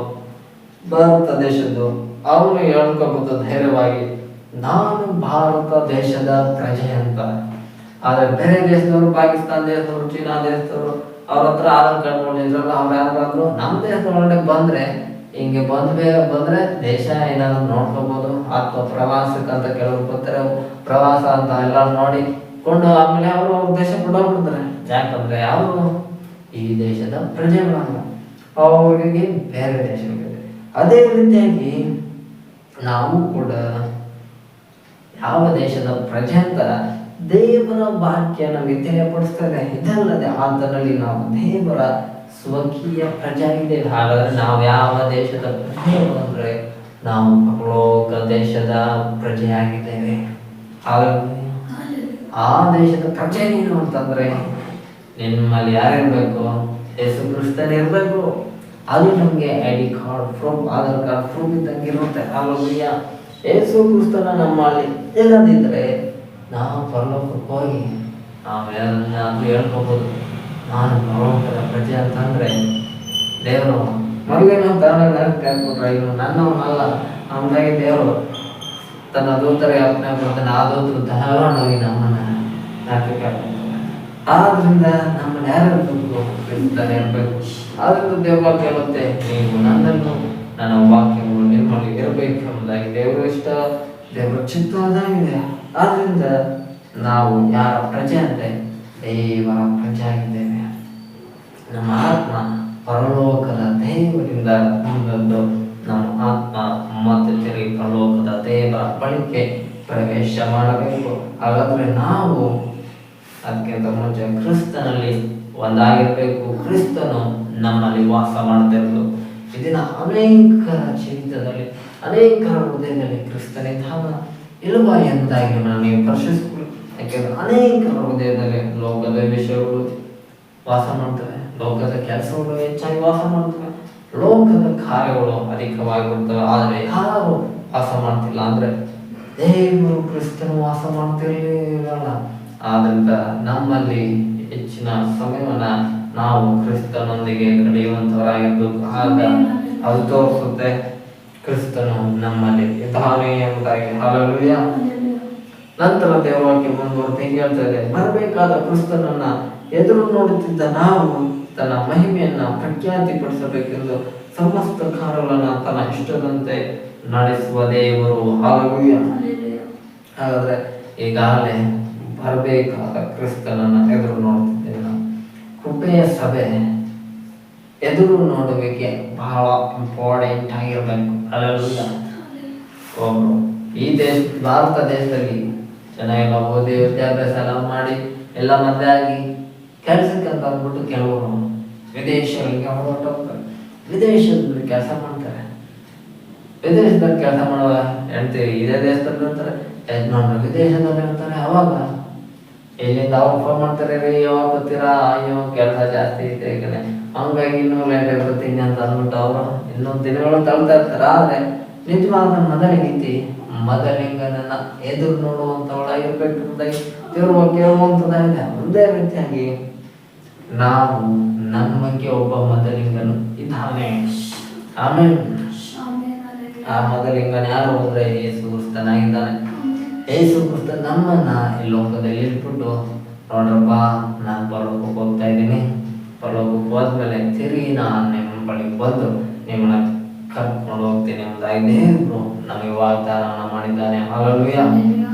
ಭಾರತ ದೇಶದ್ದು ಅವರು ಹೇಳ್ಕೋಬಹುದು ಧೈರ್ಯವಾಗಿ, ನಾನು ಭಾರತ ದೇಶದ ಪ್ರಜೆ ಅಂತ. ಆದ್ರೆ ಬೇರೆ ದೇಶದವರು, ಪಾಕಿಸ್ತಾನ ದೇಶದವರು, ಚೀನಾ ದೇಶದವರು ಅವ್ರ ಹತ್ರ ಆಧಾರ್ ಕಾರ್ಡ್ ನೋಡಿದ್ರಲ್ಲ, ಅವ್ರು ಯಾರಾದ್ರು ನಮ್ಮ ದೇಶದೊಳಗಡೆ ಬಂದ್ರೆ ಹಿಂಗೆ ಬಂದ್ರೆ ದೇಶ ಏನಾದ್ರು ನೋಡ್ಕೋಬಹುದು. ಅಥವಾ ಪ್ರವಾಸಕ್ಕಂತ ಕೆಲವರು ಬರ್ತಾರೆ, ಪ್ರವಾಸ ಅಂತ ಎಲ್ಲ ನೋಡಿ ಕೊಂಡು ಆಮೇಲೆ ಅವರು ಅವ್ರ ದೇಶ ಬಿಡೋಗ್ಬಿಡ್ತಾರೆ. ಯಾಕಂದ್ರೆ ಅವರು ಈ ದೇಶದ ಪ್ರಜೆಗಳಲ್ಲ, ಅವರಿಗೆ ಬೇರೆ ದೇಶಗಳಿದೆ. ಅದೇ ರೀತಿಯಾಗಿ ನಾವು ಕೂಡ ಯಾವ ದೇಶದ ಪ್ರಜೆ ಅಂತ ದೇವರ ವಾಕ್ಯ ನಮಗೆ ತಿಳಿಯಪಡಿಸ್ತದೆ. ಇದಲ್ಲದೆ ಆತನಲ್ಲಿ ನಾವು ದೇವರ ಸ್ವಕೀಯ ಪ್ರಜೆ ಆಗಿದ್ದೇವೆ. ಹಾಗಾದ್ರೆ ನಾವು ಯಾವ ದೇಶದ ಪ್ರಜೆ ಅಂದ್ರೆ ನಾವು ಪರಲೋಕ ದೇಶದ ಪ್ರಜೆಯಾಗಿದ್ದೇವೆ. ಆ ದೇಶದ ಪ್ರಜೆ ನೀನು ಅಂತಂದ್ರೆ ನಿಮ್ಮಲ್ಲಿ ಯಾರಿರ್ಬೇಕು? ಯೇಸು ಕ್ರಿಸ್ತನೇ ಇರ್ಬೇಕು. ಅದು ನಮ್ಗೆ ID card, proof, Aadhaar card proof ಇದ್ದಂಗೆ ಇರುತ್ತೆ. ಯೇಸು ಕ್ರಿಸ್ತನ ನಮ್ಮಲ್ಲಿ ಇಲ್ಲದಿದ್ರೆ ನಾವು ಪರಲೋಕಕ್ಕೆ ಹೋಗಿ ನಾವೇನಾದ್ರೂ ಹೇಳ್ಕೋಬೋದು, ನಾನು ಪರಲೋಕದ ಪ್ರಜೆ ಅಂತಂದರೆ ದೇವರು ಮೊದಲೇ ನಾವು ತಗೊಂಡ್ರೆ ಇನ್ನು ನನ್ನವನಲ್ಲ ನಮ್ದಾಗಿ ದೇವರು ತನ್ನ ದೂತರ ಯಾತನೆ ಬರ್ತಾನೆ. ಆ ದೂತರು ತಗೊಂಡೋಗಿ ನಮ್ಮನ್ನು ನಾಟಕ. ಆದ್ರಿಂದ ನಮ್ಮನ್ನು ಯಾರು ಇರಬೇಕು? ಕ್ರಿಸ್ತನೇ ಇರಬೇಕು. ಆದ್ರಿಂದ ದೇವ್ರ ಕೇಳುತ್ತೆ, ನೀವು ನನ್ನನ್ನು ನನ್ನ ವಾಕ್ಯಗಳು ನಿಮ್ಮಲ್ಲಿ ಇರಬೇಕು ಎಂಬುದಾಗಿ ದೇವರ ಇಷ್ಟ, ದೇವರ ಚಿತ್ತವಾದಾಗಿದೆ. ಆದ್ರಿಂದ ನಾವು ಯಾರ ಪ್ರಜೆ ಅಂದರೆ ದೇವರ ಪ್ರಜೆ ಆಗಿದ್ದೇವೆ. ನಮ್ಮ ಆತ್ಮ ಪರಲೋಕದ ದೇವರಿಂದ ಬಂದದ್ದು. ನಮ್ಮ ಆತ್ಮ ಮತ್ತೆ ತಿರುಗಿ ಪರಲೋಕದ ದೇವರ ಬಳಿಕೆ ಪ್ರವೇಶ ಮಾಡಬೇಕು. ಹಾಗಾದ್ರೆ ನಾವು ಅದಕ್ಕಿಂತ ಮುಂಚೆ ಕ್ರಿಸ್ತನಲ್ಲಿ ಒಂದಾಗಿರಬೇಕು. ಕ್ರಿಸ್ತನು ನಮ್ಮಲ್ಲಿ ವಾಸ ಮಾಡ್ತಿರೋದು. ಇದನ್ನ ಅನೇಕರ ಜೀವಿತದಲ್ಲಿ, ಅನೇಕರ ಹೃದಯದಲ್ಲಿ ಕ್ರಿಸ್ತನಿದ್ದಾಗ ಇಲ್ವಾ ಎಂಬುದಾಗಿ ನೀವು ಪರಿಶೀಲಿಸಿಕೊಳ್ಳಿ. ಯಾಕೆಂದ್ರೆ ಅನೇಕರ ಹೃದಯದಲ್ಲಿ ಲೋಕದ ವಿಷಯಗಳು ವಾಸ ಮಾಡ್ತವೆ, ಲೋಕದ ಕೆಲಸಗಳು ಹೆಚ್ಚಾಗಿ ವಾಸ ಮಾಡ್ತವೆ, ಲೋಕದ ಕಾರ್ಯಗಳು ಅಧಿಕವಾಗಿರ್ತವೆ. ಆದರೆ ಯಾರು ವಾಸ ಮಾಡ್ತಿಲ್ಲ ಅಂದ್ರೆ ದೇವರು ಕ್ರಿಸ್ತನು ವಾಸ ಮಾಡ್ತಿರ್ಲಿಲ್ಲ. ಆದ್ರಿಂದ ನಮ್ಮಲ್ಲಿ ಹೆಚ್ಚಿನ ಸಮಯವನ್ನ ನಾವು ಕ್ರಿಸ್ತನೊಂದಿಗೆ ಕಳೆಯುವಂತವರಾಗಿರ್ಬೇಕು. ಆಗ ಅದು ತೋರಿಸುತ್ತೆ ಕ್ರಿಸ್ತನು ನಮ್ಮಲ್ಲಿ ಇದ್ದಾನೆ ಎಂಬುದಾಗಿ. ಹಲ್ಲೆಲೂಯಾ. ನಂತರ ದೇವವಾಕ್ಯ ಮುಂದುವರೆದು ಹೀಗೆ ಹೇಳ್ತಾರೆ, ಬರಬೇಕಾದ ಕ್ರಿಸ್ತನನ್ನ ಎದುರು ನೋಡುತ್ತಿದ್ದ ನಾವು ತನ್ನ ಮಹಿಮೆಯನ್ನ ಪ್ರಖ್ಯಾತಿಪಡಿಸಬೇಕೆಂದು ಸಮಸ್ತ ಕಾರ್ಯಗಳನ್ನ ತನ್ನ ಇಷ್ಟದಂತೆ ನಡೆಸುವ ದೇವರು. ಹಲ್ಲೆಲೂಯಾ. ಹಾಗಾದ್ರೆ ಈಗಾಗಲೇ ಬರಬೇಕಾದ ಕ್ರಿಸ್ತನನ್ನ ಎದುರು ನೋಡುತ್ತಿದ್ದೇವೆ ನಾವು. ಕೃಪೆಯ ಸಭೆ ಎದುರು ನೋಡುವಿಕೆ ಬಹಳ ಇಂಪಾರ್ಟೆಂಟ್ ಆಗಿರ್ಬೇಕು. ಹಲ್ಲೆಲೂಯಾ. ಒಬ್ರು ಈ ಭಾರತ ದೇಶದಲ್ಲಿ ಜನ ಎಲ್ಲ ಓದಿ ವಿದ್ಯಾಭ್ಯಾಸ ಎಲ್ಲ ಮಾಡಿ ಎಲ್ಲ ಮದುವೆ ಆಗಿ ಕೆಲಸಕ್ಕೆ ಅಂತ ಅಂದ್ಬಿಟ್ಟು ಕೆಲವರು ವಿದೇಶಗಳಿಗೆ ಹೊರಟೋಗ್ತಾರೆ. ವಿದೇಶದಲ್ಲಿ ಕೆಲಸ ಮಾಡ್ತಾರೆ. ವಿದೇಶದಲ್ಲಿ ಕೆಲಸ ಮಾಡುವ ಹೇಳ್ತೀವಿ, ಇದೇ ದೇಶದಲ್ಲಿ ಇರ್ತಾರೆ, ಯಜಮಾನ್ರು ವಿದೇಶದಲ್ಲಿ ಇರ್ತಾರೆ. ಅವಾಗ ಇಲ್ಲಿಂದ ಅವ್ರು ಫೋನ್ ಮಾಡ್ತಾರೆ, ರೀ ಯಾವಾಗ ಬರ್ತೀರಾ? ಅಯ್ಯೋ ಕೆಲಸ ಜಾಸ್ತಿ ಐತೆ ಈ ಕಡೆ, ಹಂಗಾಗಿ ಇನ್ನೂ ಲೇಟ್ ಬರ್ತೀನಿ ಅಂತ ಅಂದ್ಬಿಟ್ಟು ಅವರು ಇನ್ನೊಂದು ದಿನಗಳು ತಳ್ತಾ ಇರ್ತಾರೆ. ಆದರೆ ನಿಜವಾದ ಮೊದಲಿಗೀತಿ ಮೊದಲಿಂಗನನ್ನ ಎದುರು ನೋಡುವಂಥವಳಾಗಿರ್ಬೇಕು ಎಂಬುದಾಗಿ ದೇವರು ಕೇಳುವಂಥದ್ದಾಗಿದೆ. ಒಂದೇ ರೀತಿಯಾಗಿ ನಾವು ನಮಗೆ ಒಬ್ಬ ಮೊದಲಿಂಗನು ಇದ್ದಾನೆ. ಆಮೇಲೆ ಆ ಮೊದಲಿಂಗನ ಯಾರು ಅಂದ್ರೆ ಯೇಸು ಕ್ರಿಸ್ತನಾಗಿದ್ದಾನೆ. ಯೇಸು ಕ್ರಿಸ್ತ ನಮ್ಮನ್ನ ಈ ಲೋಕದಲ್ಲಿ ಇಟ್ಬಿಟ್ಟು, ನೋಡ್ರಪ್ಪ ನಾನು ಪರಲೋಕಕ್ಕೆ ಹೋಗ್ತಾ ಇದ್ದೀನಿ, ಪರಲೋಕಕ್ಕೆ ಹೋದ್ಮೇಲೆ ತಿರುಗಿ ನಾನು ನಿಮ್ಮ ಬಳಿಗೆ ಬಂದು ನಿಮ್ಮನ್ನ ಕರ್ಕೊಂಡು ಹೋಗ್ತೀನಿ ಎಂಬುದಾಗಿ ದೇವರು ನಮಗೆ ವಾಗ್ದಾನ ಮಾಡಿದ್ದಾನೆ. ಹಲ್ಲೆಲೂಯಾ.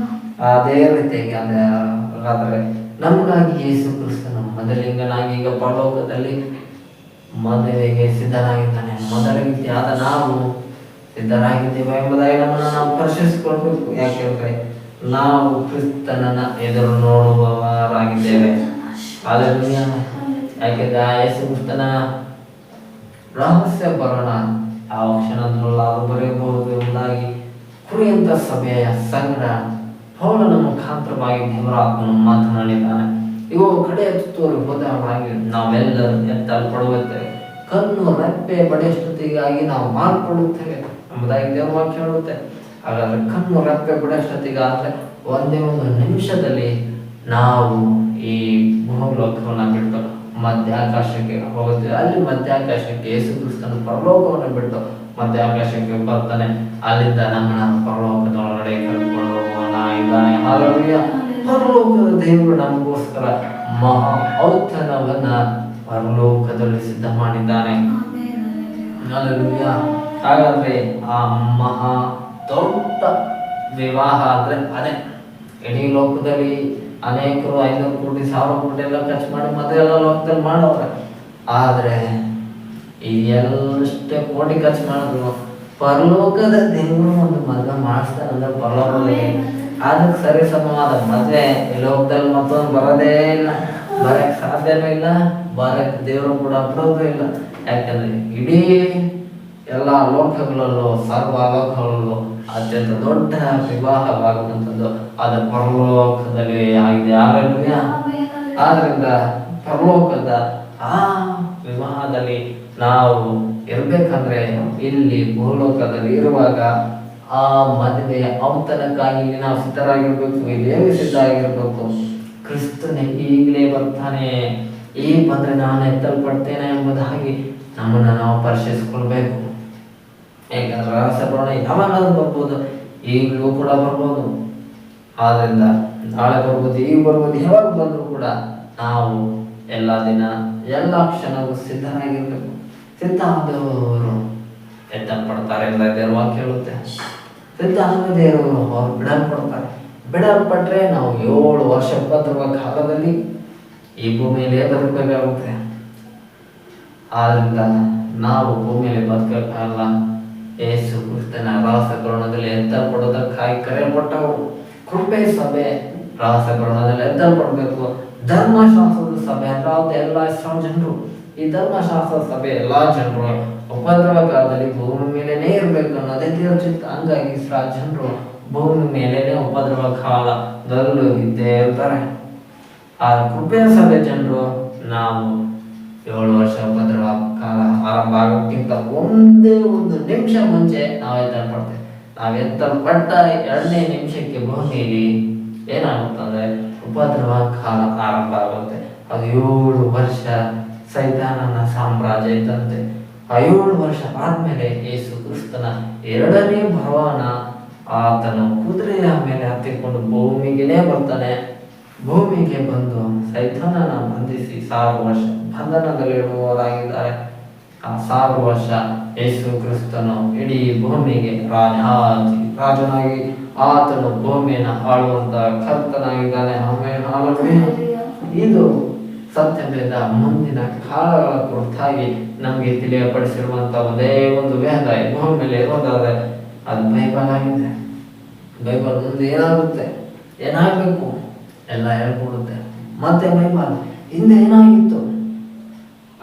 ಅದೇ ರೀತಿಯಾಗಿ ಹಾಗಾದ್ರೆ ನಮಗಾಗಿ ಯೇಸು ಕ್ರಿಸ್ತನು ಮೊದಲಿಂಗನಾಗಿ ಈಗ ಪರಲೋಕದಲ್ಲಿ ಮದುವೆಗೆ ಸಿದ್ಧನಾಗಿದ್ದಾನೆ. ಮೊದಲಿಗಿಯಾದ ನಾವು ಸಿದ್ಧರಾಗಿದ್ದೇವೆ ಎಂಬುದಾಗಿ ನಮ್ಮನ್ನು ನಾವು ಪರಿಶೀಲಿಸಿಕೊಳ್ಬೇಕು. ಯಾಕೆಂದ್ರೆ ನಾವು ಕ್ರಿಸ್ತನನ್ನ ಎದುರು ನೋಡುವವರಾಗಿದ್ದೇವೆ. ಹಲ್ಲೆಲೂಯಾ. ಯಾಕೆಂದ್ರೆ ಆ ಯೇಸು ಕ್ರಿಸ್ತನ ರಹಸ್ಯ ಬರೋಣ ಯಾವ ಕ್ಷಣದಲ್ಲಾದರೂ ಬರೆಯಬಹುದು ಎಂಬುದಾಗಿ ಕುರಿಯಂತ ಸಭೆಯ ಸಂಗಡ ಪೌಲನ ಮುಖಾಂತರವಾಗಿ ದೇವರಾತ್ಮನು ಮಾತನಾಡಿದ್ದಾನೆ. ಇವು ಕಡೆಯ ತುತ್ತೂರು ಹೋದವರಾಗಿ ನಾವೆಲ್ಲರೂ ಎತ್ತಲ್ಪಡುತ್ತೇವೆ, ಕಣ್ಣು ರೆಪ್ಪೆ ಬಡೆಯಷ್ಟೊತ್ತಿಗಾಗಿ ನಾವು ಮಾರ್ಪಡುತ್ತೇವೆ ಎಂಬುದಾಗಿ ದೇವರ ವಾಕ್ಯ ಹೇಳುತ್ತೆ. ಹಾಗಾದ್ರೆ ಕಣ್ಣು ರೆಪ್ಪೆ ಬಡೆಯಷ್ಟೊತ್ತಿಗಾದ್ರೆ ಒಂದೇ ಒಂದು ನಿಮಿಷದಲ್ಲಿ ನಾವು ಈ ಭೂಲೋಕವನ್ನು ಬಿಟ್ಟು ಮಧ್ಯಾಕಾಶಕ್ಕೆ ಹೋಗುತ್ತೇವೆ. ಅಲ್ಲಿ ಮಧ್ಯಾಕಾಶಕ್ಕೆ ಯೇಸು ಕ್ರಿಸ್ತನು ಪರಲೋಕವನ್ನು ಬಿಟ್ಟು ಮಧ್ಯಾಕಾಶಕ್ಕೆ ಬರ್ತಾನೆ. ಅಲ್ಲಿಂದ ನಮ್ಮನ್ನ ಪರಲೋಕದೊಳಗಡೆ ಕರ್ಕೊಂಡು ಹೋಗೋಣ ಇದ್ದಾನೆ. ಹಲ್ಲೆಲೂಯಾ. ಪರಲೋಕದ ದೇವರು ನಮಗೋಸ್ಕರ ಮಹಾ ಔತಣವನ್ನ ಪರಲೋಕದಲ್ಲಿ ಸಿದ್ಧ ಮಾಡಿದ್ದಾನೆ. ಹಲ್ಲೆಲೂಯಾ. ಹಾಗಾದ್ರೆ ಆ ಮಹಾ ದೊಡ್ಡ ವಿವಾಹ ಅಂದ್ರೆ ಅದೇ. ಇಡೀ ಲೋಕದಲ್ಲಿ ಅನೇಕರು 500 ಕೋಟಿ 1000 ಕೋಟಿ ಎಲ್ಲ ಖರ್ಚು ಮಾಡಿ ಮದುವೆ ಎಲ್ಲ ಲೋಕದಲ್ಲಿ ಮಾಡೋರೆ. ಆದರೆ ಈ ಎಲ್ಲಷ್ಟೇ ಕೋಟಿ ಖರ್ಚು ಮಾಡಿದ್ರು ಪರಲೋಕದ ದೇವರು ಒಂದು ಮದುವೆ ಮಾಡಿಸ್ತಾರೆ ಅಂದ್ರೆ ಪರಲೋಕದಲ್ಲಿ ಅದಕ್ಕೆ ಸರಿ ಸಮವಾದ ಮದುವೆ ಈ ಲೋಕದಲ್ಲಿ ಮತ್ತೊಂದು ಬರೋದೇ ಇಲ್ಲ, ಬರಕ್ಕೆ ಸಾಧ್ಯನೂ ಇಲ್ಲ, ಬರಕ್ಕೆ ದೇವರು ಕೂಡ ಬರೋದು ಇಲ್ಲ. ಯಾಕಂದ್ರೆ ಇಡೀ ಎಲ್ಲ ಲೋಕಗಳಲ್ಲೂ ಸರ್ವ ಲೋಕಗಳಲ್ಲೂ ಅತ್ಯಂತ ದೊಡ್ಡ ವಿವಾಹವಾಗುವಂಥದ್ದು ಅದು ಪರಲೋಕದಲ್ಲಿ ಆಗಿದೆ. ಹಲ್ಲೆಲೂಯಾ. ಆದ್ರಿಂದ ಪರಲೋಕದ ಆ ವಿವಾಹದಲ್ಲಿ ನಾವು ಇರ್ಬೇಕಂದ್ರೆ ಇಲ್ಲಿ ಭೂಲೋಕದಲ್ಲಿ ಇರುವಾಗ ಆ ಮದುವೆ ಔತಣಕ್ಕಾಗಿ ನಾವು ಸಿದ್ಧರಾಗಿರ್ಬೇಕು. ಇದೇನು ಸಿದ್ಧ ಆಗಿರ್ಬೇಕು? ಕ್ರಿಸ್ತನೇ ಈಗಲೇ ಬರ್ತಾನೆ, ಈಗ ಬಂದ್ರೆ ನಾನು ಎತ್ತಲ್ಪಡ್ತೇನೆ ಎಂಬುದಾಗಿ ನಮ್ಮನ್ನು ನಾವು ಪರಿಶೀಲಿಸ್ಕೊಳ್ಬೇಕು. ಯಾಕಂದ್ರೆ ರಹಸ್ಯ ಬರೋಣ ಯಾವಾಗಾದ್ರೂ ಬರ್ಬೋದು, ಈಗಲೂ ಕೂಡ ಬರ್ಬೋದು. ಆದ್ರಿಂದ ನಾಳೆ ಬರ್ಬೋದು, ಈಗ ಬರ್ಬೋದು, ಯಾವಾಗ ಬಂದರೂ ಕೂಡ ನಾವು ಎಲ್ಲ ದಿನ ಎಲ್ಲ ಕ್ಷಣವೂ ಸಿದ್ಧರಾಗಿರ್ಬೇಕು. ಸಿದ್ಧ ಆದವರು ಎತ್ತಲ್ಪಡ್ತಾರೆ ಎಲ್ಲ ದೇವರ ವಾಕ್ಯ ಹೇಳುತ್ತೆ. ಸಿದ್ಧ ಆಗದೇವರು ಅವ್ರು ಬಿಡಲ್ಪಡ್ತಾರೆ. ಬಿಡಲ್ಪಟ್ರೆ ನಾವು 7 ವರ್ಷ ಉಪದ್ರವ ಕಾಲದಲ್ಲಿ ಈ ಭೂಮಿಯಲ್ಲಿ ಬದುಕಬೇಕಾಗುತ್ತೆ. ಆದ್ರಿಂದ ನಾವು ಭೂಮಿಯಲ್ಲಿ ಬದುಕಕ್ಕಾಗಲ್ಲ. ಯೇಸು ಕ್ರಿಸ್ತನ ರಹಸ್ಯಕರಣದಲ್ಲಿ ಎತ್ತಲ್ಪಡೋದಕ್ಕಾಗಿ ಕರೆಯಲ್ಪಟ್ಟವರು. ಕೃಪೆ ಸಭೆ ರಹಸ್ಯಕರಣದಲ್ಲಿ ಎತ್ತಲ್ಪಡಬೇಕು. ಧರ್ಮಶಾಸ್ತ್ರದ ಸಭೆ ಅಲ್ಲಾದ ಎಲ್ಲ ಜನರು, ಈ ಧರ್ಮಶಾಸ್ತ್ರದ ಸಭೆ ಎಲ್ಲಾ ಜನರು ಉಪದ್ರವ ಕಾಲದಲ್ಲಿ ಭೂಮಿ ಮೇಲೇನೆ ಇರ್ಬೇಕು ಅನ್ನೋದೇ ದೇವರ ಚಿತ್ತ. ಹಂಗಾಗಿ ಜನರು ಭೂಮಿ ಮೇಲೇನೆ ಉಪದ್ರವ ಕಾಲದಲ್ಲೂ ಇದ್ದೇ ಇರ್ತಾರೆ. ಆ ಕೃಪೆಯ ಸಭೆ ಜನರು ನಾವು 7 ವರ್ಷ ಉಪದ್ರವ ಕಾಲ ಆರಂಭ ಆಗೋಕ್ಕಿಂತ ಒಂದೇ 1 ನಿಮಿಷ ಮುಂಚೆ ನಾವು ಎತ್ತಲ್ಪಡ್ತೇವೆ. ನಾವು ಎತ್ತಲ್ಪಟ್ಟ 2ನೇ ನಿಮಿಷಕ್ಕೆ ಭೂಮಿಯಲ್ಲಿ ಏನಾಗುತ್ತಂದ್ರೆ ಉಪದ್ರವ ಕಾಲ ಆರಂಭ ಆಗುತ್ತೆ. ಅದು 7 ವರ್ಷ ಸೈತಾನನ ಸಾಮ್ರಾಜ್ಯ ಇದ್ದಂತೆ. ಆ 7 ವರ್ಷ ಆದ್ಮೇಲೆ ಯೇಸು ಕ್ರಿಸ್ತನ 2ನೇ ಭವನ ಆತನು ಕುದುರೆಯ ಮೇಲೆ ಹತ್ತಿಕೊಂಡು ಭೂಮಿಗೆನೇ ಬರ್ತಾನೆ. ಭೂಮಿಗೆ ಬಂದು ಸೈತಾನನ ಬಂಧಿಸಿ 1000 ವರ್ಷ ಬಂಧನದಲ್ಲಿಡುವವರಾಗಿದ್ದಾರೆ. ಆ 1000 ವರ್ಷ ಯೇಸು ಕ್ರಿಸ್ತನು ಇಡೀ ಭೂಮಿಗೆ ರಾಜನಾಗಿ ಆತನು ಭೂಮಿಯನ್ನು ಆಳುವಂತ ಕರ್ತನಾಗಿದ್ದಾನೆ. ಆಮೇಲೆ ಇದು ಸತ್ಯವೇದ ಮುಂದಿನ ಕಾಲಗಳ ಕುರಿತಾಗಿ ನಮಗೆ ತಿಳಿಯಪಡಿಸಿರುವಂತ ಒಂದೇ ಒಂದು ವೇದ ಭೂಮಿ ಮೇಲೆ ಇರೋದಾದ್ರೆ ಅದು ಬೈಬಲ್ ಆಗಿದೆ. ಬೈಬಲ್ ಮುಂದೆ ಏನಾಗುತ್ತೆ, ಏನಾಗಬೇಕು ಎಲ್ಲ ಹೇಳ್ಕೊಡುತ್ತೆ. ಮತ್ತೆ ಬೈಬಲ್ ಹಿಂದೆ ಏನಾಗಿತ್ತು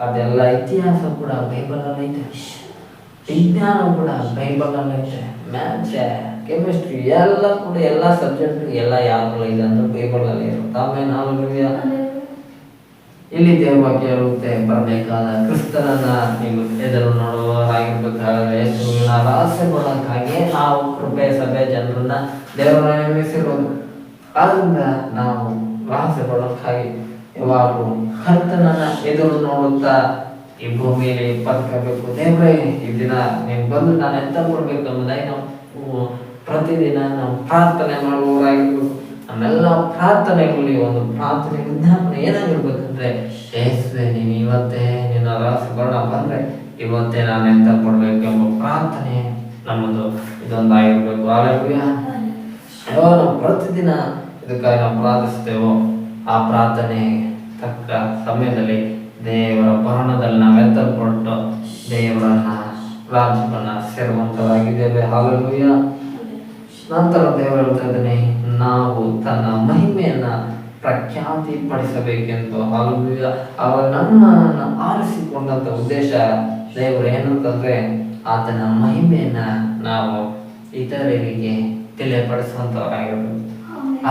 ಅದೆಲ್ಲ ಇತಿಹಾಸ ಕೂಡ ಬೈಬಲ್ ಅಲ್ಲಿ ಐತೆ. ವಿಜ್ಞಾನ ಕೂಡ ಬೈಬಲ್ ಅಲ್ಲಿ ಐತೆ. ಮ್ಯಾಥ್ಸ್, ಕೆಮಿಸ್ಟ್ರಿ ಎಲ್ಲ ಕೂಡ ಎಲ್ಲ ಸಬ್ಜೆಕ್ಟ್ ಎಲ್ಲ ಯಾವ್ದ್ರಲ್ಲಿ ಇದೆ ಅಂದ್ರೆ ಬೈಬಲ್ ಅಲ್ಲಿ ಇರುತ್ತೆ. ಆಮೇಲೆ ನಾವು ಇಲ್ಲಿ ದೇವರ ವಾಕ್ಯ ಹೇಳುತ್ತೆ, ಬರಬೇಕಾದ ಕ್ರಿಸ್ತನನ್ನ ನೀವು ಎದುರು ನೋಡುವವರಾಗಿರ್ಬೇಕಾದ್ರೆ ಯೇಸುವಿನ ರಹಸ್ಯಗಳಕ್ಕಾಗಿ ನಾವು ಕೃಪೆ ಸಭೆ ಜನರನ್ನ ದೇವರನ್ನ ನೇಮಿಸಿರೋದು. ಆದ್ರಿಂದ ನಾವು ರಹಸ್ಯಗಳಕ್ಕಾಗಿ ಯಾವಾಗಲೂ ಕರ್ತನನ್ನ ಎದುರು ನೋಡುತ್ತಾ ಈ ಭೂಮಿಯಲ್ಲಿ ಬದುಕಬೇಕು. ದೇವರೇ ಈ ದಿನ ನೀವು ಬಂದು ನಾನು ಎಂತ ಕೊಡ್ಬೇಕು ಅನ್ನೋದಾಗಿ ನಾವು ಪ್ರತಿದಿನ ನಾವು ಪ್ರಾರ್ಥನೆ ಮಾಡುವವರಾಗಿರ್ಬೇಕು. ನಮ್ಮೆಲ್ಲ ಪ್ರಾರ್ಥನೆಗಳಲ್ಲಿ ಒಂದು ಪ್ರಾರ್ಥನೆ ವಿಜ್ಞಾಪನೆ ಏನಾಗಿರ್ಬೇಕಂದ್ರೆ, ಯೇಸುವೆ ನೀನು ಇವತ್ತೇ ನಿನ್ನ ರಹಸ್ಯಗಳನ್ನ ಬಂದ್ರೆ ಇವತ್ತೇ ನಾನು ಎಂತ ಕೊಡ್ಬೇಕು ಎಂಬ ಪ್ರಾರ್ಥನೆ ನಮ್ಮದು ಇದೊಂದಾಗಿರ್ಬೇಕು. ಹಾಲೆಲೂಯಾ. ನಾವು ಪ್ರತಿದಿನ ಇದಕ್ಕಾಗಿ ನಾವು ಪ್ರಾರ್ಥಿಸ್ತೇವೋ ಆ ಪ್ರಾರ್ಥನೆ ತಕ್ಕ ಸಮಯದಲ್ಲಿ ದೇವರ ಭರಣದಲ್ಲಿ ನಾವು ಎತ್ತಲ್ಪಟ್ಟು ದೇವರನ್ನ ರಾಜ್ಯವನ್ನ ಸೇರುವಂತರಾಗಿದ್ದೇವೆ. ಹಾಲೆಲೂಯಾ. ನಂತರ ದೇವರು ಹೇಳ್ತಾ ಇದ್ದಾನೆ, ನಾವು ತನ್ನ ಮಹಿಮೆಯನ್ನ ಪ್ರಖ್ಯಾತಿ ಪಡಿಸಬೇಕೆಂದು. ಹಾಲೆಲೂಯಾ. ಅವರು ನಮ್ಮನ್ನು ಆರಿಸಿಕೊಂಡಂತ ಉದ್ದೇಶ ದೇವರು ಏನಂತಂದ್ರೆ ಆತನ ಮಹಿಮೆಯನ್ನ ನಾವು ಇತರರಿಗೆ ತಿಳಿಯಪಡಿಸುವಂತವರಾಗಿರ್ಬೇಕು.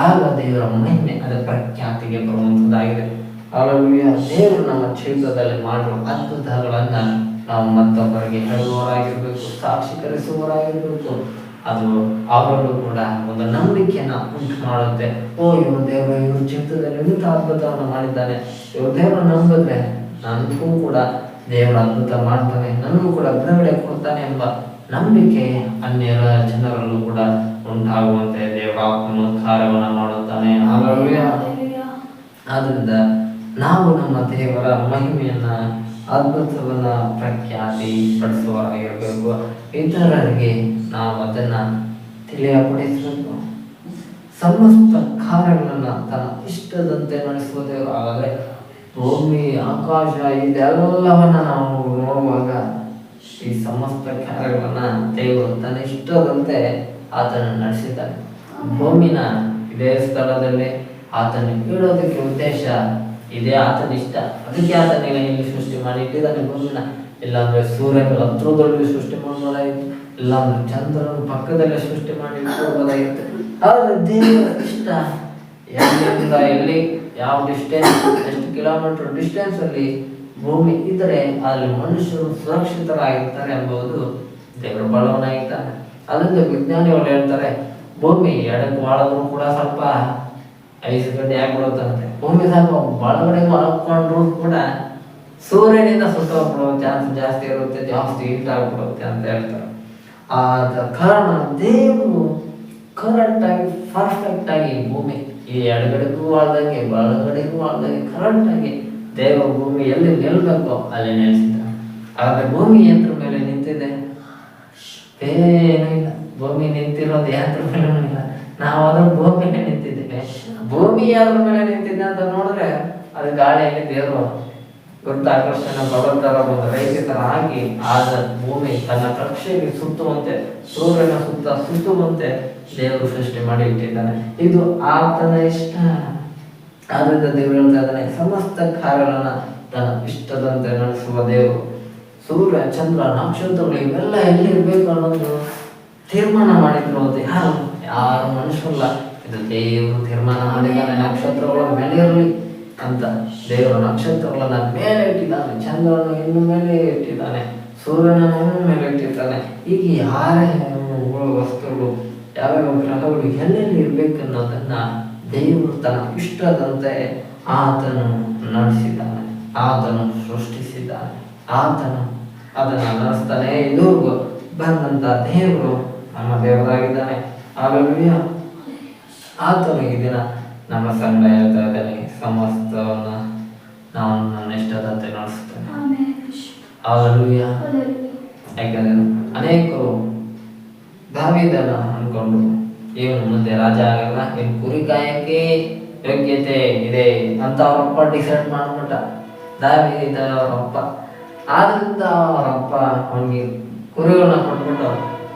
ಆಗ ದೇವರ ಮಹಿಮೆ ಅದು ಪ್ರಖ್ಯಾತಿಗೆ ಬರುವಂತದ್ದಾಗಿದೆ. ಹಾಲೆಲೂಯಾ. ದೇವರು ನಮ್ಮ ಜೀವಿತದಲ್ಲಿ ಮಾಡುವ ಅದ್ಭುತಗಳನ್ನ ನಾವು ಮತ್ತೊಬ್ಬರಿಗೆ ಹೇಳುವವರಾಗಿರ್ಬೇಕು, ಸಾಕ್ಷೀಕರಿಸುವವರಾಗಿರ್ಬೇಕು. ಅದು ಅವರಲ್ಲೂ ಕೂಡ ಒಂದು ನಂಬಿಕೆಯನ್ನ ಉಂಟು ಮಾಡುತ್ತೆ. ಇವರು ದೇವರು ಇವ್ರ ಜೀವಿತದಲ್ಲಿ ಇಂಥ ಅದ್ಭುತವನ್ನು ಮಾಡಿದ್ದಾನೆ, ಇವರು ದೇವರನ್ನು ನಂಬಿದ್ರೆ ನನಗೂ ಕೂಡ ದೇವರ ಅದ್ಭುತ ಮಾಡ್ತಾನೆ, ನನಗೂ ಕೂಡ ಬಿಡುಗಡೆ ಕೊಡ್ತಾನೆ ಎಂಬ ನಂಬಿಕೆ ಅನ್ಯರ ಜನರಲ್ಲೂ ಕೂಡ ಉಂಟಾಗುವಂತೆ ದೇವರ ಆತ್ಮನು ಕಾರ್ಯವನ್ನು ಮಾಡುತ್ತಾನೆ. ಹಾಲೆಲೂಯಾ. ಆದ್ರಿಂದ ನಾವು ನಮ್ಮ ದೇವರ ಮಹಿಮೆಯನ್ನ ಅದ್ಭುತವನ್ನ ಪ್ರಖ್ಯಾತಿ ಪಡಿಸುವವರಾಗಿರ್ಬೇಕು. ಇತರರಿಗೆ ನಾವು ಅದನ್ನ ತಿಳಿಯಪಡಿಸಬೇಕು. ಸಮಸ್ತ ಕಾರ್ಯಗಳನ್ನ ತನ್ನ ಇಷ್ಟದಂತೆ ನಡೆಸುವ ದೇವರು. ಹಾಗಾದ್ರೆ ಭೂಮಿ ಆಕಾಶ ಇದೆಲ್ಲವನ್ನ ನಾವು ನೋಡುವಾಗ ಈ ಸಮಸ್ತ ಕಾರ್ಯಗಳನ್ನ ದೇವರು ತನ್ನ ಇಷ್ಟದಂತೆ ಆತನ ನಡೆಸಿದ್ದಾನೆ. ಭೂಮಿನ ಇದೇ ಸ್ಥಳದಲ್ಲಿ ಆತನ ಇಡೋದಕ್ಕೆ ಉದ್ದೇಶ ಇದೇ ಆತನ ಇಷ್ಟ. ಅದಕ್ಕೆ ಆತನಿಗೆ ಇಲ್ಲಿ ಸೃಷ್ಟಿ ಮಾಡಿ ಇಟ್ಟಿದ್ದಾನೆ ಭೂಮಿನ. ಇಲ್ಲಾಂದ್ರೆ ಸೂರ್ಯನ ಹತ್ರದಲ್ಲಿ ಸೃಷ್ಟಿ ಮಾಡಬಹುದಾಗಿತ್ತು, ಇಲ್ಲಾಂದ್ರೆ ಚಂದ್ರನ ಪಕ್ಕದಲ್ಲೇ ಸೃಷ್ಟಿ ಮಾಡಿ ಇಟ್ಕೊಳ್ಬೋದಾಗಿತ್ತು. ಆದ್ರೆ ದೇವರ ಇಷ್ಟ ಎಲ್ಲಿಂದ ಎಲ್ಲಿ ಯಾವ ಡಿಸ್ಟೆನ್ಸ್, ಎಷ್ಟು ಕಿಲೋಮೀಟರ್ ಡಿಸ್ಟೆನ್ಸ್ ಅಲ್ಲಿ ಭೂಮಿ ಇದ್ರೆ ಅಲ್ಲಿ ಮನುಷ್ಯರು ಸುರಕ್ಷಿತರಾಗಿರ್ತಾರೆ ಎಂಬುದು ದೇವರ ಬಲವನ್ನಾಗಿದ್ದಾನೆ. ಅದರಿಂದ ವಿಜ್ಞಾನಿಗಳು ಹೇಳ್ತಾರೆ ಭೂಮಿ ಎಡಕ್ಕೆ ವಾಳಿದ್ರು ಕೂಡ ಸ್ವಲ್ಪ ಐಸ್ ಗಡ್ಡೆ ಆಗ್ಬಿಡುತ್ತಂತೆ. ಭೂಮಿ ಸ್ವಲ್ಪ ಒಳಗಡೆ ಒಳಕೊಂಡ್ರು ಕೂಡ ಸೂರ್ಯನಿಂದ ಸುತ್ತೋಗ್ಬಿಡೋ ಚಾನ್ಸ್ ಜಾಸ್ತಿ ಇರುತ್ತೆ, ಜಾಸ್ತಿ ಹೀಟ್ ಆಗ್ಬಿಡುತ್ತೆ ಅಂತ ಹೇಳ್ತಾರೆ. ಆದ ಕಾರಣ ದೇವರು ಕರೆಕ್ಟಾಗಿ ಪರ್ಫೆಕ್ಟಾಗಿ ಭೂಮಿ ಈ ಎಡಗಡೆಗೂ ವಾಳ್ದಂಗೆ ಬಲಗಡೆಗೂ ವಾಳ್ದಂಗೆ ಕರೆಕ್ಟಾಗಿ ದೇವರು ಭೂಮಿ ಎಲ್ಲಿ ನಿಲ್ಬೇಕೋ ಅಲ್ಲಿ ನೆಲೆಸಿದ. ಆದರೆ ಭೂಮಿ ಯಂತ್ರ ಮೇಲೆ ನಿಂತಿದೆ, ಏನೂ ಇಲ್ಲ. ಭೂಮಿ ನಿಂತಿರೋದು ಯಂತ್ರ ಮೇಲೆ ಇಲ್ಲ, ನಾವು ಅದ್ರ ಭೂಮಿನೇ ನಿಂತಿದ್ದೇವೆ. ಭೂಮಿ ಯಾವ್ದ್ರ ಮೇಲೆ ನಿಂತಿದೆ ಅಂತ ನೋಡಿದ್ರೆ ಅದು ಗಾಳಿಯಲ್ಲಿ ದೇವರು ಗುರುತ್ವಾಕರ್ಷಣ ಬರೋತರ ಒಂದು ರೇಖೆ ತರ ಆಗಿ ಆದ ಭೂಮಿ ತನ್ನ ಕಕ್ಷೆಗೆ ಸುತ್ತುವಂತೆ ಸೂರ್ಯನ ಸುತ್ತುವಂತೆ ದೇವರು ಸೃಷ್ಟಿ ಮಾಡಿ ಇಟ್ಟಿದ್ದಾನೆ. ಇದು ಆತನ ಇಷ್ಟ. ಆದ್ರಿಂದ ದೇವರು ಹೇಳ್ತಾ ಇದ್ದಾನೆ, ಸಮಸ್ತ ಕಾರ್ಯಗಳನ್ನ ತನ್ನ ಇಷ್ಟದಂತೆ ನಡೆಸುವ ದೇವರು. ಸೂರ್ಯ ಚಂದ್ರ ನಕ್ಷತ್ರಗಳು ಇವೆಲ್ಲ ಎಲ್ಲಿರ್ಬೇಕು ಅನ್ನೋದು ತೀರ್ಮಾನ ಮಾಡಿದ್ರು ಅಂತ ಯಾರು ಮನುಷ್ಯರಲ್ಲ, ಇದು ದೇವರು ತೀರ್ಮಾನ ಮಾಡಿದ್ದಾನೆ. ನಕ್ಷತ್ರಗಳ ಮೇಲೆ ಇರಲಿ ಅಂತ ದೇವರು ನಕ್ಷತ್ರಗಳನ್ನ ಮೇಲೆ ಇಟ್ಟಿದ್ದಾನೆ, ಚಂದ್ರನ ಇನ್ನು ಮೇಲೆ ಇಟ್ಟಿದ್ದಾನೆ, ಸೂರ್ಯನ ಮೇಲೆ ಇಟ್ಟಿದ್ದಾನೆ. ಈಗ ಯಾರೇ ವಸ್ತುಗಳು ಯಾವ್ಯಾವ ಗ್ರಹಗಳು ಎಲ್ಲೆಲ್ಲಿ ಇರ್ಬೇಕನ್ನೋದನ್ನ ದೇವರು ತನ್ನ ಇಷ್ಟದಂತೆ ಆತನು ನಡೆಸಿದ್ದಾನೆ, ಆತನು ಸೃಷ್ಟಿಸಿದ್ದಾನೆ, ಆತನು ಅದನ್ನ ನಡೆಸ್ತಾನೆ. ಇದುವರೆಗೂ ಬಂದಂತ ದೇವರು ನಮ್ಮ ದೇವರಾಗಿದ್ದಾನೆ. ಹಾಲೆಲೂಯ. ಆತನು ಈ ದಿನ ನಮ್ಮ ಸಂಗಡ ಹೇಳ್ತಾ ಇದ್ದಾನೆ, ಸಮಸ್ತವನ್ನ ನಾವು ನನ್ನ ಇಷ್ಟದಂತೆ ನಡೆಸ್ತೇನೆ. ಹಾಲೆಲೂಯ. ಯಾಕಂದ್ರೆ ಅನೇಕರು ದಾವೀದನ ಅನ್ಕೊಂಡು ಇವನು ಮುಂದೆ ರಾಜ ಆಗಲ್ಲ, ಇವನು ಕುರಿ ಕಾಯಕ್ಕೆ ಯೋಗ್ಯತೆ ಇದೆ ಅಂತ ಅವರಪ್ಪ ಡಿಸೈಡ್ ಮಾಡ್ಬಿಟ್ಟ. ದಾವೀದ ಅವರಪ್ಪ. ಆದ್ರಿಂದ ಅವರಪ್ಪ ಅವನಿಗೆ ಕುರಿಗಳನ್ನ ಕೊಟ್ಬಿಟ್ಟು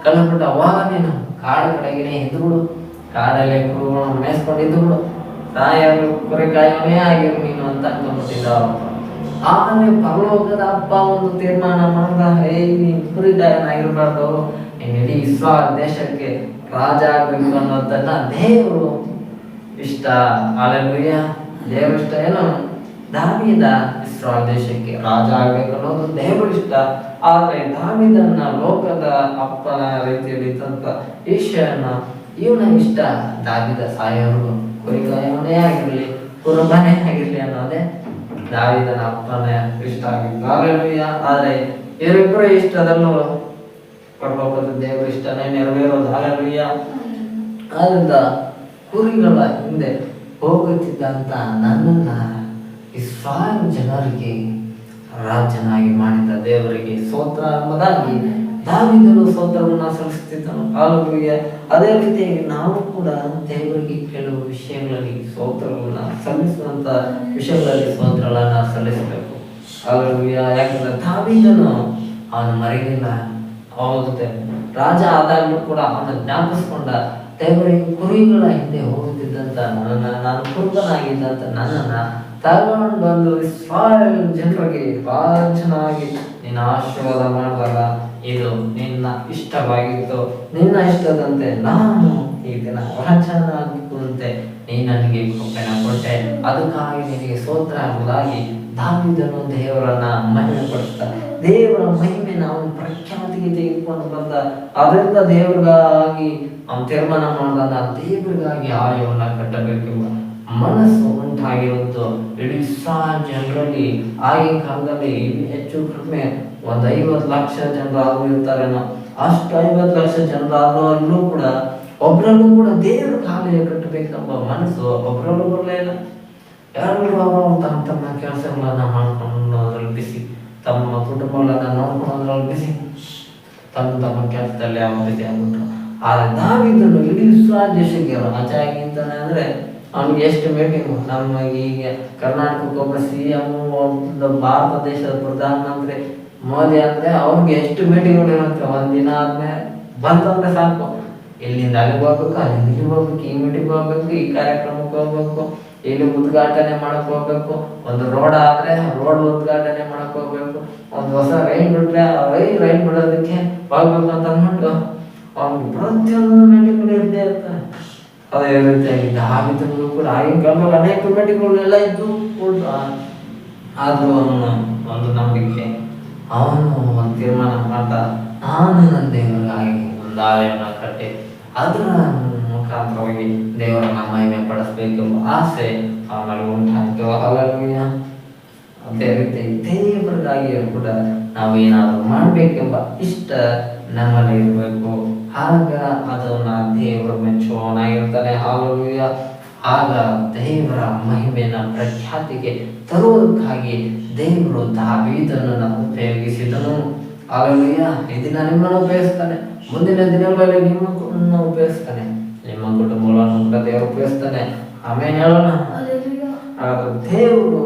ಕಳ್ಬಿಟ್ಟು, ಅವಾಗ ನೀನು ಕಾಡು ಕಡೆಗೇನೆ ಇದ್ಬಿಡು, ಕಾಡಲ್ಲಿ ಕುರಿಗಳನ್ನ ಮೇಯಿಸ್ಕೊಂಡು ಇದ್ಬಿಡು, ತಾಯಿಯವರು ಕುರಿ ಕಾಯವನೇ ಆಗಿರು ನೀನು ಅಂತ ಅನ್ಕೊಂಡ್ಬಿಟ್ಟಿದ್ದ ಅವರಪ್ಪ. ಆಮೇಲೆ ಪರಲೋಕದ ಅಪ್ಪ ಒಂದು ತೀರ್ಮಾನ ಮಾಡ್ದ, ನೀನ್ ಕುರಿ ಕಾಯನಾಗಿರ್ಬಾರ್ದು, ನೀನ್ ಇಡೀ ಇಸ್ರಾಯೇಲ್ ದೇಶಕ್ಕೆ ರಾಜ ಆಗ್ಬೇಕು ಅನ್ನೋದನ್ನ ದೇವರು ಇಷ್ಟ. ಹಾಲೆಲೂಯ. ದೇವ್ರ ಇಷ್ಟ ಏನು? ದಾವೀದ ಇಸ್ರಾಯೇಲ್ ದೇಶಕ್ಕೆ ರಾಜ ಆಗ್ಬೇಕು ಅನ್ನೋದು ದೇವ್ರ ಇಷ್ಟ. ಆದ್ರೆ ದಾವೀದನ್ನ ಲೋಕದ ಅಪ್ಪನ ರೀತಿಯಲ್ಲಿ ತಂತ ಈಶ್ವರನ ಇವನ ಇಷ್ಟ ದಾವೀದ ಸಾಯೋರು ಕುರಿಗಾಯವನೇ ಆಗಿರ್ಲಿ, ಕುರುಬನೇ ಆಗಿರ್ಲಿ ಅನ್ನೋದೇ ದಾವೀದನ ಅಪ್ಪನ ಇಷ್ಟ ಆಗಿತ್ತು. ಹಾಲೆಲೂಯ. ಆದ್ರೆ ಇವರಿಬ್ಬರ ಇಷ್ಟದಲ್ಲೂ ಪರಲೋಕದ ದೇವರ ಇಷ್ಟನೇ ನೆರವೇರೋದು. ಹಾಲೆಲೂಯ. ಆದ್ರಿಂದ ಕುರಿಗಳ ಹಿಂದೆ ಹೋಗುತ್ತಿದ್ದಂತ ನನ್ನನ್ನ ಇಸ್ರಾಯೇಲ್ ಜನರಿಗೆ ರಾಜನಾಗಿ ಮಾಡಿದ ದೇವರಿಗೆ ಸ್ತೋತ್ರ ಎಂಬುದಾಗಿ ದಾವೀದನು ಸ್ತೋತ್ರವನ್ನ ಸಲ್ಲಿಸುತ್ತಿದ್ದನು. ಹಾಲೆಲೂಯ. ಅದೇ ರೀತಿಯಾಗಿ ನಾವು ಕೂಡ ದೇವರಿಗೆ ಕೆಲವು ವಿಷಯಗಳಲ್ಲಿ ಸ್ತೋತ್ರಗಳನ್ನ ಸಲ್ಲಿಸುವಂತ ವಿಷಯಗಳಲ್ಲಿ ಸ್ತೋತ್ರಗಳನ್ನ ಸಲ್ಲಿಸಬೇಕು. ಹಾಲೆಲೂಯ. ಯಾಕಂದ್ರೆ ದಾವೀದನು ಅವನು ಮರೆಯಲಿಲ್ಲ. ಹೌದು, ರಾಜ ಆದಾಗ್ಲೂ ಕೂಡ ಅವನ ಜ್ಞಾಪಿಸ್ಕೊಂಡ, ದೇವರಿಗೆ ಕುರಿಗಳ ಹಿಂದೆ ಹೋಗುತ್ತಿದ್ದಂತ ನಾನು ಕುರುಬನಾಗಿದ್ದಂತ ನನ್ನನ್ನ ತಗೊಂಡು ಬಂದು ಇಸ್ರಾಯೇಲ್ ಜನರಿಗೆ ರಾಜನಾಗಿ ನಿನ್ನ ಆಶೀರ್ವಾದ ಮಾಡಿದಾಗ ಇದು ನಿನ್ನ ಇಷ್ಟವಾಗಿತ್ತು, ನಿನ್ನ ಇಷ್ಟದಂತೆ ನಾನು ಈ ದಿನ ರಾಜನಾಗಿರುವಂತೆ ನೀ ನನಗೆ ಕೃಪೆನ ಕೊಟ್ಟೆ, ಅದಕ್ಕಾಗಿ ನಿನಗೆ ಸ್ತೋತ್ರ ಎಂಬುದಾಗಿ ದಾವೀದನು ದೇವರನ್ನ ಮಹಿಮೆ ಪಡಿಸ್ತ, ದೇವರ ಮಹಿಮೆ ನಾವು ಪ್ರಖ್ಯಾತಿಗೆ ತೆಗೆದುಕೊಂಡು ಬಂದ. ಅದರಿಂದ ದೇವರಿಗಾಗಿ ಅವನು ತೀರ್ಮಾನ ಮಾಡಿದ, ದೇವರಿಗಾಗಿ ಆಲಯವನ್ನ ಕಟ್ಟಬೇಕೆಂಬ ಮನಸ್ಸು ಉಂಟಾಗಿರುವುದು ಇಡೀ ಜನರಲ್ಲಿ. ಆಗಿನ ಕಾಲದಲ್ಲಿ ಹೆಚ್ಚು ಕಡಿಮೆ 50 ಲಕ್ಷ ಜನರಾದ್ರೂ ಇರ್ತಾರೇನೋ, ಅಷ್ಟು 50 ಲಕ್ಷ ಜನರಾದ್ರೂ ಕೂಡ ಒಬ್ರಲ್ಲೂ ಕೂಡ ದೇವರ ಆಲಯ ಕಟ್ಟಬೇಕೆಂಬ ಮನಸ್ಸು ಒಬ್ರಲ್ಲೂ ಬರಲೇ ಇಲ್ಲ. ಎಲ್ಲರೂ ಅವರು ತಮ್ಮ ತಮ್ಮ ಕೆಲಸಗಳನ್ನ ಮಾಡ್ಕೊಳ್ಳೋದ್ರಲ್ಲಿ ಬಿಸಿ, ತಮ್ಮ ಕುಟುಂಬಗಳನ್ನ ನೋಡ್ಕೊಳ್ಳೋದ್ರಲ್ಲಿ ಬಿಸಿ, ತಮ್ಮ ಕೆಲಸದಲ್ಲಿ ಯಾವ ರೀತಿ ಆಗ್ಬಿಟ್ರು. ಆದ್ರೆ ದಾವೀದನು ಇಡೀ ಇಸ್ರಾಯೇಲ್ ದೇಶಕ್ಕೆ ರಾಜ ಆಗಿದ್ದಾನೆ ಅಂದ್ರೆ ಅವ್ನಿಗೆ ಎಷ್ಟು ಮೀಟಿಂಗು. ನಮ್ಮ ಈಗ ಕರ್ನಾಟಕಕ್ಕೆ ಒಬ್ಬ CM, ಒಂದು ಭಾರತ ದೇಶದ ಪ್ರಧಾನಮಂತ್ರಿ ಮೋದಿ ಅಂದ್ರೆ ಅವ್ರಿಗೆ ಎಷ್ಟು ಮೀಟಿಂಗ್ಗಳು ಇರುತ್ತೆ. ಒಂದಿನ ಆದ್ಮೇಲೆ ಬಂತಂದ್ರೆ ಸಾಕು, ಇಲ್ಲಿಂದ ಅಲ್ಲಿಗೆ ಹೋಗ್ಬೇಕು, ಅಲ್ಲಿಂದ ಇಲ್ಲಿಗೆ ಹೋಗ್ಬೇಕು, ಈ ಮೀಟಿಂಗ್ ಹೋಗ್ಬೇಕು, ಈ ಕಾರ್ಯಕ್ರಮಕ್ಕೆ ಹೋಗ್ಬೇಕು, ಇಲ್ಲಿ ಉದ್ಘಾಟನೆ ಮಾಡಕ್ ಹೋಗ್ಬೇಕು, ಒಂದು ರೋಡ್ ಆದ್ರೆ ರೋಡ್ ಉದ್ಘಾಟನೆ ಮಾಡಕ್ ಹೋಗ್ಬೇಕು, ಒಂದು ಹೊಸ ರೈಲ್ ಬಿಟ್ರೆ ರೈಲ್ ಬಿಡೋದಕ್ಕೆ ಹೋಗ್ಬೇಕು ಅಂತ ಅಂದ್ಬಿಟ್ಟು ಅವ್ನಿಗೆ ಪ್ರತಿಯೊಂದು ಮೀಟಿಂಗ್ ಇದ್ದೇ ಇರ್ತಾರೆ. ಅದೇ ರೀತಿಯಾಗಿ ದಾವೀದನು ಕೂಡ ಆಗಿನ ಕಾಲದಲ್ಲಿ ಅನೇಕ ಮೀಟಿಂಗ್ಗಳೆಲ್ಲ ಇದ್ದು ಆದ್ರೂ ಅವನು ಒಂದು ನಂಬಿಕೆ, ಅವನು ಒಂದು ತೀರ್ಮಾನ ಮಾಡ್ತಾ, ನಾನು ನನ್ನ ದೇವರಿಗಾಗಿ ಒಂದು ಒಂದು ಆಲಯವನ್ನು ಕಟ್ಟಿ ಅದರ ಮುಖಾಂತರವಾಗಿ ದೇವರನ್ನ ಮಹಿಮೆ ಪಡಿಸ್ಬೇಕೆಂಬ ಆಸೆ ಆಮೇಲೆ ಉಂಟಾಯಿತು. ಹಲ್ಲೆಲೂಯಾ. ಅದೇ ರೀತಿ ದೇವರಿಗಾಗಿಯೂ ಕೂಡ ನಾವು ಏನಾದರೂ ಮಾಡಬೇಕೆಂಬ ಇಷ್ಟ ನಮ್ಮಲ್ಲಿ ಇರಬೇಕು. ಆಗ ಅದನ್ನ ದೇವರು ಮೆಚ್ಚುವವನಾಗಿರ್ತಾನೆ. ಹಲ್ಲೆಲೂಯಾ. ಆಗ ದೇವರ ಮಹಿಮೆನ ಪ್ರಖ್ಯಾತಿಗೆ ತರುವುದಕ್ಕಾಗಿ ದೇವರು ದಾವೀದನನ್ನು ಉಪಯೋಗಿಸಿದನು. ಹಲ್ಲೆಲೂಯಾ. ಈ ದಿನ ನಿಮ್ಮನ್ನು ಉಪಯೋಗಿಸ್ತಾನೆ, ಮುಂದಿನ ದಿನಗಳಲ್ಲಿ ನಿಮ್ಮನ್ನು ಉಪಯೋಗಿಸ್ತಾನೆ, ನಿಮ್ಮ ಕುಟುಂಬಗಳನ್ನು ಕೂಡ ದೇವರು ಉಪಯೋಗಿಸ್ತಾನೆ. ಆಮೇಲೆ ಹೇಳೋಣ, ಹಾಗಾದ್ರೆ ದೇವರು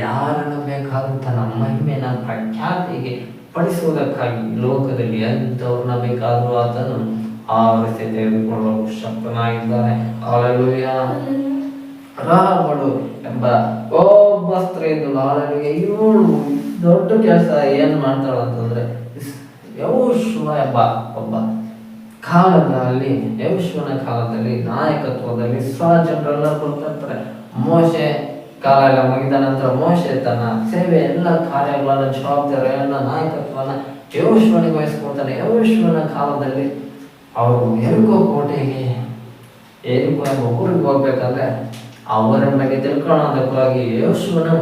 ಯಾರನ್ನು ಬೇಕಾದ್ರೂ ತನ್ನ ಮಹಿಮೆನ ಪ್ರಖ್ಯಾತಿಗೆ ಪಡಿಸುವುದಕ್ಕಾಗಿ ಲೋಕದಲ್ಲಿ ಎಂಥವ್ರನ್ನ ಬೇಕಾದ್ರೂ ಆತನು ಆರಿಸಿ ತೆಗೆದುಕೊಳ್ಳಲು ಶಕ್ತನಾಗಿದ್ದಾನೆ. ಹಲ್ಲೆಲೂಯಾ. ರಾಹಾಬಳು ಎಂಬ ಒಬ್ಬ ಸ್ತ್ರೀ ಇದ್ದಳು. ಹಲ್ಲೆಲೂಯಾ. ಇವಳು ದೊಡ್ಡ ಕೆಲಸ ಏನ್ ಮಾಡ್ತಾಳು ಅಂತಂದ್ರೆ, ಯೆಹೋಶುವ ಎಂಬ ಒಬ್ಬ ಕಾಲದಲ್ಲಿ, ಯೆಹೋಶುವನ ಕಾಲದಲ್ಲಿ ನಾಯಕತ್ವದಲ್ಲಿ ಜನರೆಲ್ಲ ಕೊಡ್ತಿರ್ತಾರೆ. ಮೋಶೆ ಕಾಲ ಎಲ್ಲ ಮುಗಿದ ನಂತರ ಮೋಶೆ ತನ್ನ ಸೇವೆ ಎಲ್ಲ ಕಾರ್ಯಗಳನ್ನ, ಜವಾಬ್ದಾರಿಯನ್ನ, ನಾಯಕತ್ವನ ಯೆಹೋಶುವನಿಗೆ ವಹಿಸ್ಕೊಳ್ತಾನೆ. ಯೆಹೋಶುವನ ಕಾಲದಲ್ಲಿ ಅವರು ಎರಿಕೋ ಕೋಟೆಗೆ, ಎರಿಕೋ ಎಂಬ ಊರಿಗೆ ಹೋಗ್ಬೇಕಂದ್ರೆ ಅವರ ಬಗ್ಗೆ ತಿಳ್ಕೊಳ್ಳೋದಕ್ಕಾಗಿ ಯೆಹೋಶುವನು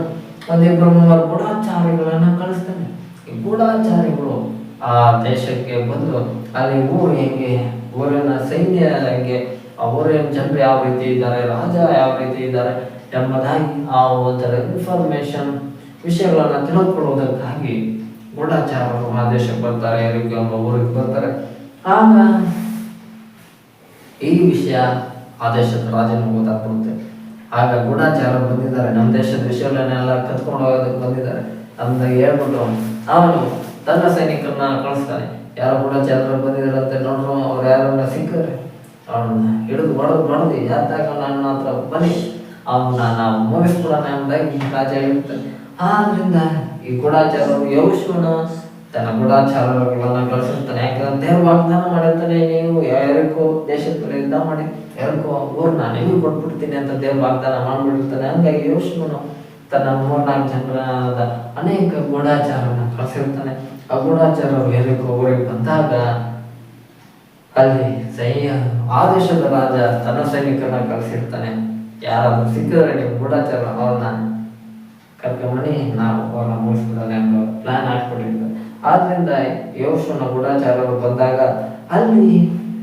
ಒಂದಿಬ್ಬರು ಮೂವರು ಗೂಢಾಚಾರಿಗಳನ್ನ ಕಳಿಸ್ತಾನೆ. ಈ ಗೂಢಾಚಾರಿಗಳು ಆ ದೇಶಕ್ಕೆ ಬಂದು ಅಲ್ಲಿ ಊರು ಹೆಂಗೆ, ಊರಿನ ಸೈನ್ಯ ಹೆಂಗೆ, ಆ ಊರಿನ ಜನರು ಯಾವ ರೀತಿ ಇದ್ದಾರೆ, ರಾಜ ಯಾವ ರೀತಿ ಇದ್ದಾರೆ ಎಂಬುದಾಗಿ ಆ ಒಂಥರ ಇನ್ಫಾರ್ಮೇಶನ್ ವಿಷಯಗಳನ್ನ ತಿಳ್ಕೊಳ್ಳುವುದಕ್ಕಾಗಿ ಗೂಢಾಚಾರರು ಆ ದೇಶಕ್ಕೆ ಬರ್ತಾರೆ, ಎರಿಕೋ ಎಂಬ ಊರಿಗೆ ಬರ್ತಾರೆ. ಆಗ ಈ ವಿಷಯ ಆ ದೇಶದ ರಾಜನಿಗೆ ಗೊತ್ತಾಗ್ಬಿಡುತ್ತೆ. ಆಗ ಗೂಢಾಚಾರರು ಬಂದಿದ್ದಾರೆ, ನಮ್ಮ ದೇಶದ ವಿಷಯಗಳನ್ನೆಲ್ಲ ಕತ್ಕೊಂಡು ಹೋಗೋದಕ್ಕೆ ಬಂದಿದ್ದಾರೆ ಅಂತ ಹೇಳ್ಬಿಟ್ಟು ಅವನು ತನ್ನ ಸೈನಿಕರನ್ನ ಕಳಿಸ್ತಾನೆ. ಯಾರು ಗೂಢಾಚಾರರು ಬಂದಿದ್ದಾರೆ ಅಂತ ನೋಡ್ರು, ಅವ್ರು ಯಾರನ್ನ ಸಿಕ್ಕರೆ ಅವನ್ನ ಹಿಡಿದು ಹೊಡೆದು ಯಾತಾಗ ನನ್ನ ಹತ್ರ ಬನ್ನಿ, ಅವನ್ನ ನಾವು ಮುಗಿಸ್ಬಿಡೋಣ ಎಂಬುದಾಗಿ ರಾಜ ಹೇಳ್ತಾನೆ. ಆದ್ರಿಂದ ಈ ಗೂಢಾಚಾರರು ಯೆಹೋಶುವನು ತನ್ನ ಗೂಢಾಚಾರಗಳನ್ನ ಕಳಿಸಿರ್ತಾನೆ. ಯಾಕಂದ್ರೆ ದೇವ್ರು ವಾಗ್ದಾನ ಮಾಡಿರ್ತಾನೆ, ನೀವು ಎರಿಕೋ ದೇಶದ ಮೇಲೆ ಯುದ್ಧ ಮಾಡಿ ಎರಿಕೋ ಊರ್ನ ನಿಮಗೆ ಕೊಟ್ಬಿಡ್ತೀನಿ ಅಂತ ದೇವ್ರು ವಾಗ್ದಾನ ಮಾಡ್ಬಿಟ್ಟಿರ್ತಾನೆ. ಹಂಗಾಗಿ ಯೆಹೋಶುವನು ತನ್ನ 3-4 ಜನರಾದ ಅನೇಕ ಗೂಢಾಚಾರನ ಕಳಿಸಿರ್ತಾನೆ. ಆ ಗೂಢಾಚಾರರು ಎರಿಕೋ ಊರಿಗೆ ಬಂದಾಗ ಅಲ್ಲಿ ಆ ದೇಶದ ರಾಜ ತನ್ನ ಸೈನಿಕರನ್ನ ಕಳಿಸಿರ್ತಾನೆ. ಯಾರಾದ್ರೂ ಸಿಕ್ಕಿದ್ರೆ ನೀವು ಗೂಢಾಚಾರ ಅವ್ರನ್ನ ಕರ್ಕೊಂಬನಿ, ನಾವು ಅವ್ರನ್ನ ಮುಗಿಸ್ಬಿಡೋಣ ಎಂಬ ಪ್ಲಾನ್ ಹಾಕ್ಬಿಟ್ಟಿರ್ತಾರೆ. ಆದ್ರಿಂದ ಯೆಹೋಶುವನ ಗೂಢಾಚಾರರು ಬಂದಾಗ ಅಲ್ಲಿ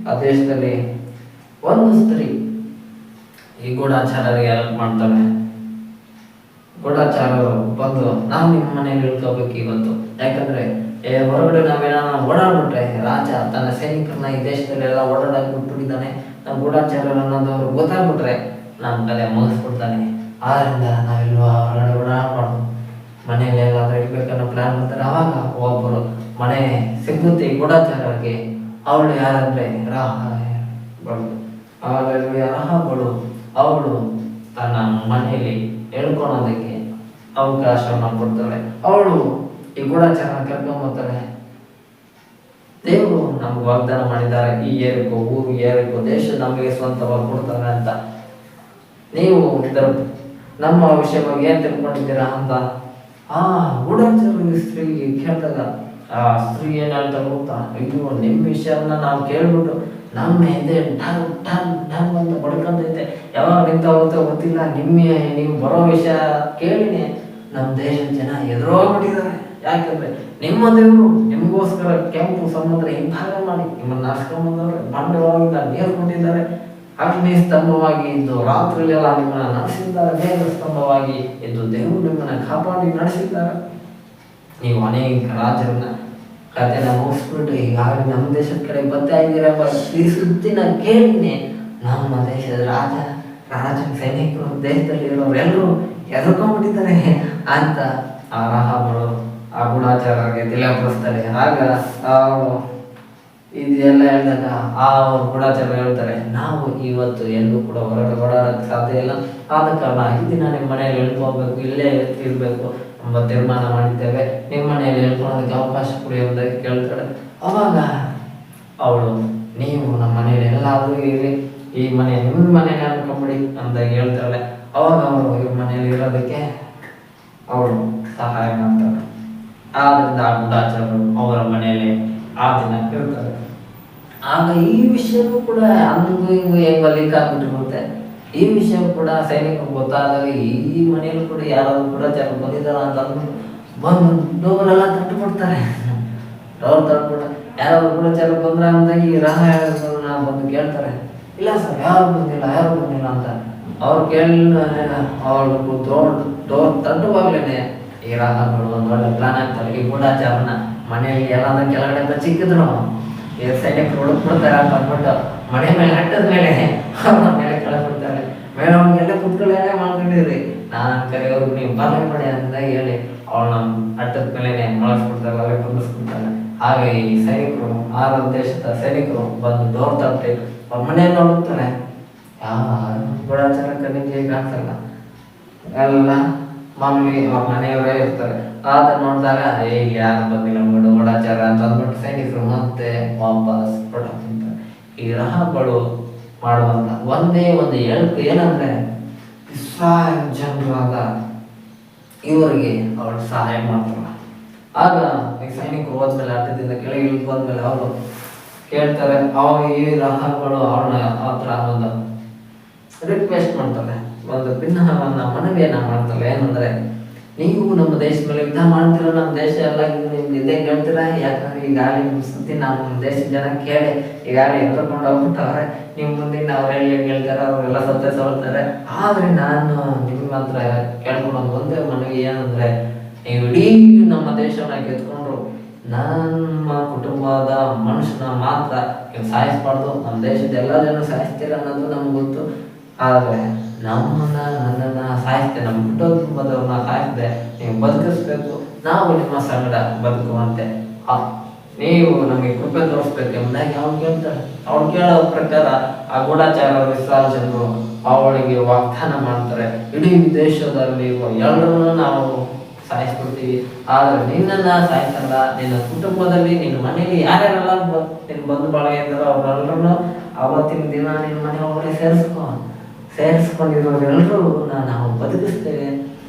ಆ ದೇಶದಲ್ಲಿ ಒಂದು ಸ್ತ್ರೀ ಈ ಗೂಢಾಚಾರರಿಗೆ ಹೆಲ್ಪ್ ಮಾಡ್ತಾಳೆ. ಗೂಢಾಚಾರರು ಬಂದು ನಾವು ನಿಮ್ಮ ಮನೆಯಲ್ಲಿ ಇಳ್ಕೋಬೇಕು ಇವತ್ತು, ಯಾಕಂದ್ರೆ ಹೊರಗಡೆ ನಾವೇನ ಓಡಾಡ್ಬಿಟ್ರೆ ರಾಜ ತನ್ನ ಸೈನಿಕರನ್ನ ಈ ದೇಶದಲ್ಲಿ ಎಲ್ಲ ಓಡಾಡಕ್ ಬಿಟ್ಬಿಟ್ಟಿದ್ದಾನೆ, ನಮ್ಮ ಗೂಢಾಚಾರರು ಅನ್ನೋದವ್ರು ಗೊತ್ತಾಗ್ಬಿಟ್ರೆ ನಮ್ಮ ಕಲೆ ಮುಗಿಸ್ಬಿಡ್ತಾನೆ. ಆದ್ರಿಂದ ನಾವೆಲ್ಲೂ ಹೊರಗಡೆ ಓಡಾಡ್ಬಾರ್ದು, ಮನೆಯಲ್ಲಿ ಎಲ್ಲಾದ್ರೂ ಇರ್ಬೇಕನ್ನೋ ಪ್ಲಾನ್ ಮಾಡ್ತಾರೆ. ಅವಾಗ ಒಬ್ಬರು ಮನೆ ಸಿಗುತ್ತೆ ಈ ಗೂಢಾಚಾರರಿಗೆ. ಅವಳು ಯಾರಂದ್ರೆ ರಾಹಾಬಳು. ರಾಹಾಬಳು ಅವಳು ತನ್ನ ಮನೆಯಲ್ಲಿ ಹೇಳ್ಕೊಳೋದಕ್ಕೆ ಅವಕಾಶವನ್ನು ಕೊಡ್ತಾಳೆ. ಅವಳು ಈ ಗೂಢಾಚಾರನ ಕರ್ಕೊಂಡ್ಬರ್ತಾಳೆ. ದೇವರು ನಮ್ಗೆ ವಾಗ್ದಾನ ಮಾಡಿದ್ದಾರೆ, ಈ ಏರಿಕೋ ಊರು, ಏರಿಕೋ ದೇಶ ನಮಗೆ ಸ್ವಂತವಾಗಿ ಕೊಡ್ತಾರೆ ಅಂತ. ನೀವು ಇದರ ನಮ್ಮ ವಿಷಯವಾಗಿ ಏನ್ ತಿಳ್ಕೊಂಡಿದ್ದೀರಾ ಅಂತ ಆ ಗೂಢಾಚಾರ ಸ್ತ್ರೀಗೆ ಕೇಳಿದಾಗ ಆ ಸ್ತ್ರೀ ಏನ್ ಹೇಳ್ತಾರೆ ಗೊತ್ತಾ, ಅಯ್ಯೋ ನಿಮ್ಮ ವಿಷಯನ ನಾವು ಕೇಳ್ಬಿಟ್ಟು ನಮ್ಮ ಹಿಂದೆ ಢನ್ ಢನ್ ಢನ್ ಅಂತ ಬಡ್ಕೊಂಡೈತೆ, ಯಾವಾಗ ನಿಂತ ಹೋಗ್ತಾ ಗೊತ್ತಿಲ್ಲ, ನೀವು ಬರೋ ವಿಷಯ ಕೇಳಿನೇ ನಮ್ಮ ದೇಶದ ಜನ ಎದುರೋಗ್ಬಿಟ್ಟಿದ್ದಾರೆ. ಯಾಕಂದ್ರೆ ನಿಮ್ಮ ದೇವರು ನಿಮಗೋಸ್ಕರ ಕೆಂಪು ಸಮುದ್ರ ಹಿಂಭಾಗ ಮಾಡಿ ನಿಮ್ಮನ್ನ ನಾಶಕೊಂಡ್ಬಂದವ್ರೆ, ಬಂಡವಾಗಿಂದ ನೀರು ಕೊಟ್ಟಿದ್ದಾರೆ, ಅಗ್ನಿ ಸ್ತಂಭವಾಗಿ ಇದ್ದು ರಾತ್ರಿಲೆಲ್ಲ ನಿಮ್ಮನ್ನ ನಡೆಸಿದ್ದಾರೆ, ಮೇಘ ಸ್ತಂಭವಾಗಿ ಇದ್ದು ದೇವರು ನಿಮ್ಮನ್ನ ಕಾಪಾಡಿ ನಡೆಸಿದ್ದಾರೆ. ನೀವು ಅನೇಕ ರಾಜರನ್ನ ಕಥೆನ ಮುಗಿಸ್ಬಿಟ್ಟು ಈಗಾಗಲೇ ನಮ್ಮ ದೇಶದ ಕಡೆ ಬರ್ತಾ ಇದ್ದೀರ ಈ ಸುದ್ದಿನ ಕೇಳಿನೇ ನಮ್ಮ ದೇಶದ ರಾಜ ಸೈನಿಕರು ದೇಶದಲ್ಲಿ ಇರೋರೆಲ್ಲರೂ ಎದುರ್ಕೊಂಡ್ಬಿಟ್ಟಿದ್ದಾರೆ ಅಂತ ಆ ರಾಹಾಬಳು ಆ ಗೂಢಾಚಾರರಿಗೆ ತಿಳಿಯಪಡಿಸ್ತಾರೆ. ಆಗ ಅವಳು ಇದೆಲ್ಲ ಹೇಳಿದಾಗ ಆ ಗೂಢಾಚಾರ ಹೇಳ್ತಾರೆ, ನಾವು ಇವತ್ತು ಎಲ್ಲೂ ಕೂಡ ಹೊರಗಡೆ ಓಡಾಡೋಕ್ಕೆ ಸಾಧ್ಯ ಇಲ್ಲ, ಆದ ಕಾರಣ ಈ ದಿನ ನಿಮ್ಮ ಮನೆಯಲ್ಲಿ ಹೇಳ್ಕೋಬೇಕು, ಇಲ್ಲೇ ಇರಬೇಕು ಎಂಬ ತೀರ್ಮಾನ ಮಾಡಿದ್ದೇವೆ, ನಿಮ್ಮ ಮನೆಯಲ್ಲಿ ಹೇಳ್ಕೊಳ್ಳೋದಕ್ಕೆ ಅವಕಾಶ ಕೊಡಿ ಎಂಬುದಾಗಿ ಕೇಳ್ತಾಳೆ. ಅವಾಗ ಅವಳು ನೀವು ನಮ್ಮ ಮನೆಯಲ್ಲಿ ಎಲ್ಲಾದರೂ ಇರಿ, ಈ ಮನೆ ನಿಮ್ಮ ಮನೆಯಲ್ಲಿ ಅನ್ಕೊಂಬಿಡಿ ಅಂದಾಗಿ ಹೇಳ್ತಾಳೆ. ಅವಾಗ ಅವರು ಇವ್ರ ಮನೆಯಲ್ಲಿ ಇರೋದಕ್ಕೆ ಅವಳು ಸಹಾಯ ಮಾಡ್ತಾಳೆ. ಆದ್ದರಿಂದ ಆ ಗೂಢಾಚಾರರು ಅವರ ಮನೆಯಲ್ಲಿ ಆ ದಿನ ಇರ್ತಾರೆ. ಆಗ ಈ ವಿಷಯವೂ ಕೂಡ ಹಂಗು ಹಿಂಗು ಹೆಂಗೋ ಲಿಂಕ್ ಆಗ್ಬಿಟ್ಟಿರುತ್ತೆ. ಈ ವಿಷಯ ಕೂಡ ಸೈನಿಕರು ಗೊತ್ತಾದಾಗ ಈ ಮನೆಯಲ್ಲೂ ಕೂಡ ಯಾರಾದ್ರು ಕೂಡ ಜನ ಬಂದಿದ್ದಾರ ಅಂತ ಅಂದ್ಬಿಟ್ಟು ಬಂದು ಡೋರೆಲ್ಲ ತಟ್ಟು ಕೊಡ್ತಾರೆ. ಡೋರ್ ತಟ್ಬಿಟ್ಟು ಯಾರಾದ್ರು ಕೂಡ ಜನ ಬಂದ್ರ ಅಂತ ಈ ರಹಸ್ಯಗಳನ್ನ ಬಂದು ಕೇಳ್ತಾರೆ. ಇಲ್ಲ ಸರ್, ಯಾರು ಬಂದಿಲ್ಲ ಅಂತ ಅವ್ರು ಅವ್ರು ಡೋರ್ ತಟ್ಟುವಾಗ್ಲೇನೆ ಈ ರಾಹಗಳು ಒಂದು ಒಳ್ಳೆ ಪ್ಲಾನ್ ಆಗ್ತಾರೆ. ಈ ಗೂಢಾಚಾರನ ಮನೆಯಲ್ಲಿ ಎಲ್ಲಾದ್ರೂ ಕೆಳಗಡೆ ಬಚ್ಚಿಕ್ಕಿದ್ರು ಸೈನಿಕರು ಹುಡುಕ್ಬಿಡ್ತಾರೆ ಅಂತ ಅಂದ್ಬಿಟ್ಟು ಮನೆ ಮೇಲೆ ಹಟ್ಟದ ಮೇಲೆ ಅವ್ರ ಮೇಲೆ ಕೆಳಗ್ಬಿಡ್ತಾರೆ. ಮೇಲೆ ಅವ್ನಿಗೆಲ್ಲ ಕುತ್ಕೊಳ್ಳೇನೆ ಮಾಡ್ಕೊಂಡಿದ್ರಿ, ನಾನು ಕರೆಯೋರು ನೀವು ಪಾಲನೆ ಮಾಡಿ ಅಂತ ಹೇಳಿ ಅವಳನ್ನ ಹಟ್ಟದ ಮೇಲೆ ಮಳಸ್ಬಿಡ್ತಾರೆ, ಅವರೇ ಕುಂದಿಸ್ಬಿಡ್ತಾರೆ. ಹಾಗೆ ಈ ಸೈನಿಕರು 6 ದೇಶದ ಸೈನಿಕರು ಬಂದು ಡೋರ್ ತಟ್ಟಿ ಅವ್ರ ಮನೆಯಲ್ಲಿ ನೋಡುತ್ತಾರೆ. ಯಾರು ಗೂಢಾಚಾರ ಕಣ್ಣಿಗೆ ಕಾಣಿಸಲ್ಲ, ಎಲ್ಲ ಮಾಮೂಲಿ ಅವ್ರ ಮನೆಯವರೇ ಇರ್ತಾರೆ. ಆದ ನೋಡಿದಾಗ ಯಾರು ಬಂದಿಲ್ಲ ಗೂಢಾಚಾರ ಅಂತ ಅಂದ್ಬಿಟ್ಟು ಸೈನಿಕರು ಮತ್ತೆ ವಾಪಸ್ ಹೊರಟಾಗ್ತಾರೆ. ಈ ರಹಗಳು ಮಾಡುವಂತ ಒಂದೇ ಒಂದು ಎಳ್ಕು ಏನಂದ್ರೆ ಇಸ್ರಾಯೇಲ್ ಜನರಾದ ಇವರಿಗೆ ಅವ್ರು ಸಹಾಯ ಮಾಡ್ತಾರಲ್ಲ. ಆಗ ಈ ಸೈನಿಕರು ಹೋದ್ಮೇಲೆ ಅಡ್ಡದಿಂದ ಕೆಳಗೆ ಇಳಿದು ಬಂದ್ಮೇಲೆ ಅವರು ಕೇಳ್ತಾರೆ. ಈ ರಹಗಳು ಅವ್ರನ್ನ ಹತ್ರ ಒಂದು ರಿಕ್ವೆಸ್ಟ್ ಮಾಡ್ತಾರೆ, ಒಂದು ಭಿನ್ನವನ್ನ ಮನವಿಯನ್ನ ಮಾಡ್ತಾರೆ. ಏನಂದ್ರೆ, ನೀವು ನಮ್ಮ ದೇಶದ ಮೇಲೆ ಯುದ್ಧ ಮಾಡ್ತೀರ, ನಮ್ಮ ದೇಶ ಎಲ್ಲ ನಿಮ್ಗೆ ಇದೇ ಕೇಳ್ತೀರಾ? ಯಾಕಂದ್ರೆ ಈಗಾಗಲೇ ನಿಮ್ಮ ಸುದ್ದಿ ನಮ್ಮ ದೇಶದ ಜನ ಕೇಳಿ ಈಗಾಗಲೇ ಎದ್ರಕೊಂಡು ಹೋಗ್ಬಿಟ್ಟವ್ರೆ. ನಿಮ್ಮ ಮುಂದಿನ ಅವ್ರು ಹೇಳ್ತಾರೆ, ಅವರೆಲ್ಲ ಸೋಲ್ತಾರೆ. ಆದ್ರೆ ನಾನು ನಿಮ್ಮ ಹತ್ರ ಕೇಳ್ಕೊಂಡು ಒಂದೇ ಮನವಿ ಏನಂದ್ರೆ, ನೀವು ಇಡೀ ನಮ್ಮ ದೇಶವನ್ನ ಗೆದ್ಕೊಂಡ್ರು ನಮ್ಮ ಕುಟುಂಬದ ಮನುಷ್ಯನ ಮಾತ್ರ ನೀವು ಸಾಯಿಸ್ಬಾರ್ದು. ನಮ್ಮ ದೇಶದ ಎಲ್ಲ ಜನ ಸಾಯಿಸ್ತೀರ ಅನ್ನೋದು ನಮ್ಗೆ ಗೊತ್ತು. ಆದರೆ ನನ್ನನ್ನ ಸಾಯಿಸ್ದೆ, ನಮ್ಮ ಕುಟುಂಬದವ್ರನ್ನ ಸಾಯಿಸ್ದೆ ನೀವು ಬದುಕಿಸ್ಬೇಕು, ನಾವು ನಿಮ್ಮ ಸಂಗಡ ಬದುಕುವಂತೆ ನೀವು ನಮಗೆ ಕೃಪೆ ತೋರಿಸ್ಬೇಕು ಎಂಬುದಾಗಿ ಅವ್ನು ಕೇಳ್ತಾಳೆ. ಅವ್ನು ಕೇಳೋ ಪ್ರಕಾರ ಆ ಗೂಢಾಚಾರ ವಿಶ್ವಾಸರು ಅವಳಿಗೆ ವಾಗ್ದಾನ ಮಾಡ್ತಾರೆ, ಇಡೀ ದೇಶದಲ್ಲಿ ಎಲ್ಲರನ್ನೂ ನಾವು ಸಾಯಿಸ್ಬಿಡ್ತೀವಿ, ಆದ್ರೆ ನಿನ್ನನ್ನ ಸಾಯಿಸಲ್ಲ. ನಿನ್ನ ಕುಟುಂಬದಲ್ಲಿ ನಿನ್ನ ಮನೆಯಲ್ಲಿ ಯಾರ್ಯಾರೆಲ್ಲ ನಿನ್ನ ಬಂಧು ಬಳಗ ಇದ್ದಾರೋ ಅವ್ರೆಲ್ಲರೂ ಅವತ್ತಿನ ದಿನ ನಿನ್ನ ಮನೆ ಒಳಗಡೆ ಸೇರಿಸ್ಕೊಂಡಿರೋರೆಲ್ಲರೂ ನಾವು ಬದುಕಿಸ್ತೇವೆ.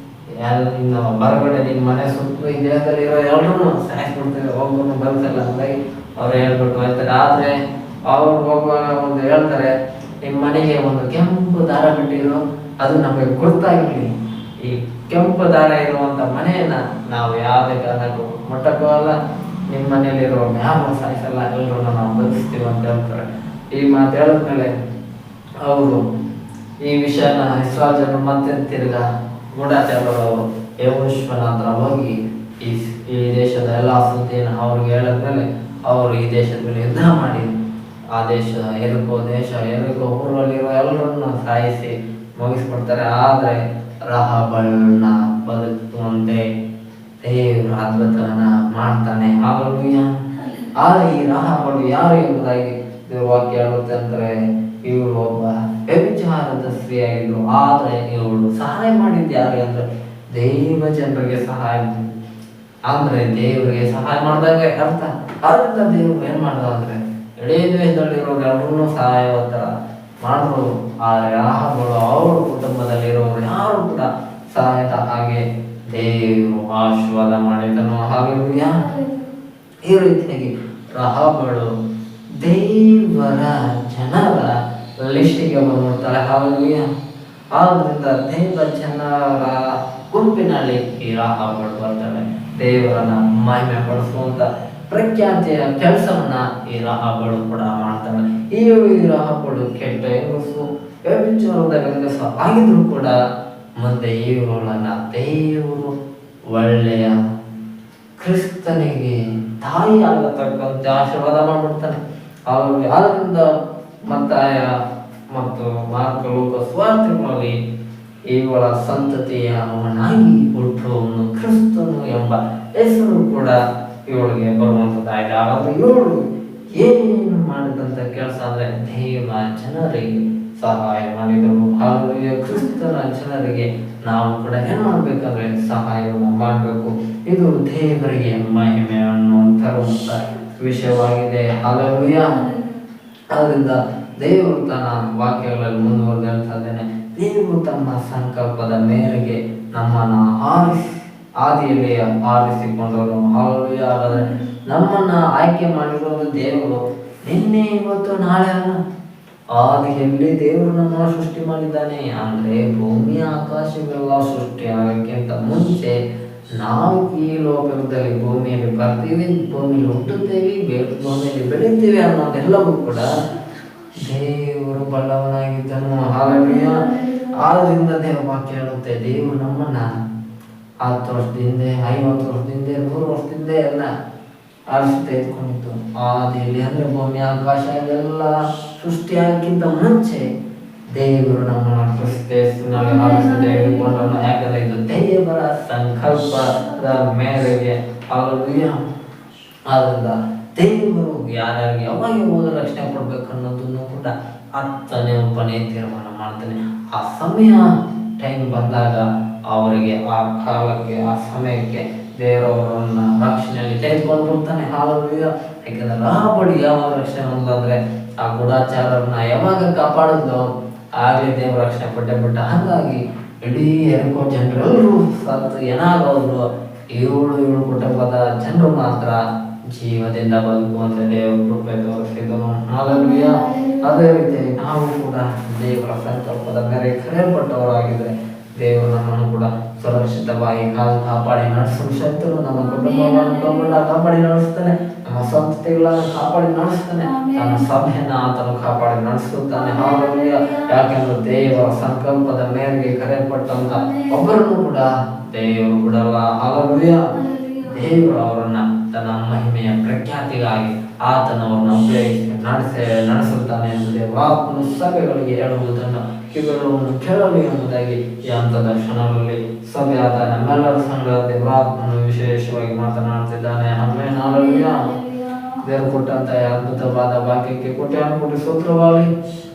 ಯಾರು ನಿನ್ನ ಹೊರಗಡೆ ನಿನ್ನ ಮನೆ ಸುತ್ತ ಈ ದೇಹದಲ್ಲಿರೋ ಎಲ್ಲರೂ ಸಾಯಿಸ್ಬಿಡ್ತೇವೆ, ಒಬ್ಬರನ್ನು ಬದುಕಲ್ಲ ಅಂದಾಗಿ ಅವ್ರು ಹೇಳ್ಬಿಟ್ಟು ಹೋಗ್ತಾರೆ. ಆದ್ರೆ ಅವ್ರು ಹೋಗುವಾಗ ಒಂದು ಹೇಳ್ತಾರೆ, ನಿಮ್ಮ ಮನೆಗೆ ಒಂದು ಕೆಂಪು ದಾರ ಬಿಟ್ಟಿರೋ ಅದು ನಮಗೆ ಗೊತ್ತಾಗಿರ್ಲಿ. ಈ ಕೆಂಪು ದಾರ ಇರುವಂತ ಮನೆಯನ್ನ ನಾವು ಯಾವುದೇ ಕಾರಣಕ್ಕೂ ಮುಟ್ಟಕ್ಕೂ ಅಲ್ಲ, ನಿಮ್ಮ ಮನೆಯಲ್ಲಿರೋ ಯಾರು ಸಾಯಿಸಲ್ಲ, ಎಲ್ಲರೂ ನಾವು ಬದುಕಿಸ್ತೀವಿ ಅಂತ ಹೇಳ್ತಾರೆ. ಈ ಮಾತು ಹೇಳಿದ್ಮೇಲೆ ಅವರು ಈ ವಿಷಯನ ಇಸ್ರಾಯೇಲ್ ಮತ್ತೆ ತಿರ್ಗಾ ಗೂಢಾಚಾರದವರು ಯೆಹೋಶುವನ ಹತ್ರ ಹೋಗಿ ಈ ದೇಶದ ಎಲ್ಲ ಸುದ್ದಿಯನ್ನು ಅವ್ರಿಗೆ ಹೇಳಿದ್ಮೇಲೆ ಅವರು ಈ ದೇಶದ ಮೇಲೆ ಯುದ್ಧ ಮಾಡಿ ಆ ದೇಶ ಎರಿಕೋ ಊರಲ್ಲಿರೋ ಎಲ್ಲರನ್ನು ಸಾಯಿಸಿ ಮುಗಿಸ್ಬಿಡ್ತಾರೆ. ಆದ್ರೆ ರಹಬಳನ್ನ ಬದುಕುವಂತೆ ದೇವರು ಅದ್ಭುತವನ್ನ ಮಾಡ್ತಾನೆ. ಆದ್ರೆ ಈ ರಹಬಳು ಯಾರು ಎಂಬುದಾಗಿ ದೇವ್ರ ವಾಕ್ಯ ಹೇಳುತ್ತೆ ಅಂದ್ರೆ, ಇವರು ಒಬ್ಬ ವ್ಯಭಿಚಾರದ ಸ್ತ್ರೀಯಾಗಿದ್ರು. ಆದ್ರೆ ಇವಳು ಸಹಾಯ ಮಾಡಿದ್ದು ಯಾರು ಅಂದ್ರೆ ದೈವ ಜನರಿಗೆ ಸಹಾಯ ಅಂದ್ರೆ ದೇವರಿಗೆ ಸಹಾಯ ಮಾಡಿದಾಗ ಅರ್ಥ. ಆದ್ರಿಂದ ದೇವ್ರು ಏನ್ ಮಾಡ್ದ ಅಂದ್ರೆ ಇಡೀ ದೇಶದಲ್ಲಿರೋರು ಎಲ್ಲರೂ ಸಹಾಯವಂತರ ಮಾಡಿದ್ರು. ಆದ್ರೆ ರಾಹಬಳು ಅವ್ರ ಕುಟುಂಬದಲ್ಲಿರೋರು ಯಾರು ಕೂಡ ಸಹಾಯದ ಹಾಗೆ ದೇವರು ಆಶೀರ್ವಾದ ಮಾಡಿದನು. ಹಾಗೆ ಈ ರೀತಿಯಾಗಿ ರಾಹಬಳು ದೇವರ ಜನರ ಲಿಸ್ಟಿಗೆ ಬಂದ್ಬಿಡ್ತಾಳೆ. ಹಾಗಾಗಿ ಆದ್ರಿಂದ ದೇವರ ಜನರ ಗುಂಪಿನಲ್ಲಿ ಈ ರಾಹಬಳು ಬರ್ತಾಳೆ. ದೇವರನ್ನ ಮಹಿಮೆ ಪಡಿಸುವಂತ ಪ್ರಖ್ಯಾತಿಯ ಕೆಲಸವನ್ನ ಈ ರಾಹಬಳು ಕೂಡ ಮಾಡ್ತಾಳೆ. ಈ ರಾಹಬಳು ಕೆಟ್ಟ ಹೆಂಗಸು, ವ್ಯಭಿಚಾರದ ಹೆಂಗಸು ಆಗಿದ್ರು ಕೂಡ ಮುಂದೆ ಇವಳನ್ನ ದೇವರು ಒಳ್ಳೆಯ ಕ್ರಿಸ್ತನಿಗೆ ತಾಯಿ ಆಗತಕ್ಕಂತೆ ಆಶೀರ್ವಾದ ಮಾಡ್ಬಿಡ್ತಾನೆ. ಆದ್ರಿಂದ ಮತ್ತಾಯ ಮತ್ತು ಮಾರ್ಕ ಲೋಕ ಸ್ವಾರ್ಥಗಳಲ್ಲಿ ಇವಳ ಸಂತತಿಯವನಾಗಿ ಹುಟ್ಟುವವನು ಕ್ರಿಸ್ತನು ಎಂಬ ಹೆಸರು ಕೂಡ ಇವಳಿಗೆ ಬರುವಂಥದ್ದಾಗಿದೆ. ಆಗ ಇವಳು ಏನು ಮಾಡಿದಂತ ಕೆಲಸ ಅಂದ್ರೆ ದೇವ ಜನರಿಗೆ ಸಹಾಯ ಮಾಡಿದರು. ಹಾಗಾಗಿ ಕ್ರಿಸ್ತನ ಜನರಿಗೆ ನಾವು ಕೂಡ ಏನ್ ಮಾಡ್ಬೇಕಂದ್ರೆ ಸಹಾಯವನ್ನು ಮಾಡಬೇಕು. ಇದು ದೇವರಿಗೆ ಮಹಿಮೆಯನ್ನು ತರುವಂತ ವಿಷಯವಾಗಿದೆ. ಹಾಲೆಲೂಯ. ಅದರಿಂದ ದೇವರು ತನ್ನ ವಾಕ್ಯಗಳಲ್ಲಿ ಮುಂದುವರೆದು ಹೇಳ್ತಾ ಇದ್ದೇನೆ, ದೇವರು ತಮ್ಮ ಸಂಕಲ್ಪದ ಮೇರೆಗೆ ನಮ್ಮನ್ನ ಆದಿಯಲ್ಲಿ ಆರಿಸಿಕೊಂಡವರು. ಹಾಲೆಲೂಯ. ಹಾಗಾದ್ರೆ ನಮ್ಮನ್ನ ಆಯ್ಕೆ ಮಾಡಿರೋದು ದೇವರು ನಿನ್ನೆ ಇವತ್ತು ನಾಳೆ ಅಲ್ಲ. ಆದಿಯಲ್ಲಿ ದೇವರು ನಮ್ಮನ್ನು ಸೃಷ್ಟಿ ಮಾಡಿದ್ದಾನೆ. ಅಂದರೆ ಭೂಮಿ ಆಕಾಶವೆಲ್ಲ ಸೃಷ್ಟಿ ಆಗೋಕ್ಕಿಂತ ಮುಂಚೆ ನಾವು ಈ ಲೋಕದಲ್ಲಿ ಭೂಮಿಯಲ್ಲಿ ಬರ್ತೀವಿ, ಭೂಮಿಯಲ್ಲಿ ಹುಟ್ಟುತ್ತೇವೆ, ಭೂಮಿಯಲ್ಲಿ ಬೆಳೀತೀವಿ ಅನ್ನೋದೆಲ್ಲವೂ ಕೂಡ ದೇವರು ಬಲ್ಲವನಾಗಿದ್ದನು. ಹಾಲೆಲೂಯ. ಆದ್ರಿಂದ ದೇವ ವಾಕ್ಯ ಹೇಳುತ್ತೆ, ದೇವರು ನಮ್ಮನ್ನ 10 ವರ್ಷದಿಂದ 50 ವರ್ಷದಿಂದ 100 ವರ್ಷದಿಂದ ಎಲ್ಲ ಆರಿಸಿ ತೆಗೆದುಕೊಂಡಿತ್ತು. ಆದಿಯಲ್ಲಿ ಅಂದರೆ ಭೂಮಿ ಆಕಾಶ ಇದೆಲ್ಲ ಸೃಷ್ಟಿಯಾಗಿಂತ ಮುಂಚೆ ದೇವರು ನಮ್ಮನ್ನು ಕ್ರಿಸ್ತೇಸಿನಲ್ಲಿ ಆರಿಸಿ ತೆಗೆದುಕೊಂಡನು. ಯಾಕಂದರೆ ಇದು ದೇವರ ಸಂಕಲ್ಪದ ಮೇರೆಗೆ. ಹಾಲೆಲೂಯ. ಆದ್ದರಿಂದ ದೇವರು ಯಾರ್ಯಾರಿಗೆ ಯಾವಾಗ ಹೋದ ರಕ್ಷಣೆ ಕೊಡ್ಬೇಕು ಅನ್ನೋದನ್ನು ಕೂಡ 10ನೇ ಒಪ್ಪನೇ ತೀರ್ಮಾನ ಮಾಡ್ತಾನೆ. ಆ ಸಮಯ ಟೈಮ್ ಬಂದಾಗ ಅವರಿಗೆ ಆ ಕಾಲಕ್ಕೆ ಆ ಸಮಯಕ್ಕೆ ದೇವರವರನ್ನ ರಕ್ಷಣೆಯಲ್ಲಿ ತೆಗೆದುಕೊಂಡು ಹೋಗ್ತಾನೆ. ಹಾಲೆಲೂಯ. ಯಾಕಂದ್ರೆ ರಾಬಡಿ ಯಾವಾಗ ರಕ್ಷಣೆ ಬಂದ್ರೆ ಆ ಗೂಢಚಾರರನ್ನ ಯಾವಾಗ ಕಾಪಾಡಿದ್ಲು ಆಗಲೇ ದೇವರ ರಕ್ಷಣೆ ಕೊಟ್ಟೆ ಬಿಟ್ಟ. ಹಾಗಾಗಿ ಇಡೀ ಎರಿಕೋ ಜನರೆಲ್ಲರೂ ಸತ್ತು ಏನಾಗೋದ್ರು, 7 ಕುಟುಂಬದ ಜನರು ಮಾತ್ರ ಜೀವದಿಂದ ಬದುಕುವಂತ ದೇವರ ಕೃಪೆ ತೋರಿಸಿದನು. ಹಾಲೆಲೂಯ. ಅದೇ ರೀತಿ ನಾವು ಕೂಡ ದೇವರ ಸಂಕಲ್ಪದ ಮೇರೆ ಕರೆಯಲ್ಪಟ್ಟವರಾಗಿದ್ರೆ ದೇವರು ನಮ್ಮನ್ನು ಕೂಡ ಸುರಕ್ಷಿತವಾಗಿ ಕಾಪಾಡಿ ನಡೆಸುವ ಶಕ್ತರು ನಮ್ಮ ಕುಟುಂಬಗಳನ್ನು ಕಾಪಾಡಿ ನಡೆಸ್ತಾನೆ. ನಮ್ಮ ಸಂಸ್ಥೆಗಳನ್ನು ಕಾಪಾಡಿ ನಡೆಸ್ತಾನೆ. ತನ್ನ ಸಭೆಯನ್ನು ಆತನು ಕಾಪಾಡಿ ನಡೆಸುತ್ತಾನೆ. ಹಾಲೆಲೂಯ. ಯಾಕೆಂದ್ರೆ ದೇವರ ಸಂಕಲ್ಪದ ಮೇರೆಗೆ ಕರೆಯಲ್ಪಟ್ಟಂತ ಒಬ್ಬರನ್ನು ಕೂಡ ದೇವರು ಬಿಡಲ್ಲ. ಹಾಲೆಲೂಯ. ದೇವರು ಅವರನ್ನ ತನ್ನ ಮಹಿಮೆಯ ಪ್ರಖ್ಯಾತಿಗಾಗಿ ಆತನವರನ್ನು ಉಪಯೋಗಿಸಿ ನಡೆಸುತ್ತಾನೆ ಎಂದು ದೇವರಾತ್ಮನು ಸಭೆಗಳಿಗೆ ಹೇಳುವುದನ್ನು ಕಿವಿಗಳನ್ನು ಕೇಳಲಿ ಎಂಬುದಾಗಿ ಈ ಹಂತದ ಕ್ಷಣಗಳಲ್ಲಿ ಸಭೆಯಾದ ನಮ್ಮೆಲ್ಲರ ಸಂಘ ದೇವರಾತ್ಮನು ವಿಶೇಷವಾಗಿ ಮಾತನಾಡುತ್ತಿದ್ದಾನೆ. ಆಮೆನ್. ಹಾಲೆಲೂಯ. ದೇವರು ಕೊಟ್ಟಂತ ಅದ್ಭುತವಾದ ವಾಕ್ಯಕ್ಕೆ ಕೋಟಿ ಸ್ತೋತ್ರವಾಗಲಿ.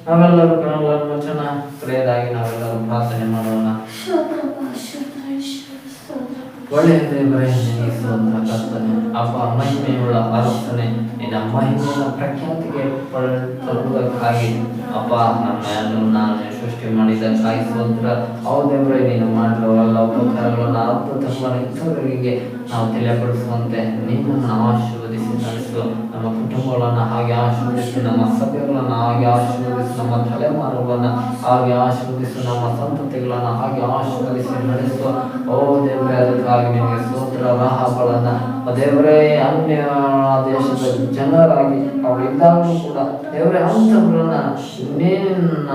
ನಾವೆಲ್ಲರೂ ಕಣ್ಣುಗಳನ್ನು ಮುಚ್ಚೋಣ. ಪ್ರೇದಾಗಿ ನಾವೆಲ್ಲರೂ ಪ್ರಾರ್ಥನೆ ಮಾಡೋಣ. ಒಳ್ಳೆಯ ದೇವರೇ, ನಿನಗೆ ಸ್ತೋತ್ರ ಕರ್ತನೆ. ಅಪ್ಪ, ಮಹಿಮೆಯುಳ್ಳ ಅರಸನೆ, ನಿನ್ನ ಮಹಿಮೆಯ ಪ್ರಖ್ಯಾತಿಗೆ ತರುವುದಕ್ಕಾಗಿ ಅಪ್ಪ ನಮ್ಮೆಲ್ಲರೂ ನಾನು ಸೃಷ್ಟಿ ಮಾಡಿದ್ದಕ್ಕಾಗಿ ಸ್ತೋತ್ರ. ಹೌದೇವ್ರೆ, ನೀನು ಮಾಡಿರುವ ಎಲ್ಲ ಉಪಕಾರಗಳನ್ನು ಅದ್ಭುತಗಳನ್ನು ಇತರರಿಗೆ ನಾವು ತಿಳಿಯಪಡಿಸುವಂತೆ ನಿನ್ನನ್ನು ಆಶೀರ್ವದಿಸಿ ನಡೆಸು. ನಮ್ಮ ಕುಟುಂಬಗಳನ್ನು ಹಾಗೆ ಆಶೀರ್ವದಿಸು, ನಮ್ಮ ಸಭೆಗಳನ್ನು ಹಾಗೆ ಆಶೀರ್ವದಿಸು, ನಮ್ಮ ತಲೆಮಾರುಗಳನ್ನು ಹಾಗೆ ಆಶೀರ್ವದಿಸು, ನಮ್ಮ ಸಂತತಿಗಳನ್ನು ಹಾಗೆ ಆಶೀರ್ವದಿಸಿ ನಡೆಸು. ಓ ದೇವರೇ, ಅದಕ್ಕಾಗಿ ನಿಮಗೆ ಸ್ತೋತ್ರ. ರಾಹಾಬಳನ್ನ ದೇವರೇ ಅನ್ಯ ದೇಶದ ಜನರಾಗಿ ಅವಳಿದ್ದಾಗಲೂ ಕೂಡ ದೇವರೇ ಅಂಥವ್ರನ್ನ ನಿನ್ನ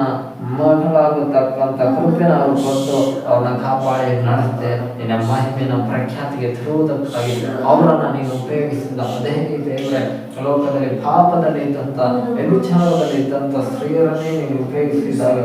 ಮಗಳಾಗತಕ್ಕಂಥ ಕೃಪೆನ ಅವರು ಕೊಟ್ಟು ಅವ್ರನ್ನ ಕಾಪಾಡಿ ನಡೆಸುತ್ತೆ. ನಿನ್ನ ಮಹಿಮೆಯ ಪ್ರಖ್ಯಾತಿಗೆ ತರುವುದಕ್ಕಾಗಿ ಅವರನ್ನು ನೀನು ಉಪಯೋಗಿಸಿದ. ಅದೇ ರೀತಿ ದೇವರೇ, ಲೋಕದಲ್ಲಿ ಪಾಪದಲ್ಲಿ ಇದ್ದಂಥ ವ್ಯಭಿಚಾರದಲ್ಲಿ ಇದ್ದಂಥ ಸ್ತ್ರೀಯರನ್ನೇ ನೀನು ಉಪಯೋಗಿಸಿದಾಗ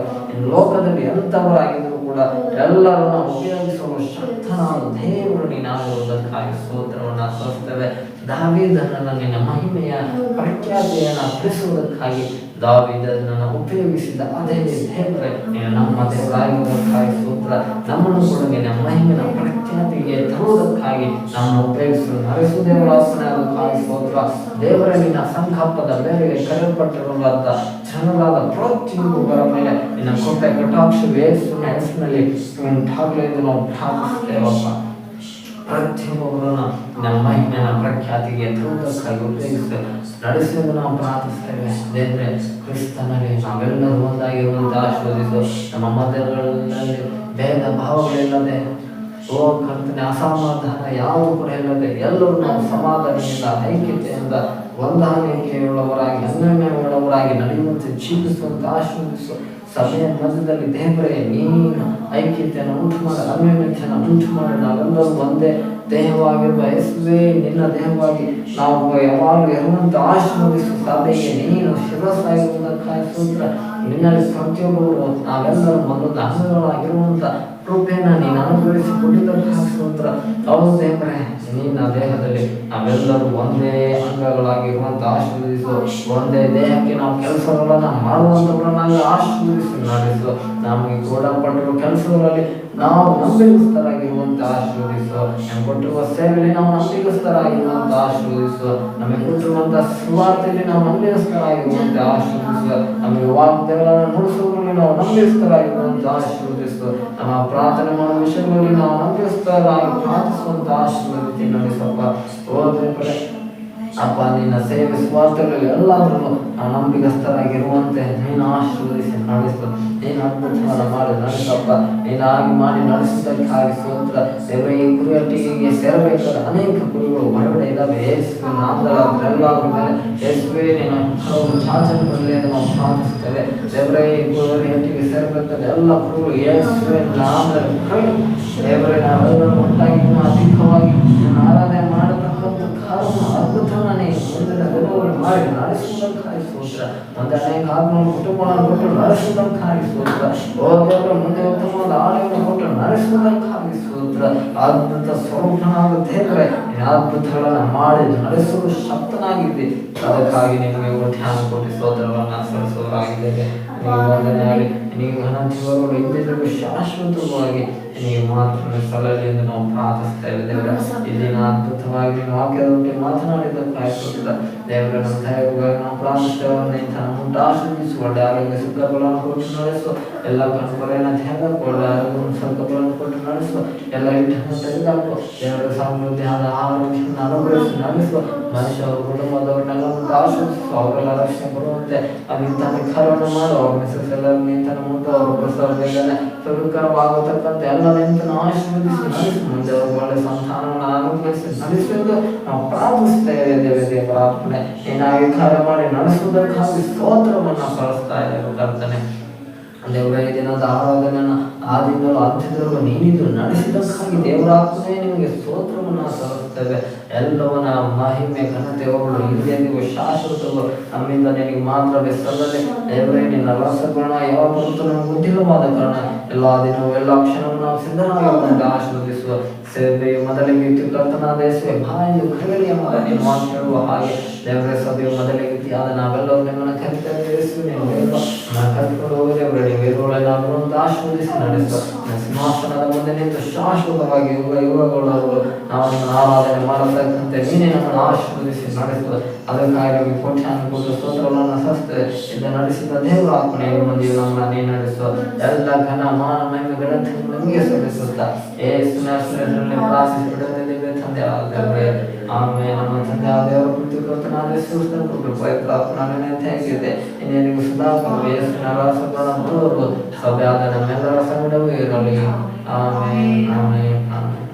ಲೋಕದಲ್ಲಿ ಎಂಥವರಾಗಿದ್ದರೂ ಕೂಡ ಎಲ್ಲರನ್ನ ಉಪಯೋಗಿಸುವ ಶಕ್ತನಾದ ದೇವರು ನೀನಾಗಿರುವುದಕ್ಕಾಗಿ ಸ್ತೋತ್ರವನ್ನು ಸಲ್ಲಿಸುತ್ತೇವೆ. ದಾವೀದನನ್ನು ನಿನ್ನ ಮಹಿಮೆಯ ಪ್ರಖ್ಯಾತಿಯನ್ನು ತಿಳಿಸುವುದಕ್ಕಾಗಿ ದಾವೀದನನ್ನು ಉಪಯೋಗಿಸಿದ ಅದೇ ದೇವರೇ, ನೀನು ನಮ್ಮ ದೇವರಾಗಿರುವುದಕ್ಕಾಗಿ ಸ್ತೋತ್ರ. ನಮ್ಮನ್ನು ಕೂಡ ನಿನ್ನ ಮಹಿಮೆಯ ಪ್ರಖ್ಯಾತಿಗೆ ತರುವುದಕ್ಕಾಗಿ ನಮ್ಮನ್ನು ಉಪಯೋಗಿಸಲು ನಡೆಸು ದೇವರಾಸನಾದಕ್ಕಾಗಿ ಸ್ತೋತ್ರ. ದೇವರೇ, ನಿನ್ನ ಸಂಕಲ್ಪದ ಮೇರೆಗೆ ಕರೆಯಲ್ಪಟ್ಟಿರುವಂಥ ಜನರಾದ ಪ್ರತಿಯೊಬ್ಬರ ಮೇಲೆ ನಿನ್ನ ಕೃಪೆ ಕಟಾಕ್ಷ ಯೇಸುವಿನ ಹೆಸರಿನಲ್ಲಿ ಉಂಟಾಗಲಿ ಎಂದು ನಾವು ಪ್ರಾರ್ಥಿಸುತ್ತೇವಪ್ಪ. ಪ್ರತಿಯೊಬ್ಬರನ್ನು ನಮ್ಮ ಮಹಿಮೆಯ ಪ್ರಖ್ಯಾತಿಗೆ ತರುವುದಕ್ಕಾಗಿ ಉಪಯೋಗಿಸಿ ನಡೆಸುವುದು ನಾವು ಪ್ರಾರ್ಥಿಸ್ತೇವೆ. ದೇವರೇ, ಕ್ರಿಸ್ತನಲ್ಲಿ ನಾವೆಲ್ಲರೂ ಒಂದಾಗಿರುವಂತೆ ಆಶೀರ್ವದಿಸು. ನಮ್ಮ ಮಧ್ಯಗಳಲ್ಲಿ ಭೇದ ಭಾವಗಳಿಲ್ಲದೆ, ಓ ಕರ್ತನೆ, ಅಸಮಾಧಾನ ಯಾವುದು ಕೂಡ ಇಲ್ಲದೆ ಎಲ್ಲರೂ ನಾವು ಸಮಾಧಾನದಿಂದ ಐಕ್ಯತೆಯಿಂದ ಹೊಂದಾಣಿಕೆಯುಳ್ಳವರಾಗಿ ಅನ್ಯೋನ್ಯವುಳ್ಳವರಾಗಿ ನಡೆಯುವಂತೆ ಜೀವಿಸುವಂತೆ ಆಶೀರ್ವದಿಸು. ಸಭೆಯ ಮಧ್ಯದಲ್ಲಿ ದೇವರೇ, ನೀನು ಐಕ್ಯತೆಯನ್ನು ಉಂಟು ಮಾಡಿ, ಅನ್ಯೋನ್ಯತೆಯನ್ನು ಉಂಟು ಮಾಡಿ ನಾವೆಲ್ಲರೂ ಒಂದೇ ದೇಹವಾಗಿರುವ ಯೇಸುವೇ ನಿನ್ನ ದೇಹವಾಗಿ ನಾವು ಯಾವಾಗಲೂ ಇರುವಂಥ ಆಶೀರ್ವದಿಸು. ಸಭೆಗೆ ನೀನು ಶಿರಸ್ಸಾಗಿರುವುದಕ್ಕಾಗಿ ಸ್ತೋತ್ರ. ನಿನ್ನಲ್ಲಿ ಪ್ರತಿಯೊಬ್ಬರು ನಾವೆಲ್ಲರೂ ಒಂದೊಂದು ಅಂಗಗಳಾಗಿರುವಂಥ ಕೃಪೆಯನ್ನು ನೀನು ಅನುಗ್ರಹಿಸಿಕೊಟ್ಟಿದ್ದಕ್ಕಾಗಿ ಸ್ತೋತ್ರ. ಹೌದು ದೇವರೇ, ನಿನ್ನ ದೇಹದಲ್ಲಿ ನಾವೆಲ್ಲರೂ ಒಂದೇ ಅಂಗಗಳಾಗಿರುವಂಥ ಆಶೀರ್ವದಿಸು. ಒಂದೇ ದೇಹಕ್ಕೆ ನಾವು ಕೆಲಸಗಳನ್ನು ಮಾಡುವಂಥವರನ್ನಾಗಿ ಆಶೀರ್ವದಿಸಿ ನಡೆಸು. ನಮಗೆ ಕೊಡಲ್ಪಟ್ಟಿರುವ ಕೆಲಸಗಳಲ್ಲಿ ನಾವು ನಂಬಿಗಸ್ತರಾಗಿರುವಂಥ ಆಶೀರ್ವದಿಸು. ನಮಗೆ ಕೊಟ್ಟಿರುವ ಸೇವೆಯಲ್ಲಿ ನಾವು ನಂಬಿಗಸ್ತರಾಗಿರುವಂಥ ಆಶೀರ್ವದಿಸು. ನಮಗೆ ಕೊಟ್ಟಿರುವಂಥ ಸುವಾರ್ತೆಯಲ್ಲಿ ನಾವು ನಂಬಿಗಸ್ತರಾಗಿರುವಂಥ ಆಶೀರ್ವದಿಸು. ನಮಗೆ ವಾಗ್ದಾನಗಳನ್ನು ನುಡಿಸುವುದರಲ್ಲಿ ನಾವು ನಂಬಿಗಸ್ತರಾಗಿರುವಂಥ ಆಶೀರ್ವದಿಸು. ನಮ್ಮ ಪ್ರಾರ್ಥನೆ ಮಾಡುವ ವಿಷಯಗಳಲ್ಲಿ ನಾವು ನಂಬಿಗಸ್ತರಾಗಿ ಪ್ರಾರ್ಥಿಸುವಂಥ ಆಶೀರ್ವದಿಸಿ ನಡೆಸಪ್ಪ. ಓ ದೇವರೇ, ಅಪ್ಪ ನಿನ್ನ ಸೇವೆ ಸ್ವಾರ್ಥಗಳಲ್ಲಿ ಎಲ್ಲಾದ್ರೂ ನಂಬಿಗಸ್ತರಾಗಿರುವಂತೆ ನೀನು ಆಶೀರ್ವದಿಸಿ ನಡೆಸು. ನೀನು ಅದ್ಭುತವಾದ ಮಾಡಿ ನಡೆಸಪ್ಪ. ನೀನಾಗಿ ಮಾಡಿ ನಡೆಸುವುದಕ್ಕಾಗಿ ಸ್ತೋತ್ರ. ದೇವರೇ, ಈ ಕುರಿಯೊಟ್ಟಿಗೆ ಸೇರಬೇಕಾದ ಅನೇಕ ಕುರಿಗಳು ಹೊರಗಡೆ ಇದ್ದಾವೆ. ಯೇಸುವಿನ ನಾಮದಲ್ಲಿ ಎಲ್ಲಾದ್ರ ಮೇಲೆ ಯೇಸುವೇ ನಿನ್ನ ಹಲವು ಚಾಚನ ಬರಲಿ ಎಂದು ನಾವು ಪ್ರಾರ್ಥಿಸುತ್ತೇವೆ. ದೇವರೇ, ಈ ಕುರಿಯೊಟ್ಟಿಗೆ ಸೇರಬೇಕಾದ ಎಲ್ಲ ಕುರಿಗಳು ಯೇಸುವಿನ ನಾಮದಲ್ಲಿ ಹೊರಗೆ ದೇವರೇ, ನಾವೆಲ್ಲರೂ ಒಟ್ಟಾಗಿ ಅಧಿಕವಾಗಿ ಆರಾಧನೆ ಮಾಡತಕ್ಕಂಥ ಕಾರಣ ಅದ್ಭುತವನ್ನ ನೀನು ಮುಂದಿನ ದಿನಗಳು ಮಾಡಿ ನಡೆಸುವುದಕ್ಕಾಗಿ ಸ್ತೋತ್ರ. ಮುಂದೆ ಅನೇಕ ಆತ್ಮವನ್ನು ಕುಟುಂಬಗಳನ್ನು ಕೊಟ್ಟು ನಡೆಸುವುದಕ್ಕಾಗಿ ಸ್ತೋತ್ರ. ಓ ದೇವರ, ಮುಂದೆ ಉತ್ತಮವಾದ ಆಲಯವನ್ನು ಕೊಟ್ಟು ನಡೆಸುವುದಕ್ಕಾಗಿ ಸ್ತೋತ್ರ. ಅದ್ಭುತ ಸ್ವರೂಪನಾದ ದೇವರೇ, ಅದ್ಭುತಗಳನ್ನು ಮಾಡಿ ನಡೆಸುವ ಶಕ್ತನಾಗಿದ್ದೆ. ಅದಕ್ಕಾಗಿ ನಿಮಗೆ ಧ್ಯಾನ ಕೊಟ್ಟು ಸ್ತೋತ್ರವನ್ನು ಸಲ್ಲಿಸುವವರಾಗಿದ್ದೇವೆ. ನೀವು ವಂದನೆಯಾಗಿ ನೀವು ಘನಜೀವಗಳು ಇದ್ದಿದ್ದರೂ ಶಾಶ್ವತವಾಗಿ ನೀವು ಮಾತ್ರ ಸಲ್ಲಲಿ ಎಂದು ನಾವು ಪ್ರಾರ್ಥಿಸ್ತೇವೆ. ದೇವರ, ಇಲ್ಲಿನ ಅದ್ಭುತವಾಗಿ ನೀವು ವಾಕ್ಯದೊಂದಿಗೆ ಮಾತನಾಡಿದ್ದಕ್ಕಾಗಿ ಸ್ತೋತ್ರ. ದೇವರ, ನಮ್ಮ ದಯವಾಗಿ ನಾವು ಪ್ರಾರ್ಥಿಸ್ತೇವೆ. ನಮ್ಮನ್ನು ಆಶೀರ್ವದಿಸು, ಒಳ್ಳೆ ಆರೋಗ್ಯ ಸುಖಗಳನ್ನು ಕೊಟ್ಟು ನಡೆಸು. ಎಲ್ಲ ಕನಸುಗಳನ್ನು ತ್ಯಾಗ ಕೊಡ, ಆರೋಗ್ಯವನ್ನು ಸ್ವರ್ಗಗಳನ್ನು ಕೊಟ್ಟು ನಡೆಸು. ಎಲ್ಲ ಹಿಟ್ಟನ್ನು ತೆಗೆದಾಕು. ದೇವರ, ಸಮೃದ್ಧಿಯಾದ ಆರೋಗ್ಯವನ್ನು ಅನುಗ್ರಹಿಸಿ ನಡೆಸು. ಮನುಷ್ಯ ಕುಟುಂಬದವರನ್ನೆಲ್ಲ ಆಶೀರ್ವದಿಸು. ಅವರೆಲ್ಲ ರಕ್ಷಣೆ ಬರುವಂತೆ ನಿಂತನ ಕರವನ್ನು ಮಾಡು. ಅವ್ರ ಮಿಸಸ್ ಎಲ್ಲರೂ ನಿಂತನ ಮುಂದೆ ಅವರು ಪ್ರಸವ ಬೇಗನೆ ಸುಖಕರವಾಗತಕ್ಕಂತೆ ಎಲ್ಲ ನಿಂತನ ಆಶೀರ್ವದಿಸಿ ನಡೆಸು. ಮುಂದೆ ಅವರು ಒಳ್ಳೆ ಸಂತಾನವನ್ನು ಅನುಗ್ರಹಿಸಿ ನಡೆಸುವುದು ನಾವು ಪ್ರಾರ್ಥಿಸ್ತೇವೆ. ದೇವರ ಆತ್ಮನೆ ಏನಾಗಿ ಕಾರ್ಯ ಮಾಡಿ ನಡೆಸುವುದಕ್ಕಾಗಿ ಸ್ತೋತ್ರವನ್ನು ಕಳಿಸ್ತಾ ಇದ್ದೇವೆ ಕರ್ತನೆ. ದೇವರ, ಈ ದಿನದ ಆರಾಧನೆಯನ್ನು ಆದಿಂದಲೂ ಅಂತ್ಯದವರೆಗೂ ನೀನಿದು ನಡೆಸಿದಕ್ಕಾಗಿ ದೇವರಾತ್ಮನೇ ನಿಮಗೆ ಸ್ತೋತ್ರವನ್ನು ಸಲ್ಲಿಸುತ್ತೇವೆ. ಎಲ್ಲವನ್ನ ಮಹಿಮೆ ಘನತೆ ಹೋಗಲು ಹಿಂದೆಂದಿಗೂ ಶಾಶ್ವತವು ನಮ್ಮಿಂದ ನಿನಗೆ ಮಾತ್ರವೇ ಸಲ್ಲದೆ. ದೇವರೇ, ನಿನ್ನ ರಸಗುಣ ಯಾವ ಬರುತ್ತೋ ನಮಗೆ ಗೊತ್ತಿಲ್ಲವಾದ ಕಾರಣ ಎಲ್ಲ ದಿನವೂ ಎಲ್ಲ ಕ್ಷಣವನ್ನು ನಾವು ಸಿದ್ಧರಾಗಿ ಆಶೀರ್ವದಿಸುವ ಸೇವೆ ಮೊದಲಿಗೆ ಕರ್ತನಾದ ಯೇಸುವೆ ಬಾಯಿಯು ಕರಳಿ ಎಂಬ ನೀನು ಮಾತು ಹೇಳುವ ಹಾಗೆ ದೇವರ ಸಭೆಯು ಮೊದಲಿಗೆ ಆದ ನಾವೆಲ್ಲರೂ ನಿಮ್ಮನ್ನು ಕರೆತರಿಸಿ ನೀವು ಕರೆದುಕೊಂಡು ಹೋಗಿ ದೇವರ, ನೀವು ಇರುವೊಳಗೆ ಒಂದು ಆಶೀರ್ವದಿಸಿ ನಡೆಸುವ. ಸಿಂಹಾಸನದ ಮುಂದೆ ನಿಂತು ಶಾಶ್ವತವಾಗಿ ಯುಗಗಳವರು ನಾವು ಆರಾಧನೆ ಮಾಡತಕ್ಕಂತೆ ನೀನೇ ನಮ್ಮನ್ನು ಆಶೀರ್ವದಿಸಿ ನಡೆಸುವ. ಅದಕ್ಕಾಗಿ ನಮಗೆ ಕೋಟ್ಯಾನುಕೋಟಿ ಸ್ತೋತ್ರಗಳನ್ನು ಸಲ್ಲಿಸುತ್ತೇವೆ. ಇದನ್ನು ನಡೆಸಿದ ದೇವರ ಆತ್ಮನೇ ಮುಂದೆ ನಮ್ಮನ್ನು ನೀನು ನಡೆಸುವ. ಎಲ್ಲ ಘನ ಮಾನ ಮಹಿಮೆ ಘನತೆ ನಮಗೆ ಸಲ್ಲಿಸುತ್ತಾ ಯೇಸುವಿನ ಹೆಸರಿನಲ್ಲಿ ಪ್ರಾರ್ಥಿಸಿಬಿಡುತ್ತೇವೆ ತಂದೆ ಆದವರೇ, ಆಮೇಲೆ. ನಮ್ಮ ತಂದೆ ಆದವರ ಕುರಿತು ಕರ್ತನಾದ ಯೇಸುವಿನ ಪವಿತ್ರ ಆತ್ಮನೇ ಥ್ಯಾಂಕ್ಸ್. ಇನ್ನೇನಿಗೂ ಸದಾಕಾಲ ಯೇಸುವಿನ ರಸಗುಣ ಬರುವುದು ಸಭೆ ಆದ ನಮ್ಮೆಲ್ಲರ ಸಂಗಡವೂ ಇರಲಿ. ಆಮೇಲೆ, ಆಮೇಲೆ, ಆಮೇಲೆ.